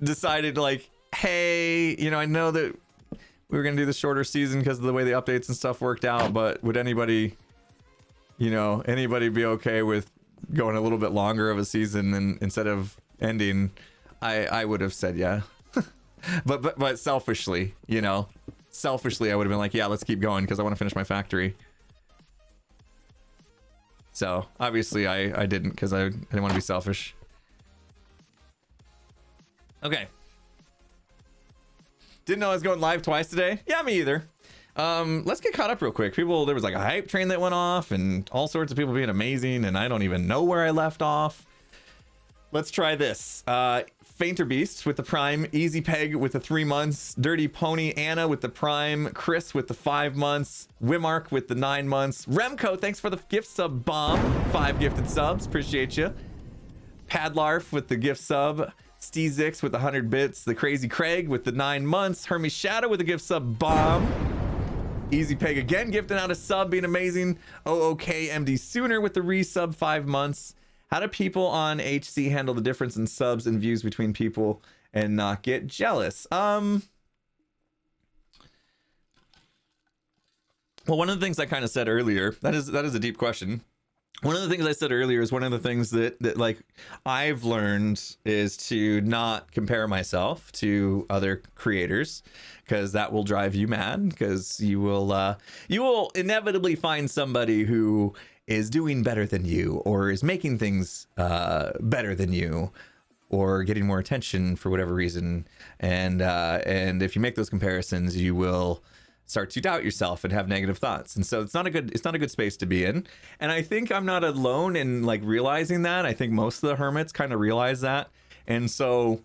decided, like, hey, you know, I know that we were gonna do the shorter season because of the way the updates and stuff worked out, but would anybody be okay with going a little bit longer of a season than instead of ending? I would have said yeah. but selfishly, you know, I would have been like, yeah, let's keep going because I want to finish my factory. So obviously I didn't, because I didn't want to be selfish. Okay. Didn't know I was going live twice today. Yeah, me either. Let's get caught up real quick. There was like a hype train that went off and all sorts of people being amazing, and I don't even know where I left off. Let's try this. Fainter Beast with the Prime, Easy Peg with the 3 months, Dirty Pony Anna with the Prime, Chris with the 5 months, Wimark with the 9 months, Remco, thanks for the gift sub bomb, 5 gifted subs, appreciate you. Padlarf with the gift sub, Steezix with the 100 bits, the Crazy Craig with the 9 months, Hermes Shadow with the gift sub bomb, Easy Peg again gifting out a sub, being amazing. OOK MD Sooner with the resub, 5 months. How do people on HC handle the difference in subs and views between people and not get jealous? Well, one of the things I kind of said earlier, that is a deep question. One of the things I said earlier is one of the things that like I've learned is to not compare myself to other creators, because that will drive you mad, because you will inevitably find somebody who is doing better than you, or is making things better than you, or getting more attention for whatever reason, and if you make those comparisons, you will start to doubt yourself and have negative thoughts. And so it's not a good space to be in. And I think I'm not alone in like realizing that. I think most of the hermits kind of realize that. And so,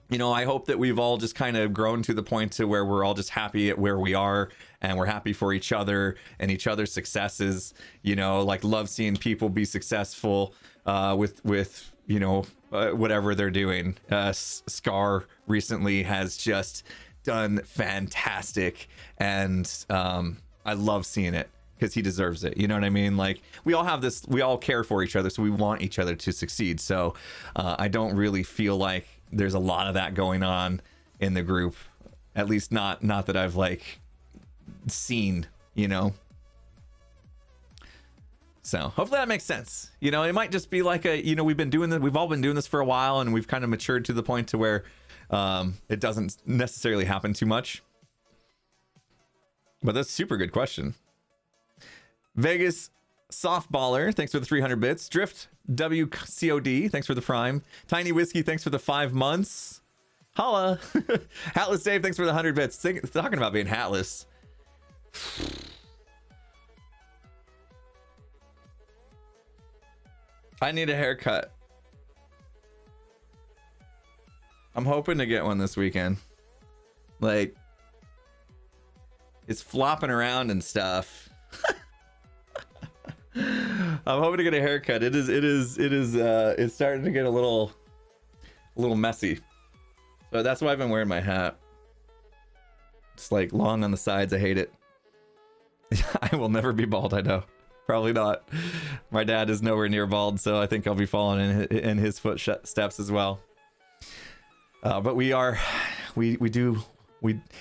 you know, I hope that we've all just kind of grown to the point to where we're all just happy at where we are, and we're happy for each other and each other's successes. You know, like, love seeing people be successful with you know, whatever they're doing. Scar recently has just done fantastic, and I love seeing it because he deserves it. You know what I mean? Like, we all care for each other, so we want each other to succeed. So I don't really feel like there's a lot of that going on in the group, at least not that I've like seen, you know. So hopefully that makes sense. You know, it might just be like we've all been doing this for a while, and we've kind of matured to the point to where it doesn't necessarily happen too much. But that's a super good question. Vegas Softballer, thanks for the 300 bits. Drift WCOD, thanks for the prime. Tiny Whiskey, thanks for the 5 months. Holla. Hatless Dave, thanks for the 100 bits. Talking about being hatless. I need a haircut. I'm hoping to get one this weekend. Like, it's flopping around and stuff. I'm hoping to get a haircut. It's starting to get a little messy. So that's why I've been wearing my hat. It's like long on the sides. I hate it. I will never be bald, I know. Probably not. My dad is nowhere near bald, so I think I'll be following in his footsteps as well. But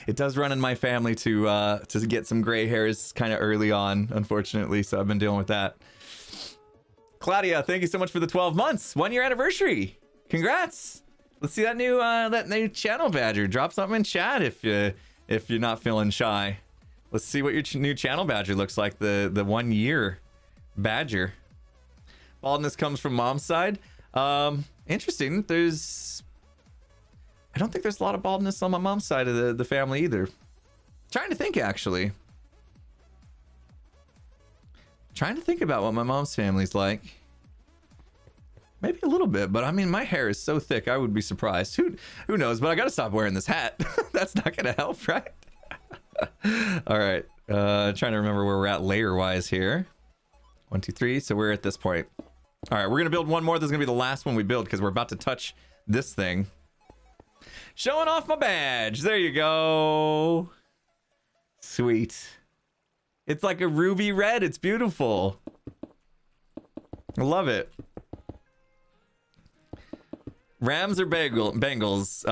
it does run in my family to get some gray hairs kind of early on, unfortunately. So I've been dealing with that. Claudia, thank you so much for the 12 months. 1 year anniversary. Congrats. Let's see that new channel badger. Drop something in chat if you're not feeling shy. Let's see what your new channel badger looks like. The 1 year badger. Baldness comes from mom's side. Interesting. I don't think there's a lot of baldness on my mom's side of the family either. Trying to think, actually. Trying to think about what my mom's family's like. Maybe a little bit, but I mean, my hair is so thick, I would be surprised. Who knows? But I gotta stop wearing this hat. That's not gonna help, right? All right. Trying to remember where we're at layer-wise here. 1, 2, 3. So we're at this point. All right, we're gonna build one more. This is gonna be the last one we build because we're about to touch this thing. Showing off my badge. There you go. Sweet. It's like a ruby red. It's beautiful. I love it. Rams or Bengals?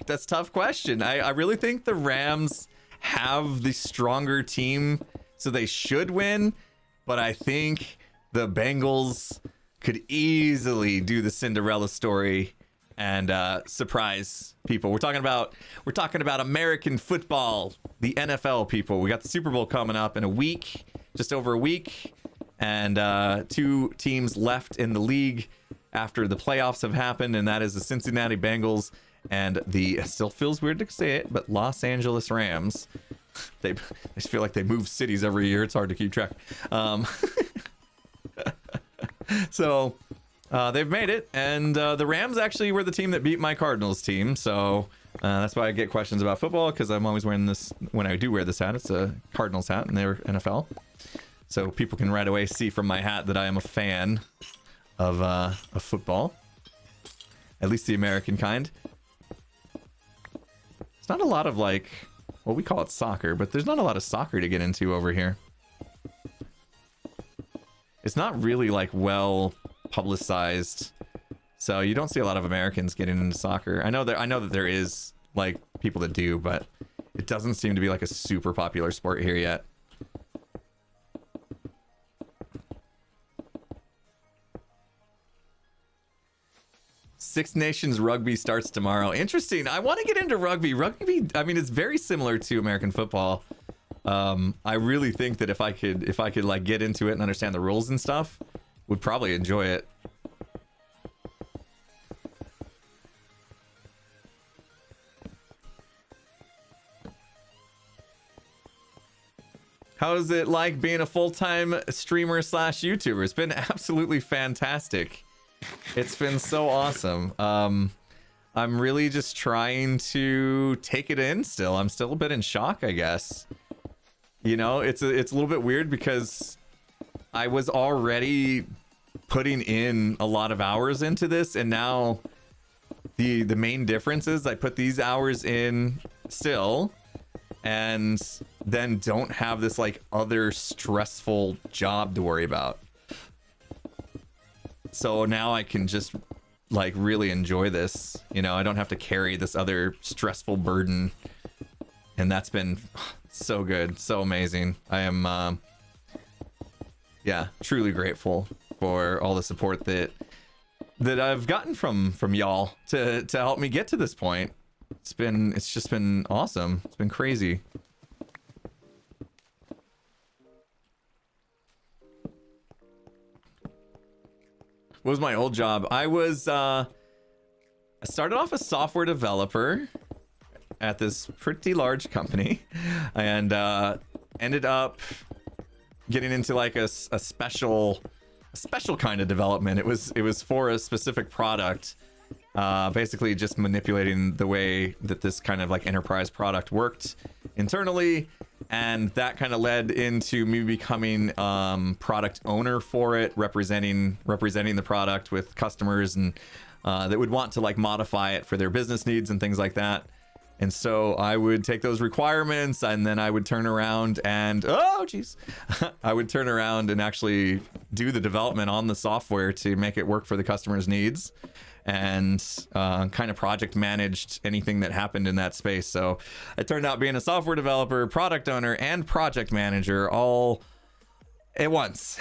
That's a tough question. I really think the Rams have the stronger team, so they should win. But I think the Bengals could easily do the Cinderella story and surprise people. We're talking about American football, the NFL, people. We got the Super Bowl coming up in a week, just over a week, and 2 teams left in the league after the playoffs have happened, and that is the Cincinnati Bengals and it still feels weird to say it, but Los Angeles Rams. I just feel like they move cities every year. It's hard to keep track. So they've made it, and the Rams actually were the team that beat my Cardinals team, so that's why I get questions about football, because I'm always wearing this. When I do wear this hat, it's a Cardinals hat, and they're NFL, so people can right away see from my hat that I am a fan of football, at least the American kind. It's not a lot of, like, well, we call it soccer, but there's not a lot of soccer to get into over here. It's not really, like, well publicized, so you don't see a lot of Americans getting into soccer. I know that there is, like, people that do, but it doesn't seem to be like a super popular sport here yet. Six Nations rugby starts tomorrow. Interesting. I want to get into rugby. Rugby, I mean, it's very similar to American football. I really think that if I could like get into it and understand the rules and stuff, would probably enjoy it. How is it like being a full-time streamer / YouTuber? It's been absolutely fantastic. It's been so awesome. I'm really just trying to take it in still. I'm still a bit in shock, I guess. You know, it's a little bit weird because I was already putting in a lot of hours into this, and now the main difference is I put these hours in still and then don't have this like other stressful job to worry about. So now I can just like really enjoy this. You know, I don't have to carry this other stressful burden. And that's been so good, so amazing. I am, yeah, truly grateful for all the support that I've gotten from y'all to help me get to this point. It's just been awesome. It's been crazy. What was my old job? I started off a software developer at this pretty large company, and ended up getting into like a special kind of development. It was for a specific product, basically just manipulating the way that this kind of like enterprise product worked internally, and that kind of led into me becoming product owner for it, representing the product with customers and that would want to like modify it for their business needs and things like that. And so I would take those requirements, and then I would turn around and I would turn around and actually do the development on the software to make it work for the customer's needs, and kind of project managed anything that happened in that space. So it turned out being a software developer, product owner, and project manager all at once,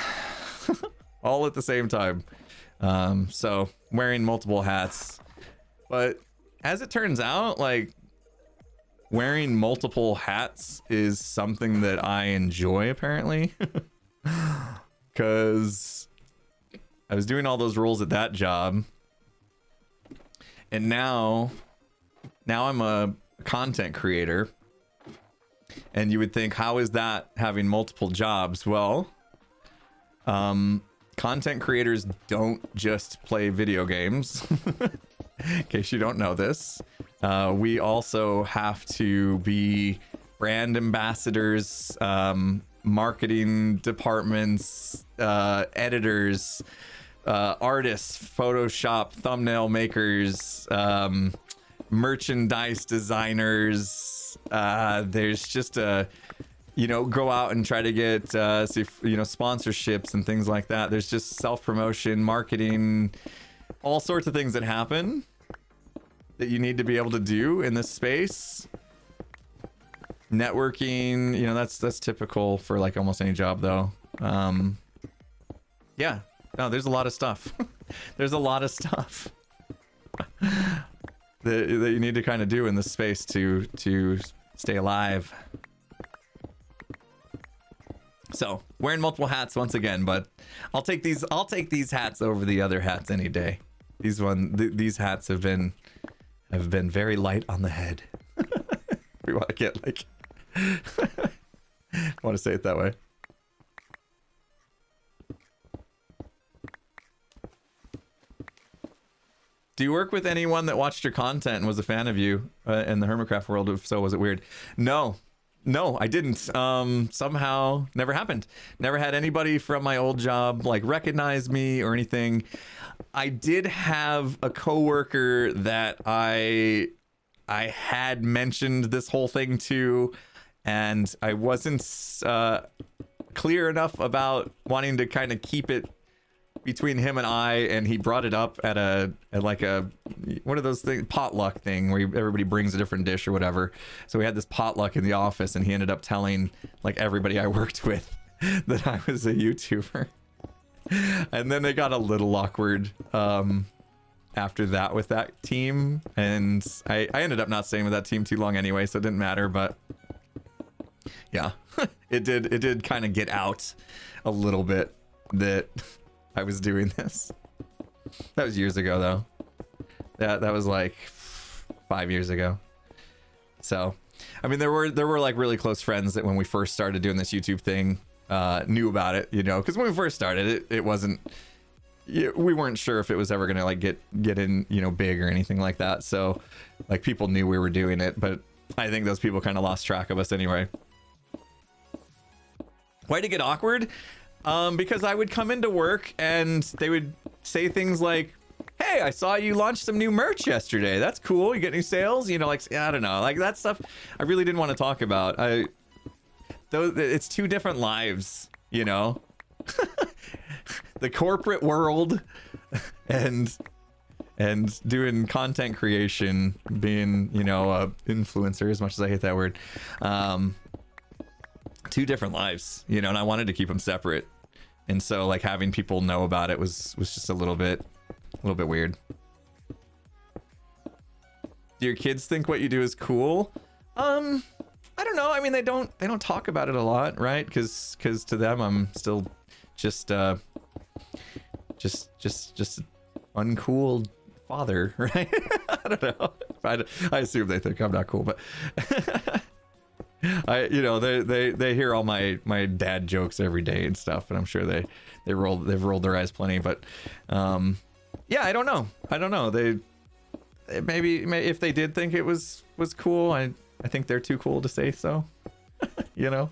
all at the same time. So wearing multiple hats. But as it turns out, like, wearing multiple hats is something that I enjoy, apparently. Because I was doing all those roles at that job, and now I'm a content creator. And you would think, how is that having multiple jobs? Well, content creators don't just play video games. In case you don't know this, we also have to be brand ambassadors, marketing departments, editors, artists, Photoshop, thumbnail makers, merchandise designers. There's just go out and try to get sponsorships and things like that. There's just self-promotion, marketing, all sorts of things that happen that you need to be able to do in this space. Networking, that's typical for like almost any job, though. Yeah, no, there's a lot of stuff. There's a lot of stuff that you need to kind of do in this space to stay alive. So wearing multiple hats once again, but I'll take these hats over the other hats any day. These hats have been very light on the head. We want to get like want to say it that way. Do you work with anyone that watched your content and was a fan of you in the hermitcraft world? If so, was it weird? No, I didn't. Somehow never happened. Never had anybody from my old job like recognize me or anything. I did have a coworker that I had mentioned this whole thing to, and I wasn't clear enough about wanting to kind of keep it between him and I, and he brought it up at like a one of those things, potluck thing, where everybody brings a different dish or whatever. So we had this potluck in the office, and he ended up telling like everybody I worked with that I was a YouTuber. And then they got a little awkward after that with that team, and I ended up not staying with that team too long anyway, so it didn't matter. But yeah, it did kind of get out a little bit that I was doing this. That was years ago, though. That was like 5 years ago. So I mean, there were like really close friends that when we first started doing this YouTube thing knew about it, because when we first started it wasn't, we weren't sure if it was ever gonna like get in big or anything like that. So like people knew we were doing it, but I think those people kind of lost track of us anyway. Why'd it get awkward? Because I would come into work and they would say things like, "Hey, I saw you launched some new merch yesterday. That's cool. You get new sales?" Like, I don't know, like that stuff I really didn't want to talk about. It's two different lives, the corporate world and doing content creation, being, a influencer, as much as I hate that word. Two different lives, and I wanted to keep them separate. And so like having people know about it was just a little bit weird. Do your kids think what you do is cool? I don't know. I mean, they don't talk about it a lot, right? Because to them, I'm still just just uncool father, right? I don't know. I assume they think I'm not cool, but they hear all my dad jokes every day and stuff, and I'm sure they've rolled their eyes plenty, but yeah, I don't know. They maybe if they did think it was cool, I think they're too cool to say so. You know.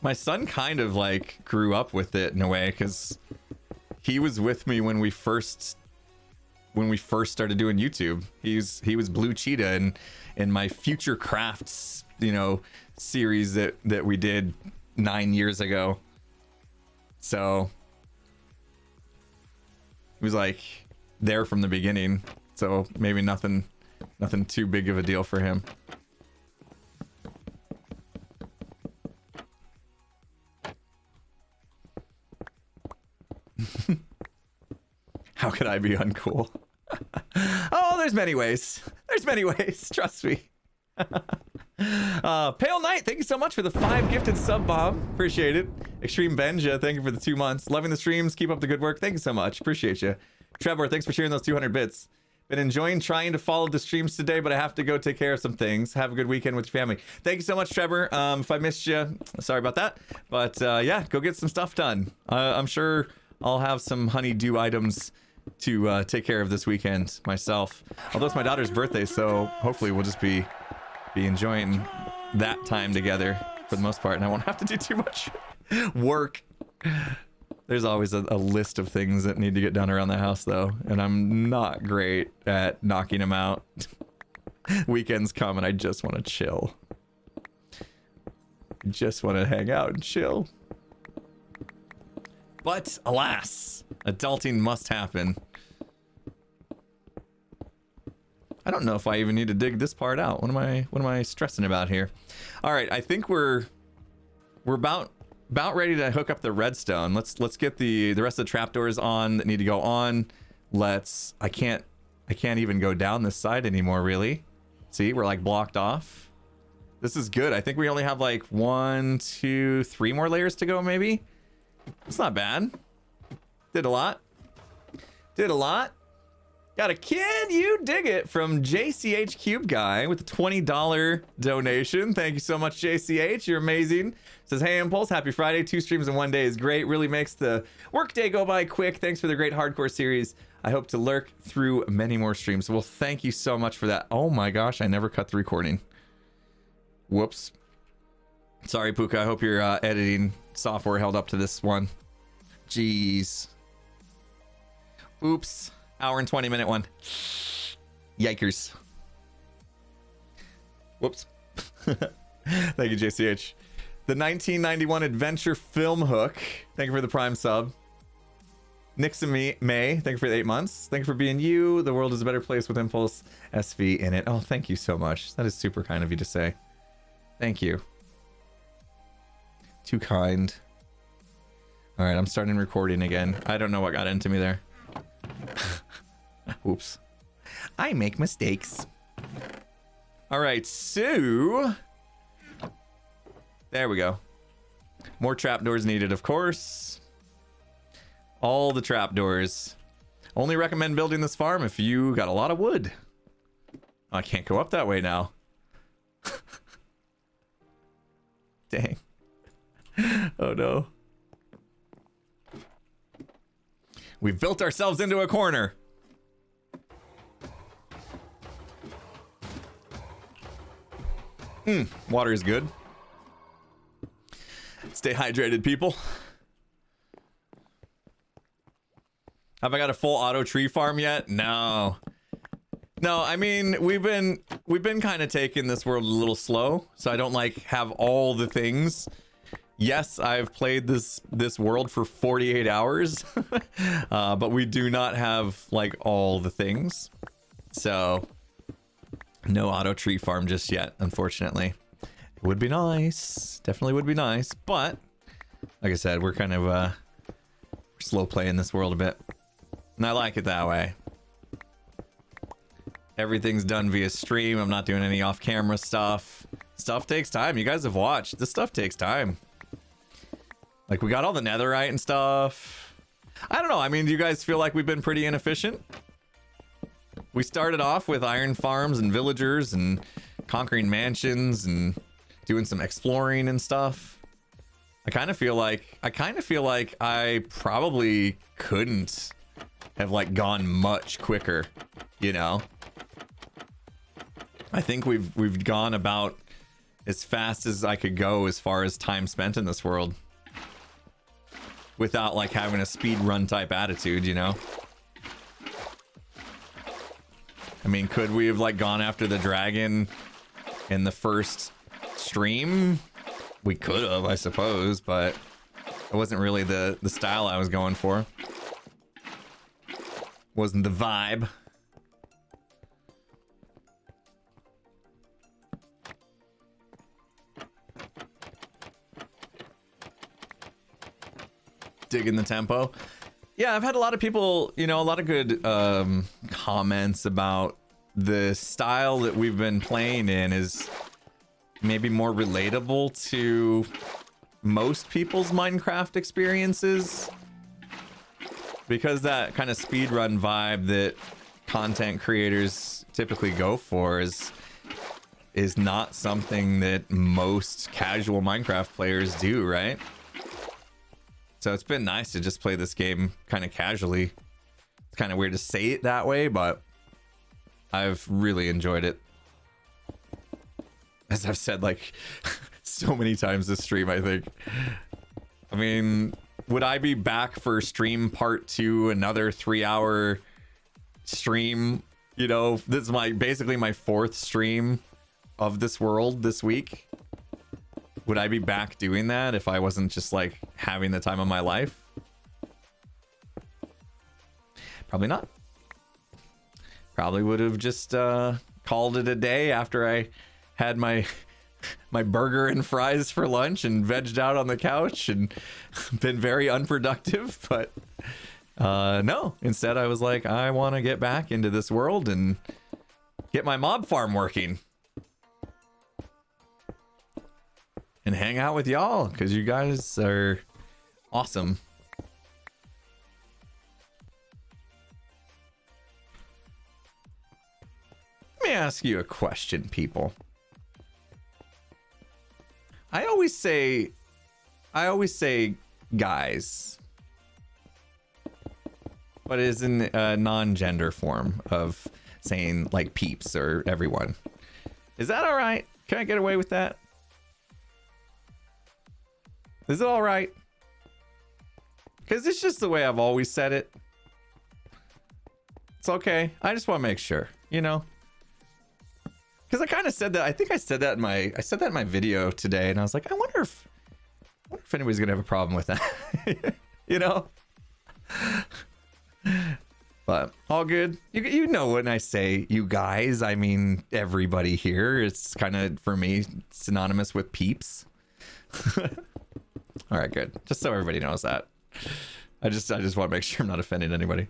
My son kind of like grew up with it in a way, because he was with me when we first started doing YouTube. He was Blue Cheetah in my Future Crafts, series that we did 9 years ago. So he was like there from the beginning. So maybe nothing too big of a deal for him. How could I be uncool? Oh, there's many ways. Trust me. Pale Knight, thank you so much for the 5 gifted sub bomb. Appreciate it. Extreme Benja, thank you for the 2 months. Loving the streams. Keep up the good work. Thank you so much. Appreciate you. Trevor, thanks for sharing those 200 bits. Been enjoying trying to follow the streams today, but I have to go take care of some things. Have a good weekend with your family. Thank you so much, Trevor. If I missed you, sorry about that. But yeah, go get some stuff done. I'm sure I'll have some honeydew items to take care of this weekend myself. Although it's my daughter's birthday, so hopefully we'll just be enjoying that time together for the most part, and I won't have to do too much work. There's always a list of things that need to get done around the house, though, and I'm not great at knocking them out. Weekends come and I just want to chill. Just want to hang out and chill. But alas, adulting must happen. I don't know if I even need to dig this part out. What am I stressing about here? All right, I think we're about ready to hook up the redstone. Let's get the rest of the trapdoors on that need to go on. I can't even go down this side anymore, really. See, we're like blocked off. This is good. I think we only have like 1, 2, 3 more layers to go, maybe. It's not bad. Did a lot. Got a Can You Dig It from JCH Cube Guy with a $20 donation. Thank you so much, JCH. You're amazing. Says, hey, Impulse, happy Friday. 2 streams in 1 day is great. Really makes the workday go by quick. Thanks for the great hardcore series. I hope to lurk through many more streams. Well, thank you so much for that. Oh my gosh, I never cut the recording. Whoops. Sorry, Puka. I hope your editing software held up to this one. Jeez. Oops. Hour and 20-minute one. Yikers. Whoops. Thank you, JCH. The 1991 adventure film hook. Thank you for the Prime sub. Nixon May, thank you for the 8 months. Thank you for being you. The world is a better place with Impulse SV in it. Oh, thank you so much. That is super kind of you to say. Thank you. Too kind. All right, I'm starting recording again. I don't know what got into me there. Oops. I make mistakes. All right, so there we go. More trapdoors needed, of course. All the trapdoors. Only recommend building this farm if you got a lot of wood. I can't go up that way now. Dang. Oh no. We've built ourselves into a corner. Water is good. Stay hydrated, people. Have I got a full auto tree farm yet? No. No, I mean, we've been kind of taking this world a little slow, so I don't like have all the things. Yes, I've played this world for 48 hours, but we do not have like all the things. So no auto tree farm just yet, unfortunately. It would be nice. Definitely would be nice, but like I said, we're kind of slow playing this world a bit. And I like it that way. Everything's done via stream. I'm not doing any off-camera stuff. Stuff takes time. You guys have watched. This stuff takes time. Like, we got all the netherite and stuff. I don't know. I mean, do you guys feel like we've been pretty inefficient? We started off with iron farms and villagers and conquering mansions and doing some exploring and stuff. I kind of feel like I probably couldn't have like gone much quicker, you know? I think we've gone about as fast as I could go as far as time spent in this world without like having a speed run type attitude, you know? I mean, could we have like gone after the dragon in the first stream? We could have, I suppose, but it wasn't really the style I was going for. Wasn't the vibe. Digging the tempo. Yeah, I've had a lot of people, you know, a lot of good comments about the style that we've been playing in is maybe more relatable to most people's Minecraft experiences, because that kind of speedrun vibe that content creators typically go for is not something that most casual Minecraft players do, right? So it's been nice to just play this game kind of casually. It's kind of weird to say it that way, but I've really enjoyed it. As I've said like so many times this stream, I think. I mean, would I be back for stream part 2, another 3-hour stream? You know, this is basically my 4th stream of this world this week. Would I be back doing that if I wasn't just like having the time of my life? Probably not. Probably would have just called it a day after I had my burger and fries for lunch and vegged out on the couch and been very unproductive. But no, instead I was like, I want to get back into this world and get my mob farm working and hang out with y'all, because you guys are awesome. Let me ask you a question, people. I always say guys, but it is in a non-gender form of saying like peeps or everyone. Is that all right? Can I get away with that? Is it all right? Because it's just the way I've always said it. It's okay. I just want to make sure, you know? Because I kind of said that. I think I said that in my video today, and I was like, I wonder if anybody's gonna have a problem with that. You know? But all good. You know, when I say you guys, I mean everybody here. It's kind of, for me, synonymous with peeps. All right, good. Just so everybody knows that. I just want to make sure I'm not offending anybody.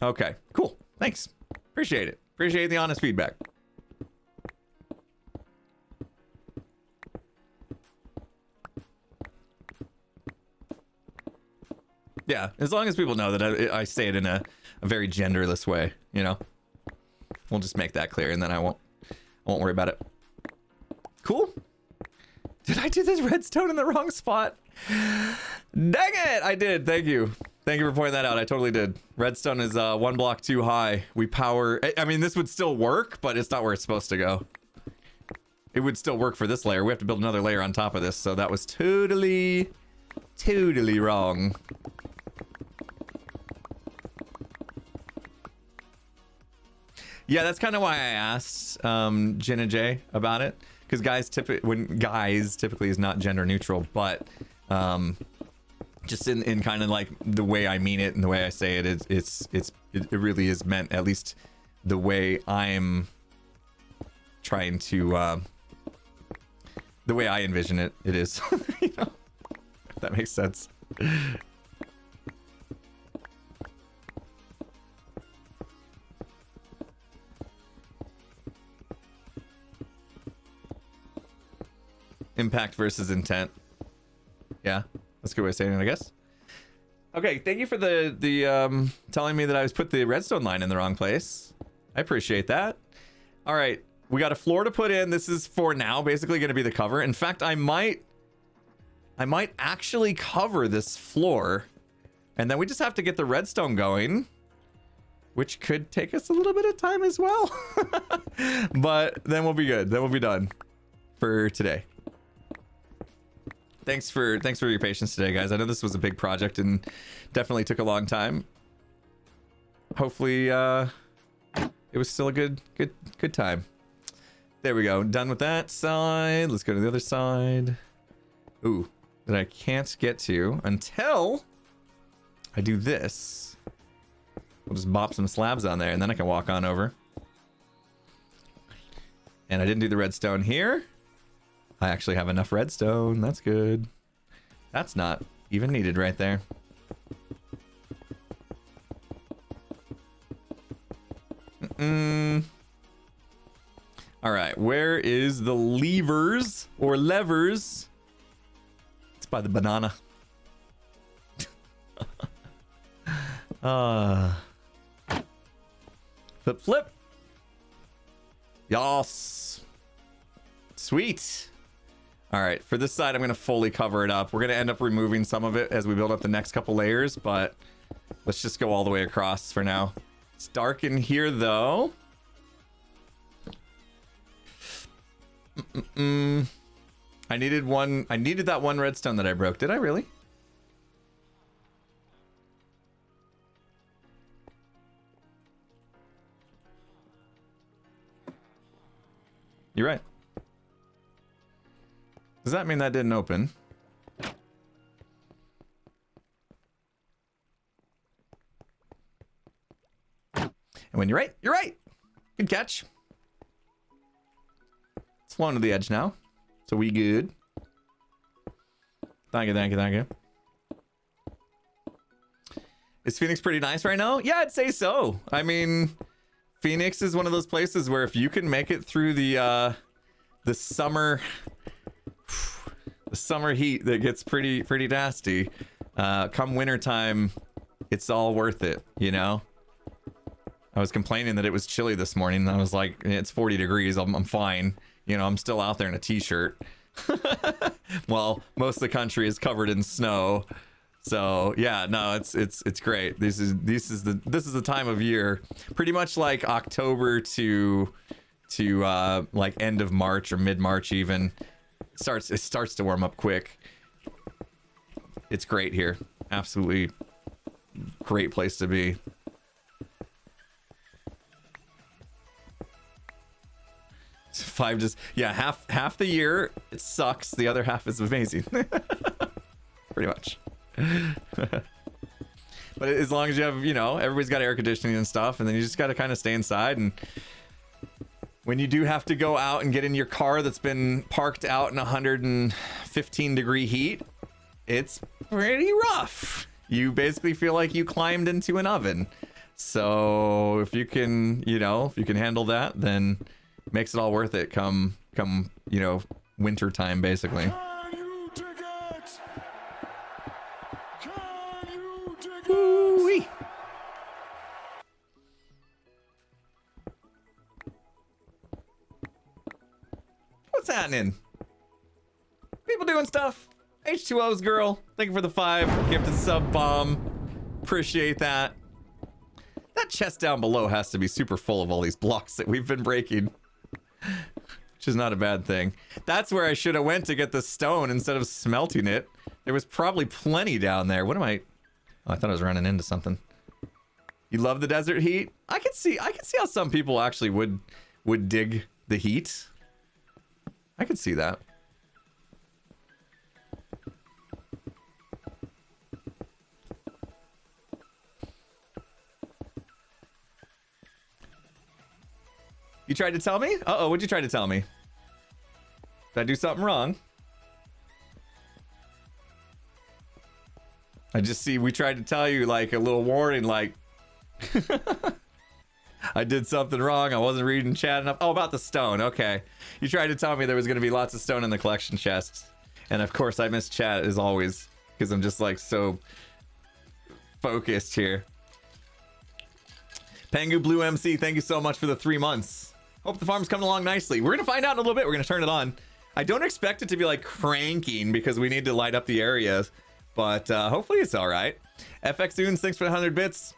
Okay, cool. Thanks. Appreciate it. Appreciate the honest feedback. Yeah, as long as people know that I say it in a very genderless way, you know. We'll just make that clear, and then I won't worry about it. Cool. Did I do this redstone in the wrong spot? Dang it! I did. Thank you. Thank you for pointing that out. I totally did. Redstone is 1 block too high. We power... I mean, this would still work, but it's not where it's supposed to go. It would still work for this layer. We have to build another layer on top of this, so that was totally wrong. Yeah, that's kind of why I asked Jenna J about it, because guys typically is not gender neutral, but just in kind of like the way I mean it and the way I say it, it really is meant, at least the way I'm trying to the way I envision it, it is. You know, if that makes sense. Impact versus intent. Yeah, that's a good way of saying it, I guess. Okay, thank you for the telling me that I was put the redstone line in the wrong place. I appreciate that. All right, we got a floor to put in. This is for now basically going to be the cover. In fact, I might actually cover this floor, and then we just have to get the redstone going, which could take us a little bit of time as well. But then we'll be good. Then we'll be done for today. Thanks for your patience today, guys. I know this was a big project and definitely took a long time. Hopefully, it was still a good time. There we go. Done with that side. Let's go to the other side. Ooh, that I can't get to until I do this. We'll just bop some slabs on there, and then I can walk on over. And I didn't do the redstone here. I actually have enough redstone. That's good. That's not even needed right there. All right, where is the levers or levers? It's by the banana. Flip. Yas. Sweet. All right, for this side, I'm going to fully cover it up. We're going to end up removing some of it as we build up the next couple layers, but let's just go all the way across for now. It's dark in here, though. I needed that one redstone that I broke. Did I really? You're right. Does that mean that didn't open? And when you're right, you're right. Good catch. It's flown to the edge now. So we good. Thank you. Is Phoenix pretty nice right now? Yeah, I'd say so. I mean, Phoenix is one of those places where if you can make it through the summer heat that gets pretty nasty, come wintertime, it's all worth it, you know? I was complaining that it was chilly this morning, and I was like, it's 40 degrees, I'm fine. You know, I'm still out there in a t-shirt. Well, most of the country is covered in snow. So yeah, no, it's great. This is the time of year, pretty much like October to like end of March or mid-March even. It starts to warm up quick. It's great here. Absolutely great place to be. Five just, yeah, half the year it sucks, the other half is amazing. Pretty much. But as long as you have, you know, everybody's got air conditioning and stuff, and then you just got to kind of stay inside. And when you do have to go out and get in your car that's been parked out in 115 degree heat, it's pretty rough. You basically feel like you climbed into an oven. So if you can, you know, if you can handle that, then makes it all worth it come, you know, winter time, basically. Woo-wee. What's happening? People doing stuff. H2O's girl, thank you for the 5 gifted sub bomb. Appreciate that. That chest down below has to be super full of all these blocks that we've been breaking. Which is not a bad thing. That's where I should have went to get the stone instead of smelting it. There was probably plenty down there. What am I? Oh, I thought I was running into something. You love the desert heat? I can see how some people actually would dig the heat. I could see that. You tried to tell me? Uh-oh, what'd you try to tell me? Did I do something wrong? I just see we tried to tell you like a little warning, like I did something wrong. I wasn't reading chat enough. Oh, about the stone. Okay. You tried to tell me there was going to be lots of stone in the collection chests. And of course, I miss chat as always because I'm just like so focused here. Pangu Blue MC, thank you so much for the 3 months. Hope the farm's coming along nicely. We're going to find out in a little bit. We're going to turn it on. I don't expect it to be like cranking because we need to light up the areas, but hopefully it's all right. FX Dunes, thanks for the 100 bits.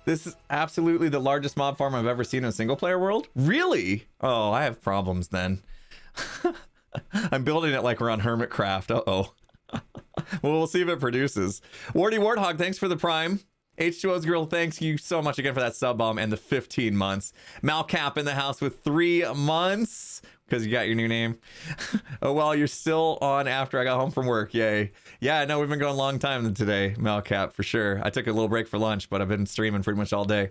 This is absolutely the largest mob farm I've ever seen in a single player world. Really? Oh, I have problems then. I'm building it like we're on hermitcraft. Uh-oh. Well, we'll see if it produces. Wardy Warthog, thanks for the prime. H2O's girl, thanks you so much again for that sub bomb and the 15 months. Malcap in the house with 3 months because you got your new name. Oh, well, you're still on after I got home from work. Yay. Yeah, no, we've been going a long time today, Malcap, for sure. I took a little break for lunch, but I've been streaming pretty much all day.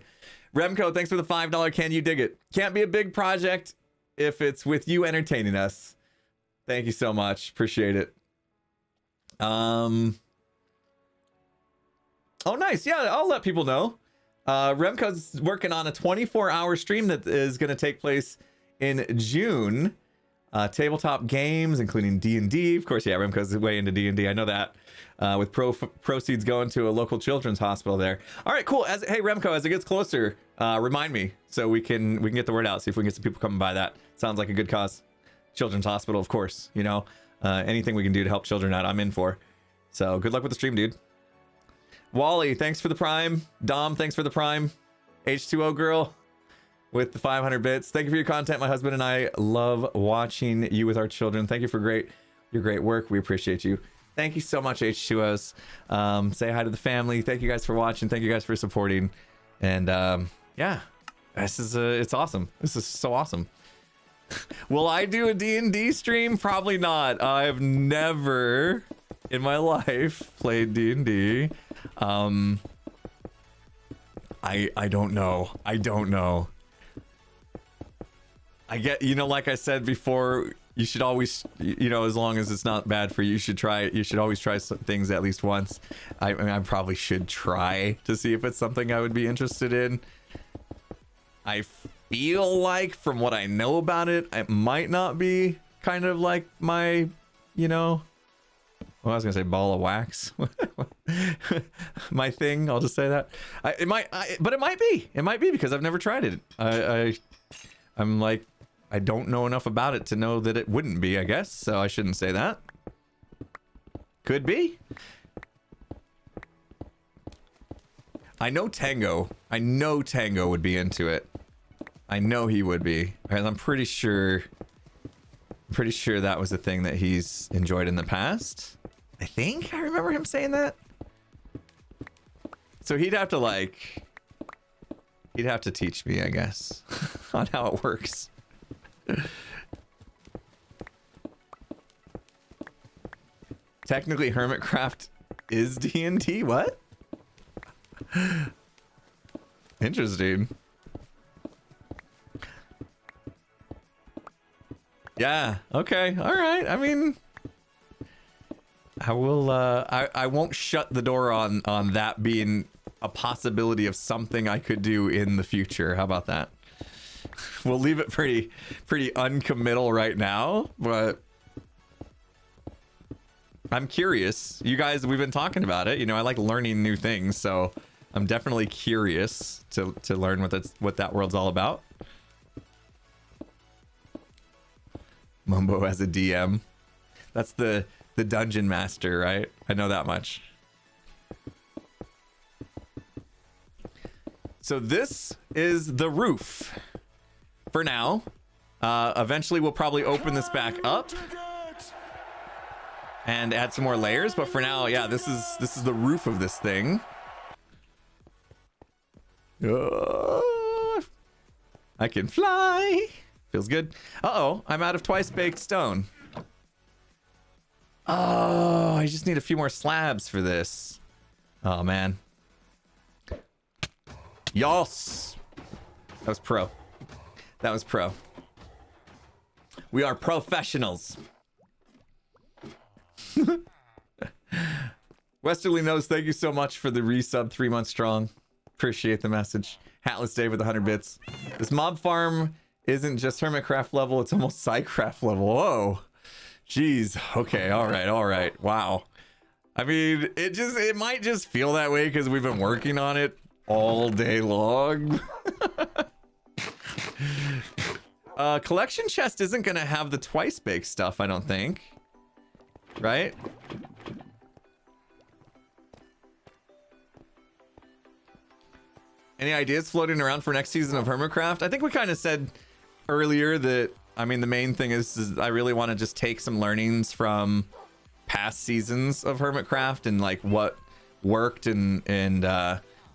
Remco, thanks for the $5. Can you dig it? Can't be a big project if it's with you entertaining us. Thank you so much. Appreciate it. Oh, nice. Yeah, I'll let people know. Remco's working on a 24-hour stream that is going to take place in June. Tabletop games, including D&D. Of course, yeah, Remco's way into D&D. I know that. With proceeds going to a local children's hospital there. All right, cool. Hey, Remco, as it gets closer, remind me so we can get the word out. See if we can get some people coming by that. Sounds like a good cause. Children's hospital, of course. You know, anything we can do to help children out, I'm in for. So good luck with the stream, dude. Wally, thanks for the prime. Dom, thanks for the prime. H2O girl with the 500 bits. Thank you for your content. My husband and I love watching you with our children. Thank you for your great work. We appreciate you. Thank you so much, H2Os. Say hi to the family. Thank you guys for watching. Thank you guys for supporting. And yeah, it's awesome. This is so awesome. Will I do a D&D stream? Probably not. I've never in my life played D&D. I don't know. I don't know. I get, you know, like I said before, you should always, you know, as long as it's not bad for you, you should always try some things at least once. I mean, I probably should try to see if it's something I would be interested in. I feel like from what I know about it, it might not be kind of like my, you know, well, I was gonna say ball of wax. My thing, I'll just say that. But it might be. It might be because I've never tried it. I'm like, I don't know enough about it to know that it wouldn't be, I guess. So I shouldn't say that. Could be. I know Tango would be into it. I know he would be. I'm pretty sure that was a thing that he's enjoyed in the past. I think I remember him saying that. So he'd have to teach me, I guess, on how it works. Technically, hermitcraft is D&D. What? Interesting. Yeah. Okay. All right. I mean, I will. I won't shut the door on that being a possibility of something I could do in the future. How about that? We'll leave it pretty uncommittal right now, but I'm curious. You guys, we've been talking about it. You know, I like learning new things, so I'm definitely curious to learn what that world's all about. Mumbo as a DM. That's the dungeon master, right? I know that much. So this is the roof for now. Eventually we'll probably open this back up and add some more layers, but for now, yeah, this is the roof of this thing. I can fly. Feels good. Uh-oh, I'm out of twice baked stone. Oh, I just need a few more slabs for this. Oh man. Yos. That was pro. That was pro. We are professionals. Westerly knows, thank you so much for the resub 3 months strong. Appreciate the message. Hatless Dave with 100 bits. This mob farm isn't just hermitcraft level, it's almost Psycraft level. Whoa. Jeez. Okay, all right. Wow. I mean, it might just feel that way because we've been working on it all day long. Collection chest isn't gonna have the twice baked stuff, I don't think. Right? Any ideas floating around for next season of hermitcraft? I think we kind of said earlier that, I mean, the main thing is I really want to just take some learnings from past seasons of hermitcraft and like what worked and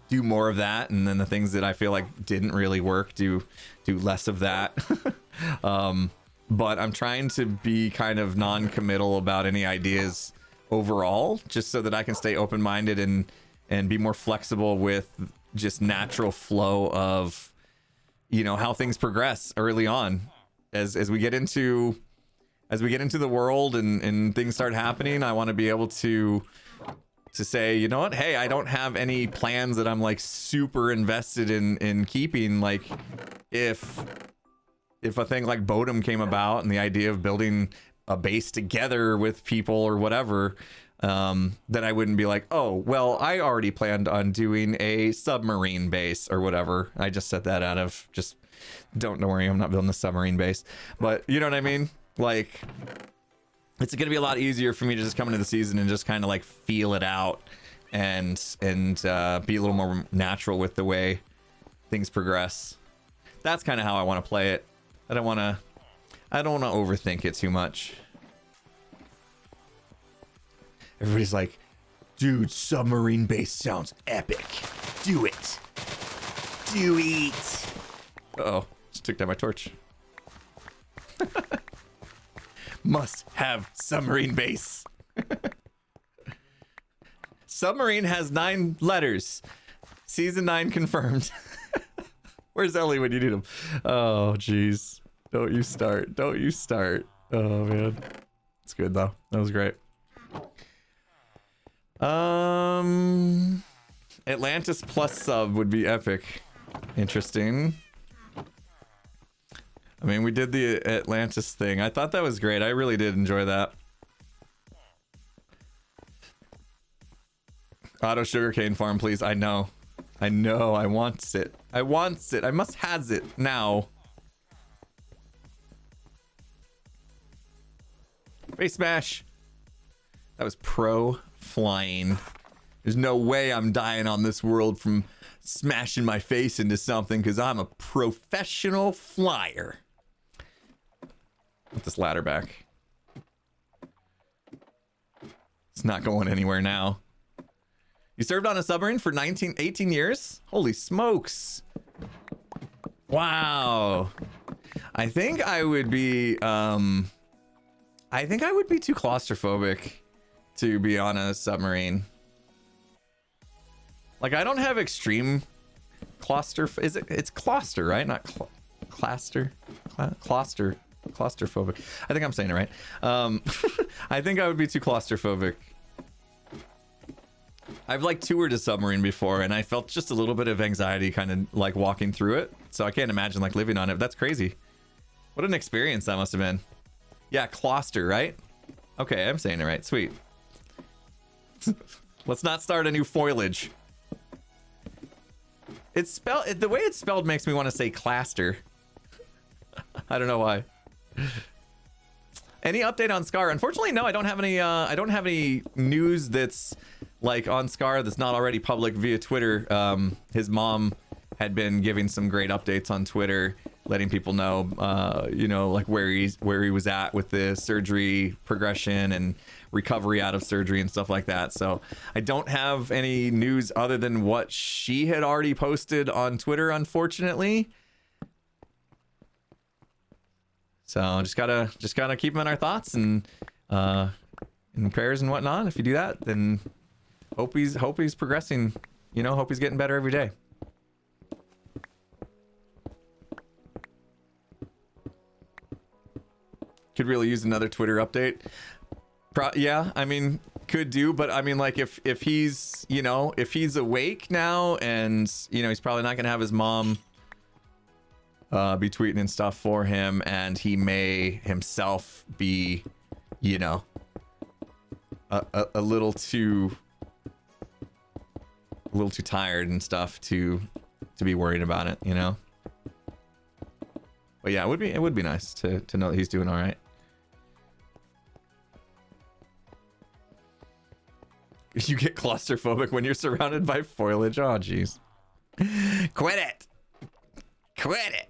do more of that, and then the things that I feel like didn't really work, do less of that. But I'm trying to be kind of non-committal about any ideas overall, just so that I can stay open-minded and be more flexible with just natural flow of, you know, how things progress early on as we get into the world and things start happening. I want to be able to say, you know what, hey, I don't have any plans that I'm like super invested in keeping. Like if a thing like Bodum came about and the idea of building a base together with people or whatever, then I wouldn't be like, oh, well, I already planned on doing a submarine base or whatever. I just said that out of just, don't worry, I'm not building a submarine base. But you know what I mean? Like, it's going to be a lot easier for me to just come into the season and just kind of like feel it out and be a little more natural with the way things progress. That's kind of how I want to play it. I don't want to overthink it too much. Everybody's like, dude, submarine base sounds epic. Do it. Do it. Uh-oh, just took down my torch. Must have submarine base. Submarine has 9 letters. Season 9 confirmed. Where's Ellie when you need him? Oh, jeez. Don't you start. Don't you start. Oh, man. It's good, though. That was great. Atlantis plus sub would be epic. Interesting. I mean, we did the Atlantis thing. I thought that was great. I really did enjoy that. Auto sugarcane farm, please. I know. I want it. I must has it now. Face smash. That was pro flying. There's no way I'm dying on this world from smashing my face into something because I'm a professional flyer. Put this ladder back. It's not going anywhere now. You served on a submarine for 18 years? Holy smokes. Wow. I think I would be too claustrophobic to be on a submarine. Like, I don't have extreme it's cluster, right? Not cluster. Claustrophobic. I think I'm saying it right. I think I would be too claustrophobic. I've like toured a submarine before and I felt just a little bit of anxiety kind of like walking through it. So I can't imagine like living on it. That's crazy. What an experience that must have been. Yeah, cluster, right? Okay, I'm saying it right. Sweet. Let's not start a new foliage. It's spelled, the way it's spelled makes me want to say cluster. I don't know why. Any update on Scar? Unfortunately, no. I don't have any news that's like on Scar that's not already public via Twitter. His mom had been giving some great updates on Twitter, letting people know, you know, like where he was at with the surgery progression and recovery out of surgery and stuff like that. So I don't have any news other than what she had already posted on Twitter, unfortunately. So just gotta keep him in our thoughts and in prayers and whatnot. If you do that, then hope he's progressing. You know, hope he's getting better every day. Could really use another Twitter update. Yeah, I mean, could do, but I mean, like, if he's, you know, if he's awake now and, you know, he's probably not gonna have his mom be tweeting and stuff for him, and he may himself be, you know, a little too tired and stuff to be worried about it, you know. But yeah, it would be nice to know that he's doing all right. You get claustrophobic when you're surrounded by foliage. Oh, jeez. Quit it. Quit it.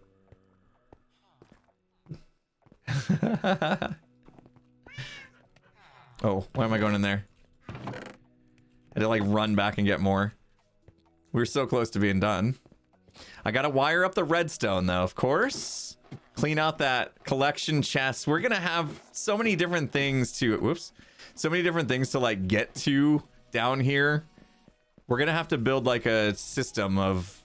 Oh, why am I going in there? I had to like run back and get more. We were so close to being done. I gotta wire up the redstone though, of course. Clean out that collection chest. We're gonna have so many different things to, whoops, so many different things to like get to down here. We're gonna have to build like a system of,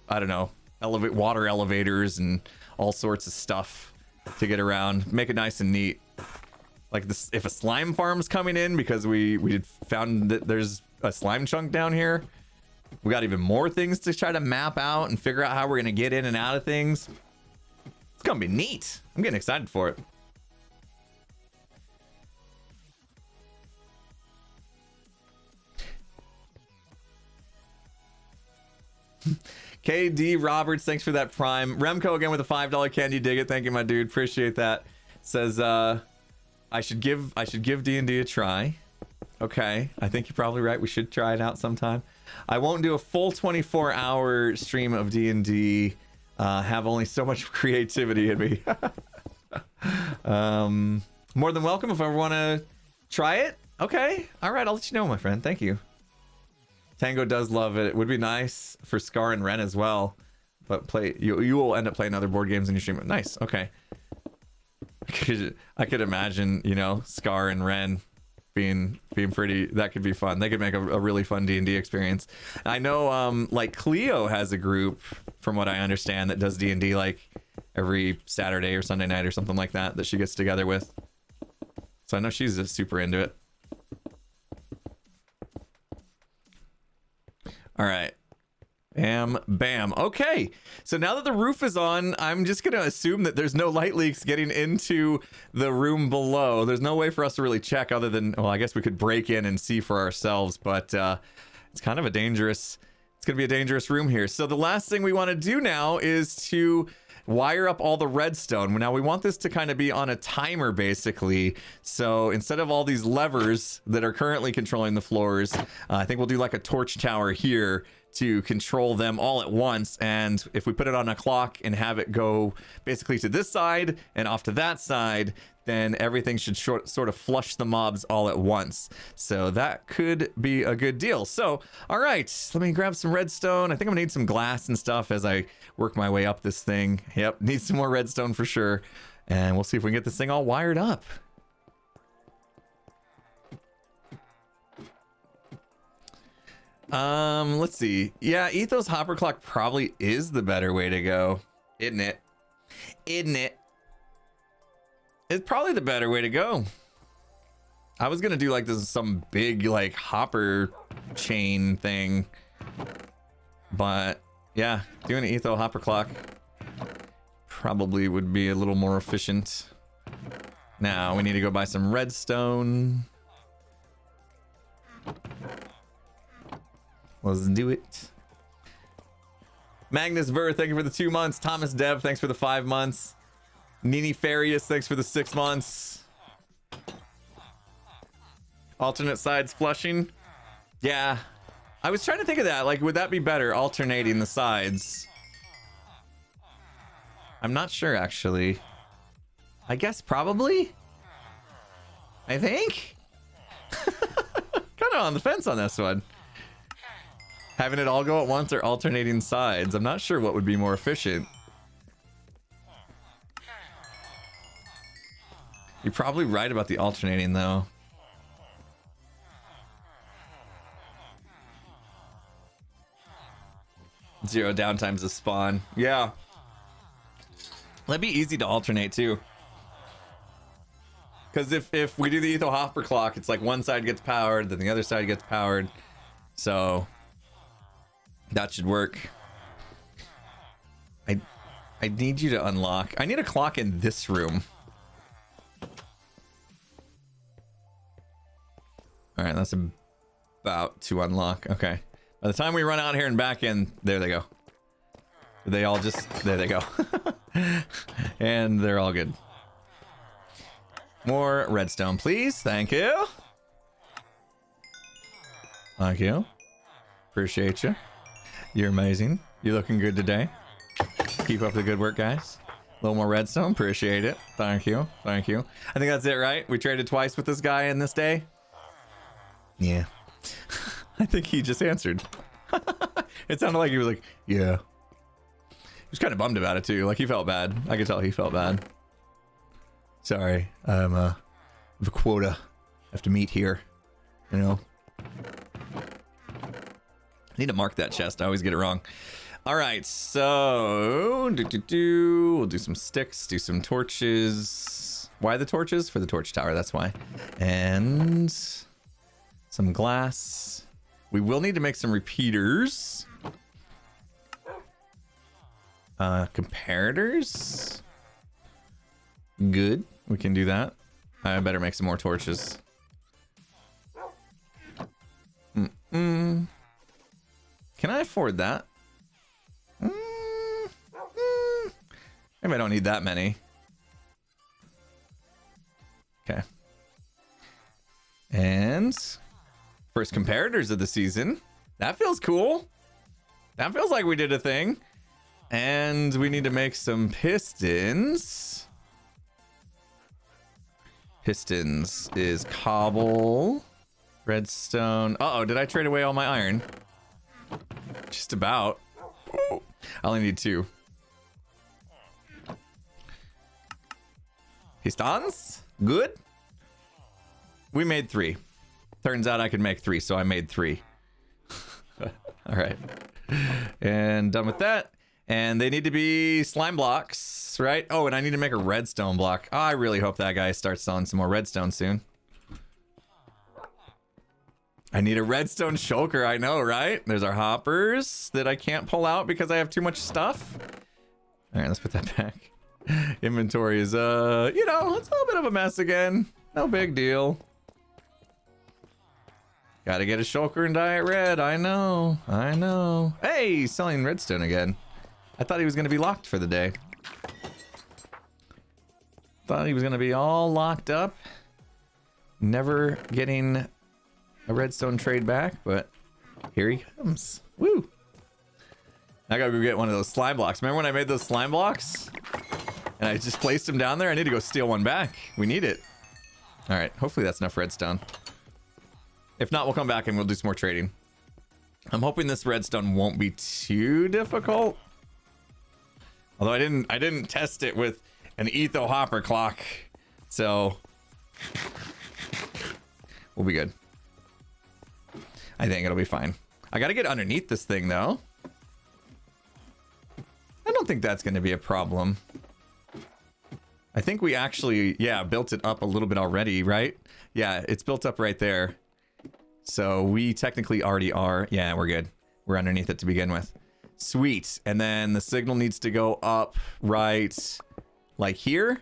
I don't know, water elevators and all sorts of stuff to get around. Make it nice and neat. Like this, if a slime farm's coming in because we found that there's a slime chunk down here, we got even more things to try to map out and figure out how we're gonna get in and out of things. It's gonna be neat. I'm getting excited for it. KD Roberts, thanks for that prime. Remco again with a $5 candy dig it. Thank you, my dude. Appreciate that. Says I should give D&D a try. Okay, I think you're probably right. We should try it out sometime. I won't do a full 24-hour stream of D&D. Have only so much creativity in me. More than welcome if I want to try it. Okay, all right, I'll let you know, my friend. Thank you. Tango does love it. It would be nice for Scar and Ren as well, but you will end up playing other board games in your stream. Nice. Okay. I could imagine, you know, Scar and Ren being pretty. That could be fun. They could make a really fun D&D experience. I know, like Cleo has a group, from what I understand, that does D&D like every Saturday or Sunday night or something like that she gets together with. So I know she's just super into it. All right. Bam, bam. Okay, so now that the roof is on, I'm just gonna assume that there's no light leaks getting into the room below. There's no way for us to really check other than, well, I guess we could break in and see for ourselves, but it's kind of a dangerous, it's gonna be a dangerous room here. So the last thing we want to do now is to wire up all the redstone. Now we want this to kind of be on a timer basically. So instead of all these levers that are currently controlling the floors, I think we'll do like a torch tower here to control them all at once. And if we put it on a clock and have it go basically to this side and off to that side, then everything should sort of flush the mobs all at once. So that could be a good deal. So, all right, let me grab some redstone. I think I'm gonna need some glass and stuff as I work my way up this thing. Yep, need some more redstone for sure. And we'll see if we can get this thing all wired up. Let's see. Yeah, Ethos Hopper Clock probably is the better way to go, isn't it? Isn't it? It's probably the better way to go. I was gonna do like this some big like hopper chain thing, but yeah, doing an Etho Hopper Clock probably would be a little more efficient. Now we need to go buy some redstone. Let's do it. Magnus Ver, thank you for the 2 months. Thomas Dev, thanks for the 5 months. Nini Farius, thanks for the 6 months. Alternate sides flushing. Yeah, I was trying to think of that. Like, would that be better, alternating the sides? I'm not sure, actually. I guess probably. I think. Kind of on the fence on this one. Having it all go at once or alternating sides. I'm not sure what would be more efficient. You're probably right about the alternating though. Zero downtimes of spawn. Yeah. That'd be easy to alternate too. Because if we do the etho hopper clock, it's like one side gets powered, then the other side gets powered. So that should work. I need you to unlock. I need a clock in this room. All right, that's about to unlock. Okay. By the time we run out here and back in, there they go. They all just, there they go. And they're all good. More redstone, please. Thank you. Thank you. Appreciate you. You're amazing. You're looking good today. Keep up the good work, guys. A little more redstone. Appreciate it. Thank you. Thank you. I think that's it, right? We traded twice with this guy in this day. Yeah. I think he just answered. It sounded like he was like, yeah. He was kind of bummed about it too. Like he felt bad. I could tell he felt bad. Sorry. I have a quota. I have to meet here. You know? I need to mark that chest. I always get it wrong. All right, so we'll do some sticks, do some torches. Why the torches? For the torch tower, that's why. And some glass. We will need to make some repeaters. Comparators. Good, we can do that. I better make some more torches. Can I afford that? Maybe I don't need that many. Okay. And first comparators of the season. That feels cool. That feels like we did a thing. And we need to make some pistons. Pistons is cobble, redstone. Uh-oh, did I trade away all my iron? Just about. I only need 2. Pistons? Good. We made 3. Turns out I could make 3, so I made 3. All right. And done with that. And they need to be slime blocks, right? Oh, and I need to make a redstone block. Oh, I really hope that guy starts selling some more redstone soon. I need a redstone shulker, I know, right? There's our hoppers that I can't pull out because I have too much stuff. All right, let's put that back. Inventory is, you know, it's a little bit of a mess again. No big deal. Gotta get a shulker and dye it red. I know. I know. Hey, he's selling redstone again. I thought he was going to be locked for the day. Thought he was going to be all locked up. Never getting a redstone trade back, but here he comes. Woo! I gotta go get one of those slime blocks. Remember when I made those slime blocks? And I just placed them down there? I need to go steal one back. We need it. All right, hopefully that's enough redstone. If not, we'll come back and we'll do some more trading. I'm hoping this redstone won't be too difficult. Although I didn't test it with an etho hopper clock. So we'll be good. I think it'll be fine. I gotta get underneath this thing though. I don't think that's gonna be a problem. I think we actually, yeah, built it up a little bit already, right? Yeah, it's built up right there. So we technically already are. Yeah, we're good. We're underneath it to begin with. Sweet. And then the signal needs to go up right like here.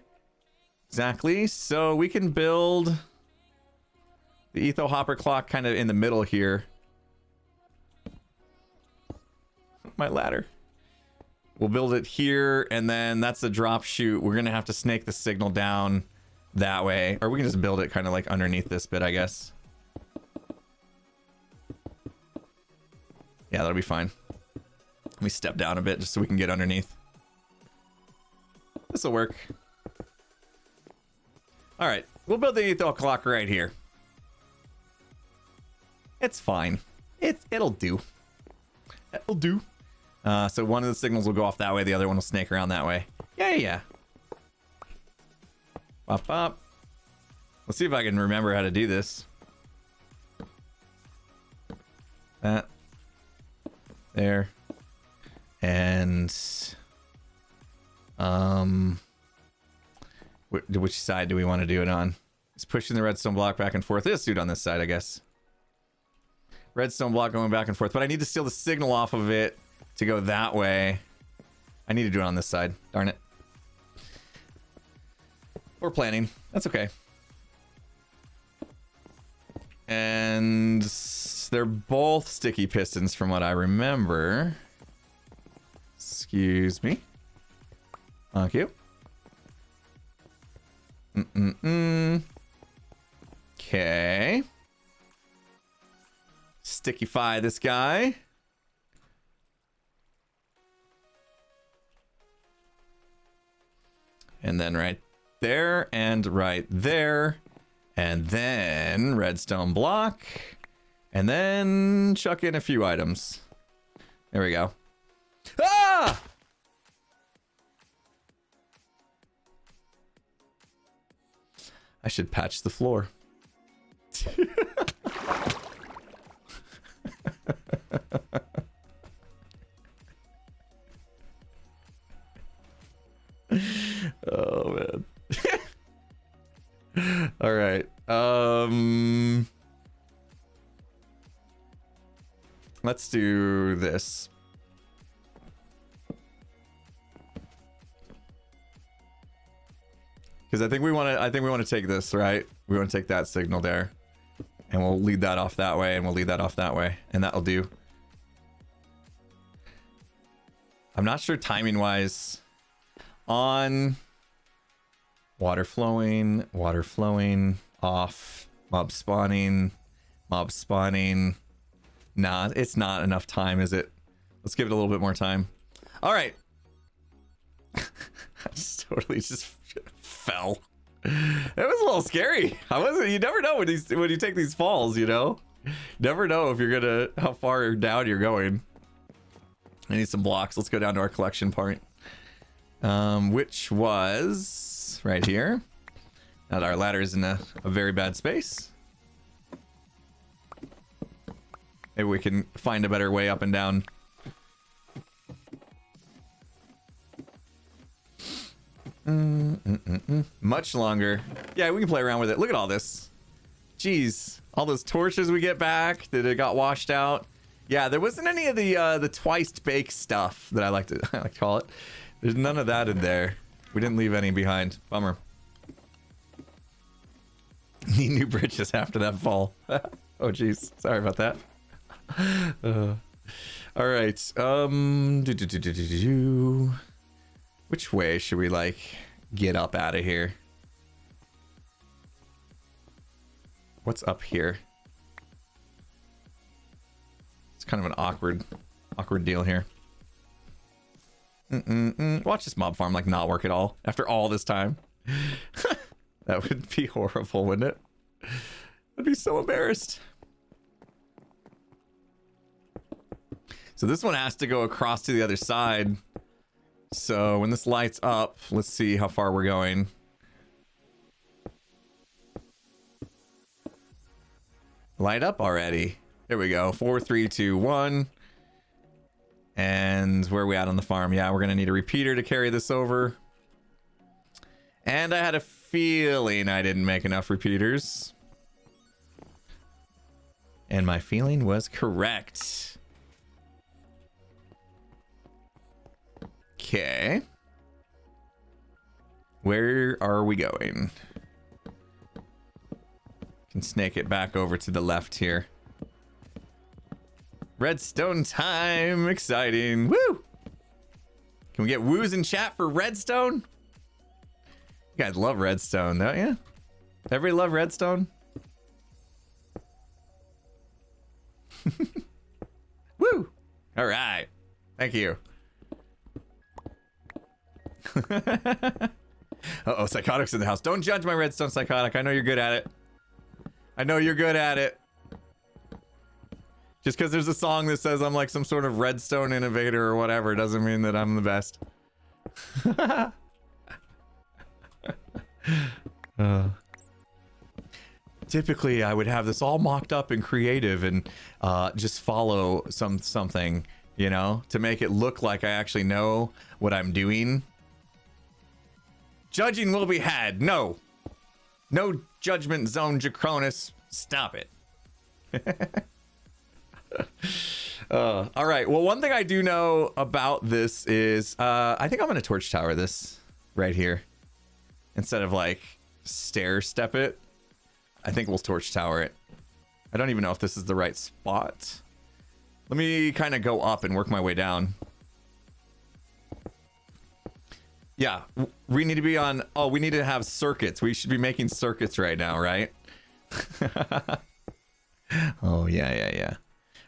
Exactly. So we can build the etho hopper clock kind of in the middle here. My ladder. We'll build it here, and then that's the drop chute. We're gonna have to snake the signal down that way, or we can just build it kind of like underneath this bit, I guess. Yeah, that'll be fine. Let me step down a bit just so we can get underneath. This'll work. All right, we'll build the etho clock right here. It's fine. It'll do. It'll do. So one of the signals will go off that way, the other one will snake around that way. Yeah. Pop, pop. Let's see if I can remember how to do this. That. There. And... which side do we want to do it on? Just pushing the redstone block back and forth. This dude on this side, I guess. Redstone block going back and forth, but I need to steal the signal off of it to go that way. I need to do it on this side. Darn it. We're planning. That's okay. And they're both sticky pistons from what I remember. Excuse me. Thank you. Okay. Stickify this guy. And then right there and right there. And then redstone block. And then chuck in a few items. There we go. Ah! I should patch the floor. Oh man. All right. Let's do this. Because I think we want to take this, right? We want to take that signal there. And we'll lead that off that way, and we'll lead that off that way, and that'll do. I'm not sure timing wise on water flowing, off, mob spawning. Nah, it's not enough time, is it? Let's give it a little bit more time. All right. I just totally just fell. It was a little scary. You never know when you take these falls, you know? Never know if you're gonna how far down you're going. I need some blocks. Let's go down to our collection point. Which was right here. Now that our ladder is in a very bad space. Maybe we can find a better way up and down. Much longer. Yeah, we can play around with it. Look at all this. Jeez, all those torches we get back that it got washed out. Yeah, there wasn't any of the twice baked stuff that I like to call it. There's none of that in there. We didn't leave any behind. Bummer. Need new bridges after that fall. Oh jeez, sorry about that. All right. Which way should we like get up out of here? What's up here? It's kind of an awkward deal here. Watch this mob farm like not work at all after all this time. That would be horrible, wouldn't it? I'd be so embarrassed. So this one has to go across to the other side. So when this lights up, let's see how far we're going. Light up already. There we go. 4, 3, 2, 1. And where are we at on the farm? Yeah, we're gonna need a repeater to carry this over. And I had a feeling I didn't make enough repeaters. And my feeling was correct. Okay. Where are we going? Can snake it back over to the left here. Redstone time! Exciting! Woo! Can we get woos in chat for Redstone? You guys love Redstone, don't you? Everybody love Redstone? Woo! All right. Thank you. Uh-oh, Psychotic's in the house. Don't judge my Redstone, Psychotic. I know you're good at it. I know you're good at it. Just because there's a song that says I'm like some sort of Redstone innovator or whatever doesn't mean that I'm the best. Typically, I would have this all mocked up and creative and just follow something, you know, to make it look like I actually know what I'm doing. Judging will be had. No. No judgment zone, Jacronus. Stop it. All right. Well, one thing I do know about this is I think I'm going to torch tower this right here. Instead of like stair step it, I think we'll torch tower it. I don't even know if this is the right spot. Let me kind of go up and work my way down. Yeah, we need to be on... Oh, we need to have circuits. We should be making circuits right now, right? Oh, yeah.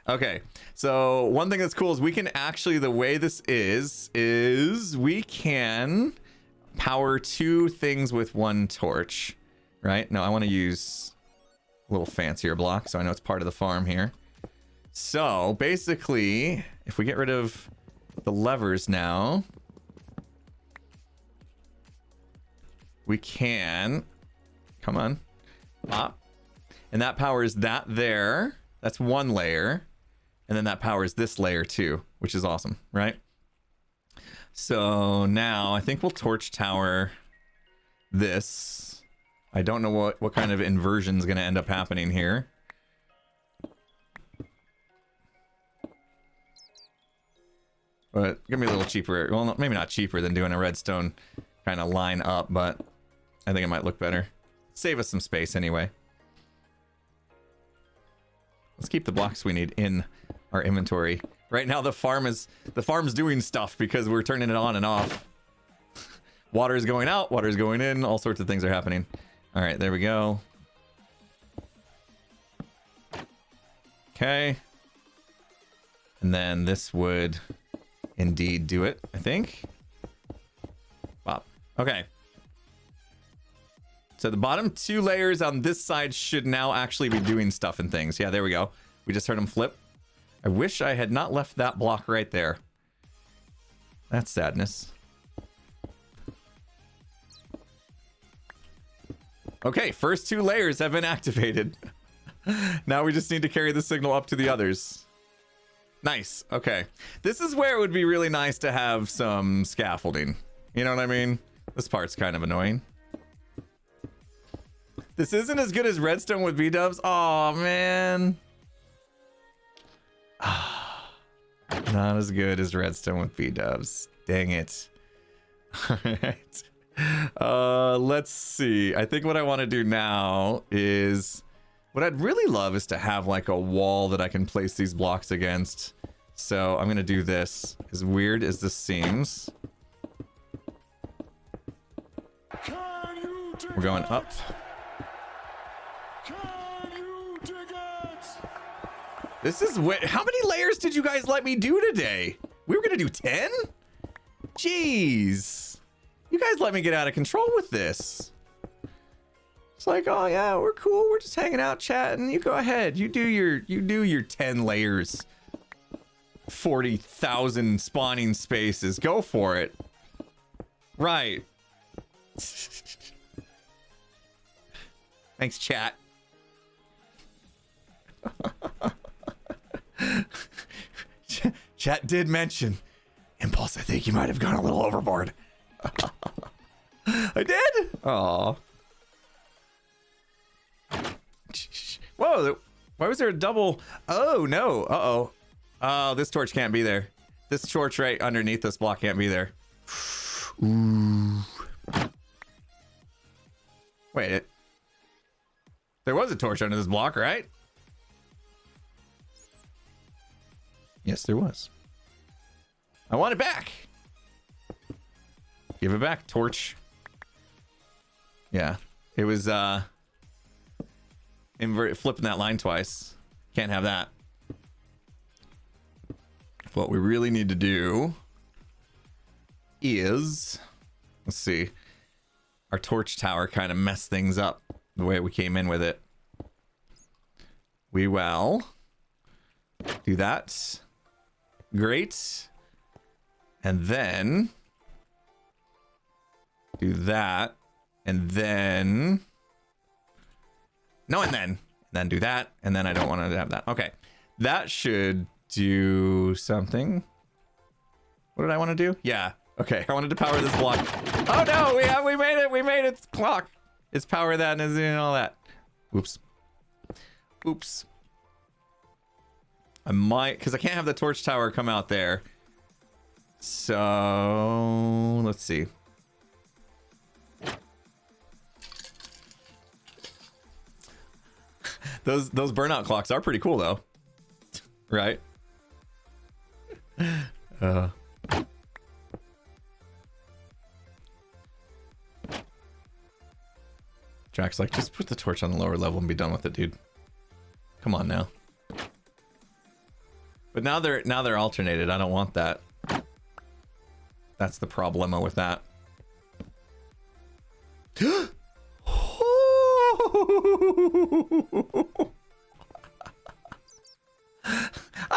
Okay, so one thing that's cool is we can actually... The way this is we can power 2 things with 1 torch, right? No, I want to use a little fancier block, so I know it's part of the farm here. So, basically, if we get rid of the levers now... We can, come on, pop, and that powers that there. That's 1 layer, and then that powers this layer too, which is awesome, right? So now I think we'll torch tower this. I don't know what kind of inversion is going to end up happening here. But gonna be a little cheaper. Well, maybe not cheaper than doing a redstone kind of line up, but I think it might look better. Save us some space anyway. Let's keep the blocks we need in our inventory. Right now the farm's doing stuff because we're turning it on and off. Water is going out, water is going in, all sorts of things are happening. All right, there we go. Okay. And then this would indeed do it, I think. Wow. Okay. So the bottom 2 layers on this side should now actually be doing stuff and things. Yeah, there we go. We just heard them flip. I wish I had not left that block right there. That's sadness. Okay, first 2 layers have been activated. Now we just need to carry the signal up to the others. Nice. Okay. This is where it would be really nice to have some scaffolding. You know what I mean? This part's kind of annoying. This isn't as good as Redstone with V-dubs. Oh man. Not as good as Redstone with V-dubs. Dang it. All right. Let's see. I think what I want to do now is... What I'd really love is to have like a wall that I can place these blocks against. So I'm going to do this. As weird as this seems. We're going up. This is what... How many layers did you guys let me do today? We were going to do 10? Jeez. You guys let me get out of control with this. It's like, oh yeah, we're cool. We're just hanging out, chatting. You go ahead. You do your 10 layers. 40,000 spawning spaces. Go for it. Right. Thanks, chat. Chat did mention Impulse. I think you might have gone a little overboard. I did. Aw. Whoa, why was there a double? Oh no. Uh-oh. Oh, this torch can't be there. This torch right underneath this block can't be there. Ooh. Wait, there was a torch under this block, right? Yes, there was. I want it back. Give it back, torch. Yeah, it was flipping that line twice. Can't have that. What we really need to do is, let's see, our torch tower kind of messed things up the way we came in with it. We will do that. Great. And then do that. And then no, and then do that. And then I don't want to have that. Okay. That should do something. What did I want to do? Yeah. Okay. I wanted to power this block. Oh no, we made it. We made it. Clock. It's power that and all that. Oops. Oops. I might, because I can't have the torch tower come out there. So let's see. Those burnout clocks are pretty cool though. Right? Jack's like, just put the torch on the lower level and be done with it, dude. Come on now. But now they're alternated. I don't want that. That's the problema with that. I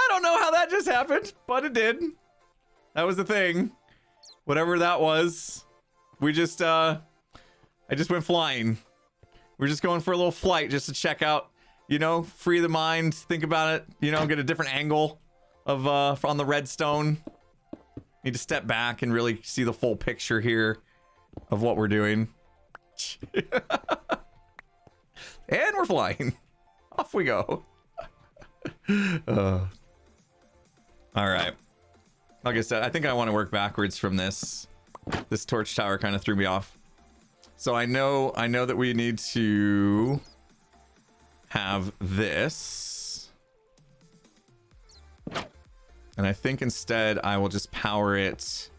don't know how that just happened, but it did. That was the thing. Whatever that was. We just I just went flying. We're just going for a little flight just to check out, you know, free the mind, think about it, you know, get a different angle of on the redstone. Need to step back and really see the full picture here of what we're doing. And we're flying. Off we go. All right. Like I said, I think I want to work backwards from this. This torch tower kind of threw me off. So I know that we need to have this. And I think instead I will just power it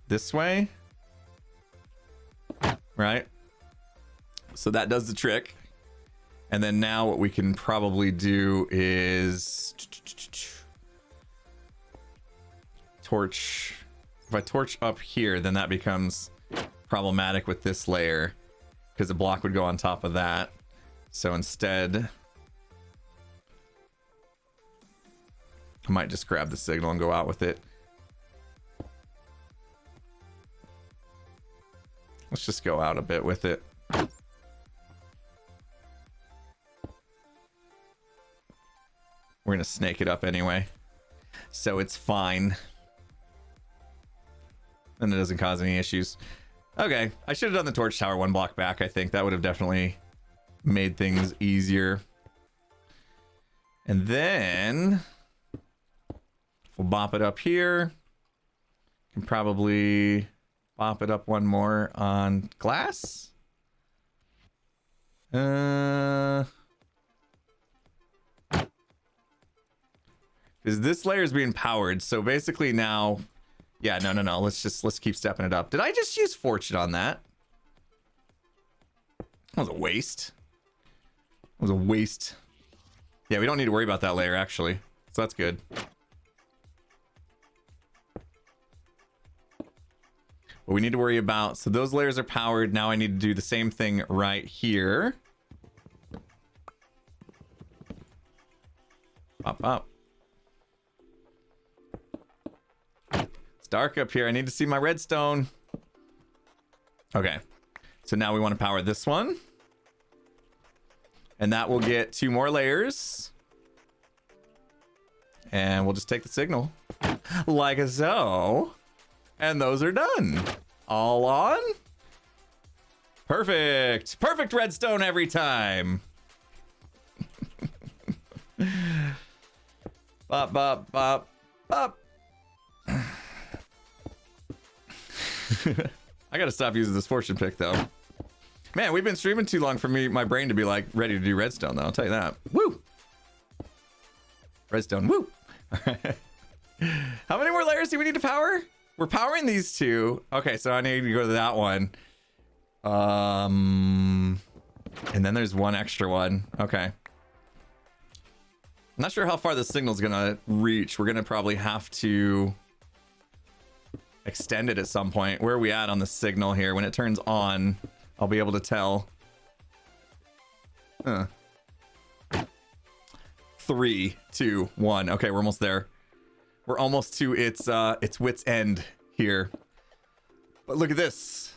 this way. Right? So that does the trick. And then now what we can probably do is torch. If I torch up here, then that becomes problematic with this layer because the block would go on top of that. So instead, I might just grab the signal and go out with it. Let's just go out a bit with it. We're gonna snake it up anyway, so it's fine. And it doesn't cause any issues. Okay, I should have done the torch tower one block back. I think that would have definitely made things easier. And then we'll bop it up here. Can probably bop it up one more on glass. Because this layer is being powered, so basically now, yeah, no. Let's keep stepping it up. Did I just use fortune on that? That was a waste. That was a waste. Yeah, we don't need to worry about that layer actually, so that's good. What we need to worry about, so those layers are powered. Now I need to do the same thing right here. Pop up. It's dark up here. I need to see my redstone. Okay. So now we want to power this one. And that will get 2 more layers. And we'll just take the signal. Like so. And those are done. All on. Perfect. Perfect redstone every time. Bop, bop, bop, bop. I gotta stop using this fortune pick though. Man, we've been streaming too long for my brain to be like ready to do redstone though, I'll tell you that. Woo! Redstone, woo! Alright. How many more layers do we need to power? We're powering these 2. Okay, so I need to go to that one. And then there's one extra one. Okay. I'm not sure how far the signal's gonna reach. We're gonna probably have to extend it at some point. Where are we at on the signal here? When it turns on, I'll be able to tell. 3, 2, 1. Okay, we're almost there. We're almost to its wit's end here. But look at this.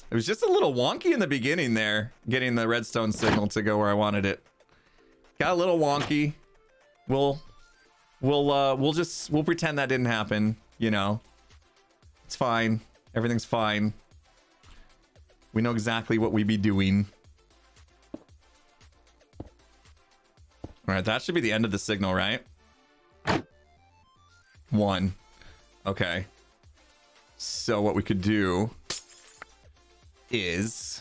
It was just a little wonky in the beginning there, getting the redstone signal to go where I wanted it. Got a little wonky. We'll pretend that didn't happen, you know. It's fine. Everything's fine. We know exactly what we be doing. All right, that should be the end of the signal, right? 1. Okay. So what we could do is...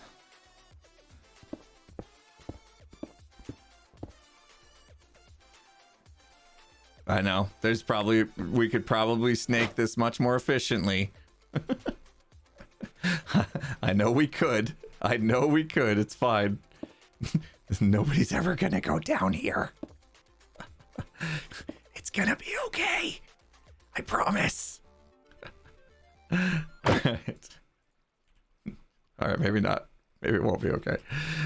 I know. We could probably snake this much more efficiently. I know we could. It's fine. Nobody's ever gonna go down here. It's gonna be okay. I promise. Alright. Alright, maybe not. Maybe it won't be okay.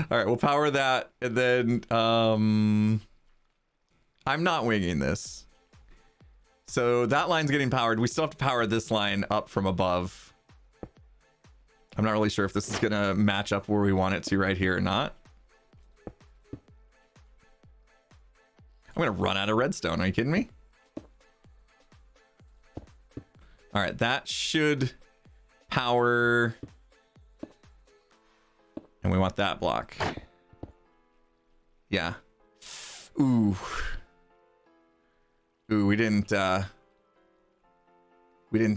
Alright, we'll power that, and then I'm not winging this. So that line's getting powered. We still have to power this line up from above. I'm not really sure if this is gonna match up where we want it to right here or not. I'm gonna run out of redstone. Are you kidding me? All right, that should power. And we want that block. Yeah. Ooh. Ooh, we didn't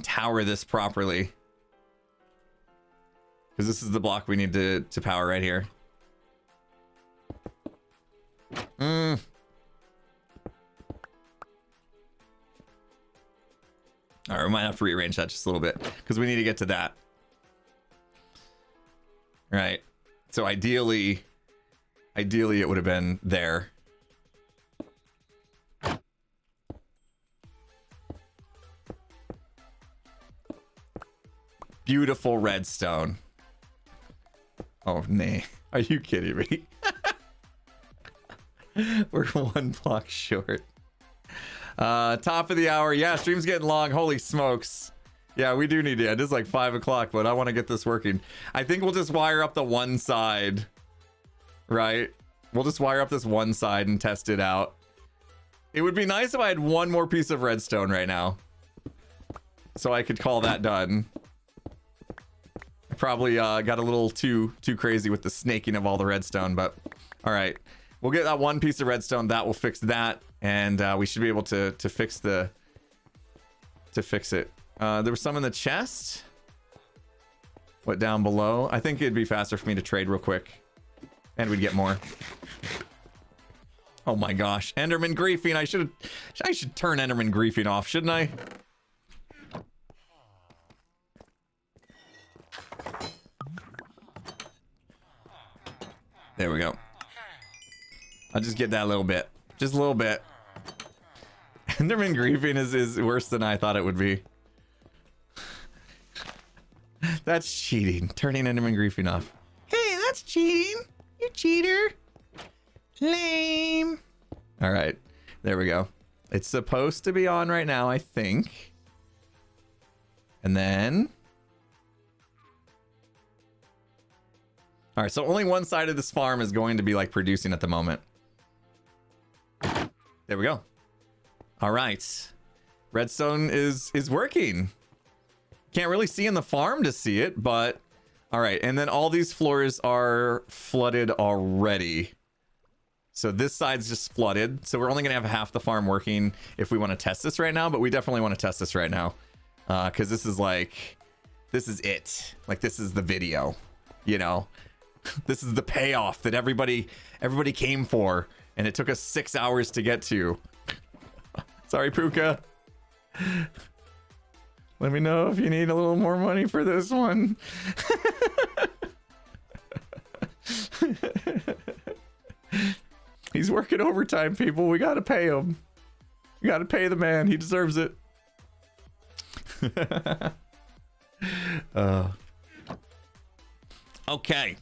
tower this properly. Because this is the block we need to power right here. All right, we might have to rearrange that just a little bit because we need to get to that. Right. So ideally it would have been there. Beautiful redstone. Oh, nay. Are you kidding me? We're 1 block short. Top of the hour. Yeah, stream's getting long. Holy smokes. Yeah, we do need to end. It's like 5 o'clock, but I want to get this working. I think we'll just wire up the one side. Right? We'll just wire up this one side and test it out. It would be nice if I had one more piece of redstone right now, so I could call that done. I probably got a little too crazy with the snaking of all the redstone, but all right. We'll get that one piece of redstone. That will fix that, and we should be able to fix it. There was some in the chest. What, down below? I think it'd be faster for me to trade real quick, and we'd get more. Oh my gosh, Enderman griefing! I should turn Enderman griefing off, shouldn't I? There we go. I'll just get that a little bit. Just a little bit. Enderman griefing is worse than I thought it would be. That's cheating. Turning Enderman griefing off. Hey, that's cheating. You cheater. Lame. All right. There we go. It's supposed to be on right now, I think. And then... All right, so only one side of this farm is going to be like producing at the moment. There we go. All right. Redstone is working. Can't really see in the farm to see it, but all right. And then all these floors are flooded already. So this side's just flooded. So we're only gonna have half the farm working if we want to test this right now, but we definitely want to test this right now. Because this is it. Like, this is the video, you know? This is the payoff that everybody came for, and it took us 6 hours to get to. Sorry, Puka. Let me know if you need a little more money for this one. He's working overtime, people. We gotta pay him. We gotta pay the man. He deserves it. Okay.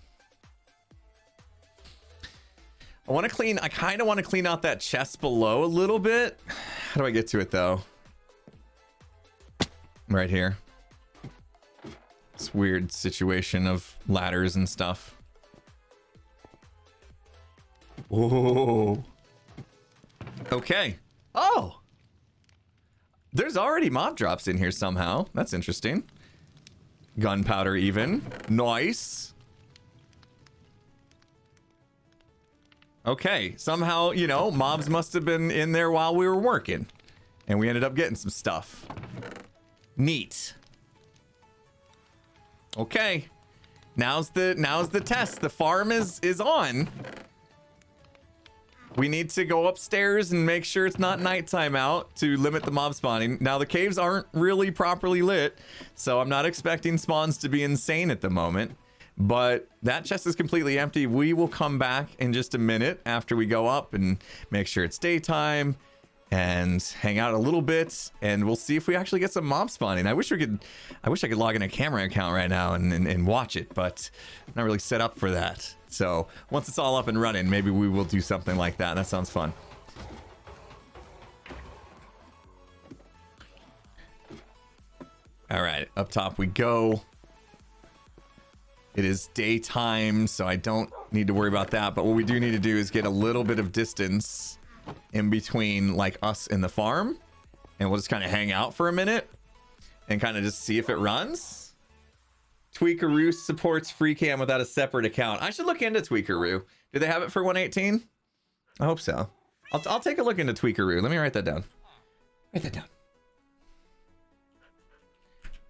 I kind of want to clean out that chest below a little bit. How do I get to it though? Right here. This weird situation of ladders and stuff. Whoa. Okay. Oh. There's already mob drops in here somehow. That's interesting. Gunpowder even. Nice. Okay, somehow, you know, mobs must have been in there while we were working. And we ended up getting some stuff. Neat. Okay. Now's the test. The farm is on. We need to go upstairs and make sure it's not nighttime out to limit the mob spawning. Now, the caves aren't really properly lit, so I'm not expecting spawns to be insane at the moment. But that chest is completely empty. We will come back in just a minute after we go up and make sure it's daytime and hang out a little bit, and we'll see if we actually get some mob spawning. I wish I could log in a camera account right now and watch it, but I'm not really set up for that. So once it's all up and running, maybe we will do something like that. That sounds fun. All right, up top we go. It is daytime, so I don't need to worry about that. But what we do need to do is get a little bit of distance in between like us and the farm, and we'll just kind of hang out for a minute and kind of just see if it runs. Tweakaroo supports free cam without a separate account. I should look into Tweakaroo. Do they have it for 118? I hope so. I'll take a look into Tweakaroo. Let me write that down. Write that down.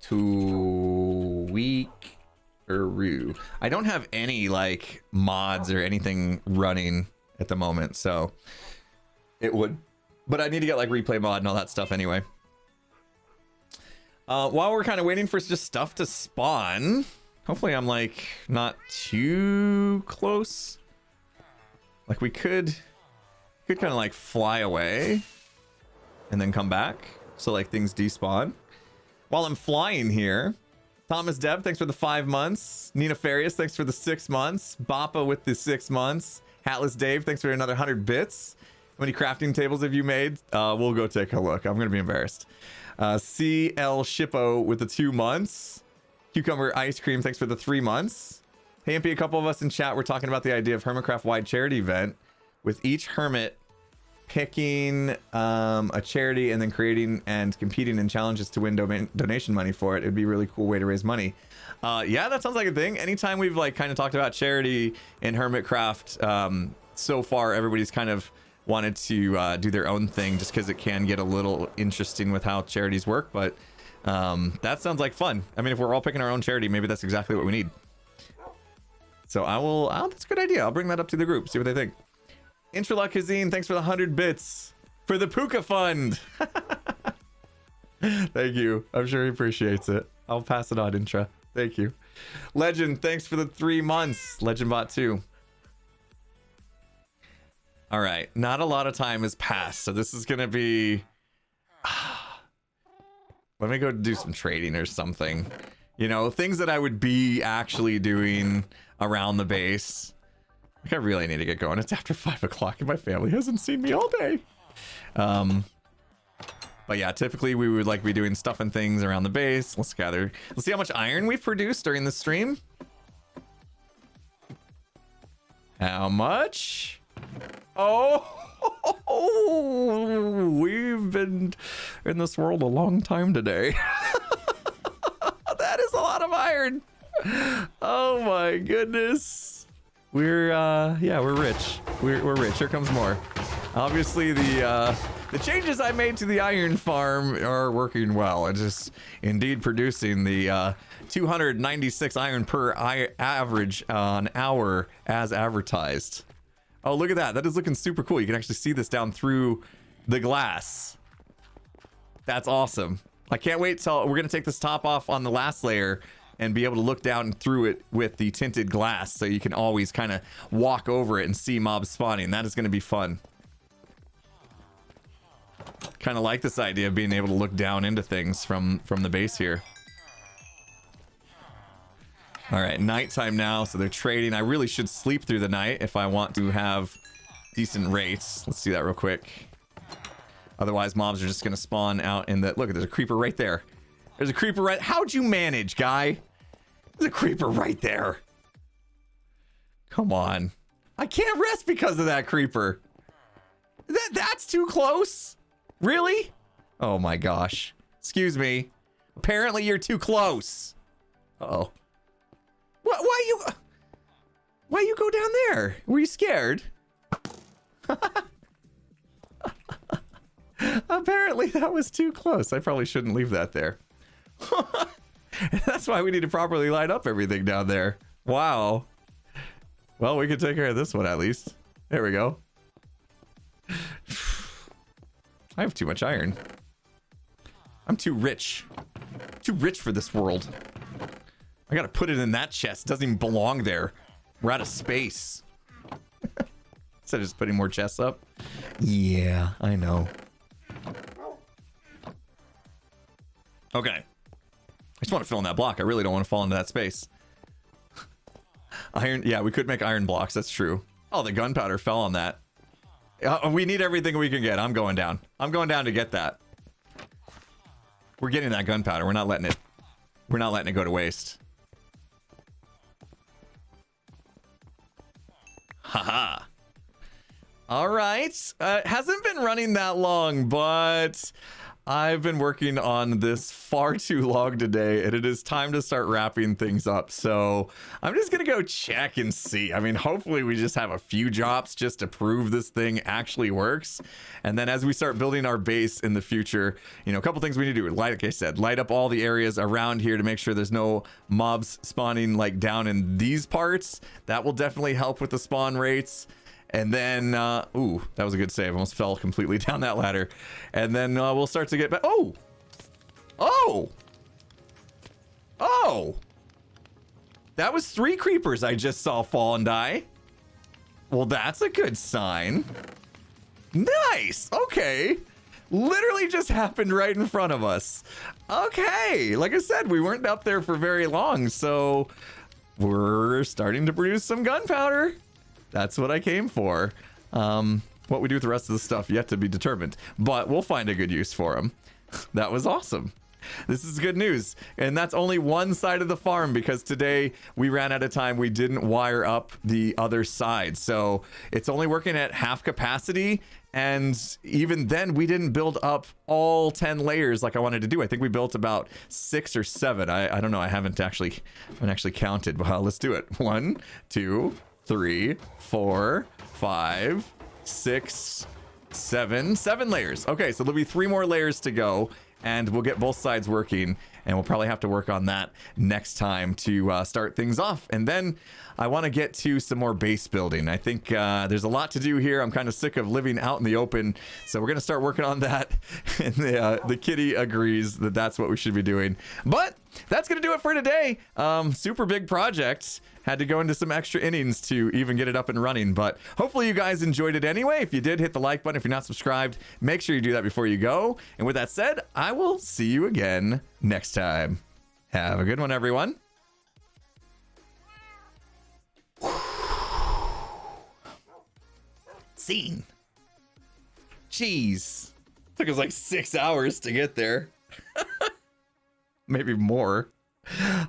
Tweakaroo. I don't have any like mods or anything running at the moment, so it would, but I need to get like replay mod and all that stuff anyway. While we're kind of waiting for just stuff to spawn, hopefully I'm like not too close. Like we could kind of like fly away and then come back, so like things despawn. While I'm flying here, Thomas Dev, thanks for the 5 months. Nina Farias, thanks for the 6 months. Bappa with the 6 months. Hatless Dave, thanks for another 100 bits. How many crafting tables have you made? We'll go take a look. I'm gonna be embarrassed. CL Shippo with the 2 months. Cucumber Ice Cream, thanks for the 3 months. Hey, MP, a couple of us in chat were talking about the idea of hermitcraft wide charity event with each hermit picking a charity and then creating and competing in challenges to win donation money for it. It'd be a really cool way to raise money. Yeah, that sounds like a thing. Anytime we've like kind of talked about charity in hermitcraft, so far everybody's kind of wanted to do their own thing, just because it can get a little interesting with how charities work. But that sounds like fun. I mean, if we're all picking our own charity, maybe that's exactly what we need. So that's a good idea. I'll bring that up to the group, see what they think. Intrala Kazine, thanks for the 100 bits for the Puka Fund. Thank you. I'm sure he appreciates it. I'll pass it on, Intra. Thank you. Legend, thanks for the 3 months. Legendbot 2. All right, not a lot of time has passed, so this is gonna be. Let me go do some trading or something. You know, things that I would be actually doing around the base. Like, I really need to get going. It's after 5 o'clock and my family hasn't seen me all day. But yeah, typically we would like be doing stuff and things around the base. Let's see how much iron we've produced during the stream. How much? Oh, we've been in this world a long time today. That is a lot of iron. Oh my goodness. We're rich. We're rich. Here comes more. Obviously the changes I made to the iron farm are working well. It's just indeed producing the 296 iron per average an hour as advertised. Oh, look at that. That is looking super cool. You can actually see this down through the glass. That's awesome. I can't wait till we're going to take this top off on the last layer and be able to look down through it with the tinted glass, so you can always kind of walk over it and see mobs spawning. That is going to be fun. Kind of like this idea of being able to look down into things from the base here. All right, nighttime now, so they're trading. I really should sleep through the night if I want to have decent rates. Let's do that real quick. Otherwise, mobs are just going to spawn out in the... Look, there's a creeper right there. There's a creeper right... How'd you manage, guy? There's a creeper right there. Come on. I can't rest because of that creeper. That's too close? Really? Oh my gosh. Excuse me. Apparently you're too close. Uh-oh. Why you go down there? Were you scared? Apparently that was too close. I probably shouldn't leave that there. That's why we need to properly light up everything down there. Wow. Well, we can take care of this one at least. There we go. I have too much iron. I'm too rich. Too rich for this world. I gotta put it in that chest. It doesn't even belong there. We're out of space. Instead of just putting more chests up. Yeah, I know. Okay. I just want to fill in that block. I really don't want to fall into that space. Iron, yeah, we could make iron blocks. That's true. Oh, the gunpowder fell on that. We need everything we can get. I'm going down. I'm going down to get that. We're getting that gunpowder. We're not letting it. We're not letting it go to waste. Haha. All right. Hasn't been running that long, but I've been working on this far too long today, and it is time to start wrapping things up. So I'm just going to go check and see. I mean, hopefully we just have a few drops just to prove this thing actually works. And then as we start building our base in the future, you know, a couple things we need to do. Like I said, light up all the areas around here to make sure there's no mobs spawning like down in these parts. That will definitely help with the spawn rates. And then, ooh, that was a good save. Almost fell completely down that ladder. And then we'll start to get back. Oh! Oh! Oh! That was 3 creepers I just saw fall and die. Well, that's a good sign. Nice! Okay. Literally just happened right in front of us. Okay. Like I said, we weren't up there for very long, so we're starting to produce some gunpowder. That's what I came for. What we do with the rest of the stuff yet to be determined, but we'll find a good use for them. That was awesome. This is good news. And that's only one side of the farm because today we ran out of time. We didn't wire up the other side. So it's only working at half capacity. And even then we didn't build up all 10 layers like I wanted to do. I think we built about 6 or 7. I don't know. I haven't actually counted. Well, let's do it. 1, 2, 3, 4, 5, 6, 7 layers. Okay, so there'll be 3 more layers to go, and we'll get both sides working, and we'll probably have to work on that next time to start things off. And then I want to get to some more base building. I think there's a lot to do here. I'm kind of sick of living out in the open, so we're going to start working on that. And the kitty agrees that that's what we should be doing. But that's going to do it for today. Super big project. Had to go into some extra innings to even get it up and running, but hopefully you guys enjoyed it anyway. If you did, hit the like button. If you're not subscribed, make sure you do that before you go. And with that said, I will see you again next time. Have a good one, everyone. Scene. Jeez. Took us like 6 hours to get there. Maybe more.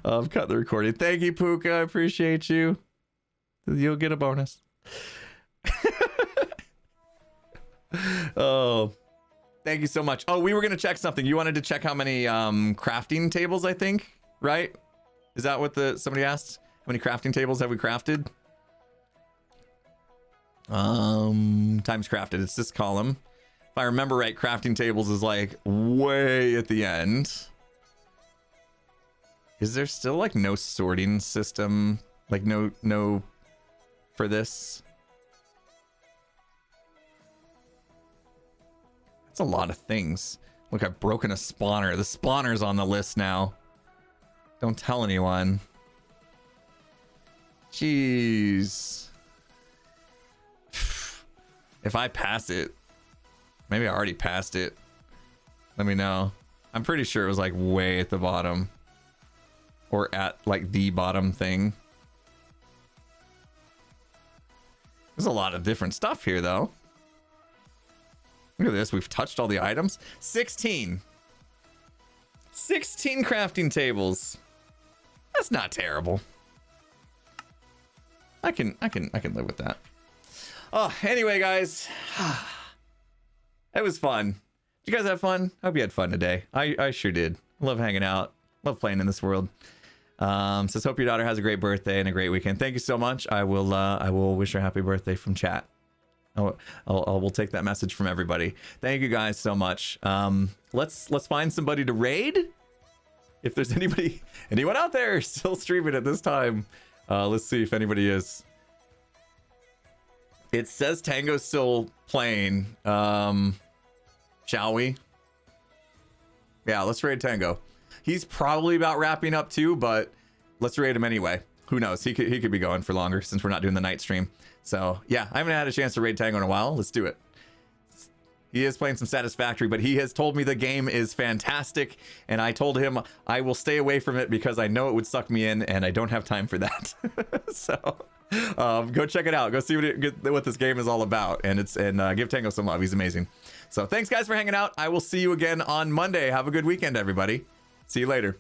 I've cut the recording. Thank you, Puka. I appreciate you. You'll get a bonus. Oh, thank you so much. Oh, we were going to check something. You wanted to check how many crafting tables, I think, right? Is that what somebody asked? How many crafting tables have we crafted? Times crafted. It's this column. If I remember right, crafting tables is like way at the end. Is there still like no sorting system? Like no for this? That's a lot of things. Look, I've broken a spawner. The spawner's on the list now. Don't tell anyone. Jeez. If I pass it, maybe I already passed it. Let me know. I'm pretty sure it was like way at the bottom. Or at like the bottom thing. There's a lot of different stuff here though. Look at this. We've touched all the items. 16 crafting tables. That's not terrible. I can live with that. Oh, anyway, guys. It was fun. Did you guys have fun? I hope you had fun today. I sure did. Love hanging out. Love playing in this world. So let's hope your daughter has a great birthday and a great weekend. Thank you so much. I will wish her happy birthday from chat. We'll take that message from everybody. Thank you guys so much. Let's find somebody to raid. If there's anyone out there still streaming at this time, let's see if anybody is. It says Tango's still playing. Shall we? Yeah, let's raid Tango. He's probably about wrapping up too, but let's raid him anyway. Who knows? He could be going for longer since we're not doing the night stream. So yeah, I haven't had a chance to raid Tango in a while. Let's do it. He is playing some Satisfactory, but he has told me the game is fantastic, and I told him I will stay away from it because I know it would suck me in, and I don't have time for that. So go check it out. Go see what this game is all about, and give Tango some love. He's amazing. So thanks guys for hanging out. I will see you again on Monday. Have a good weekend, everybody. See you later.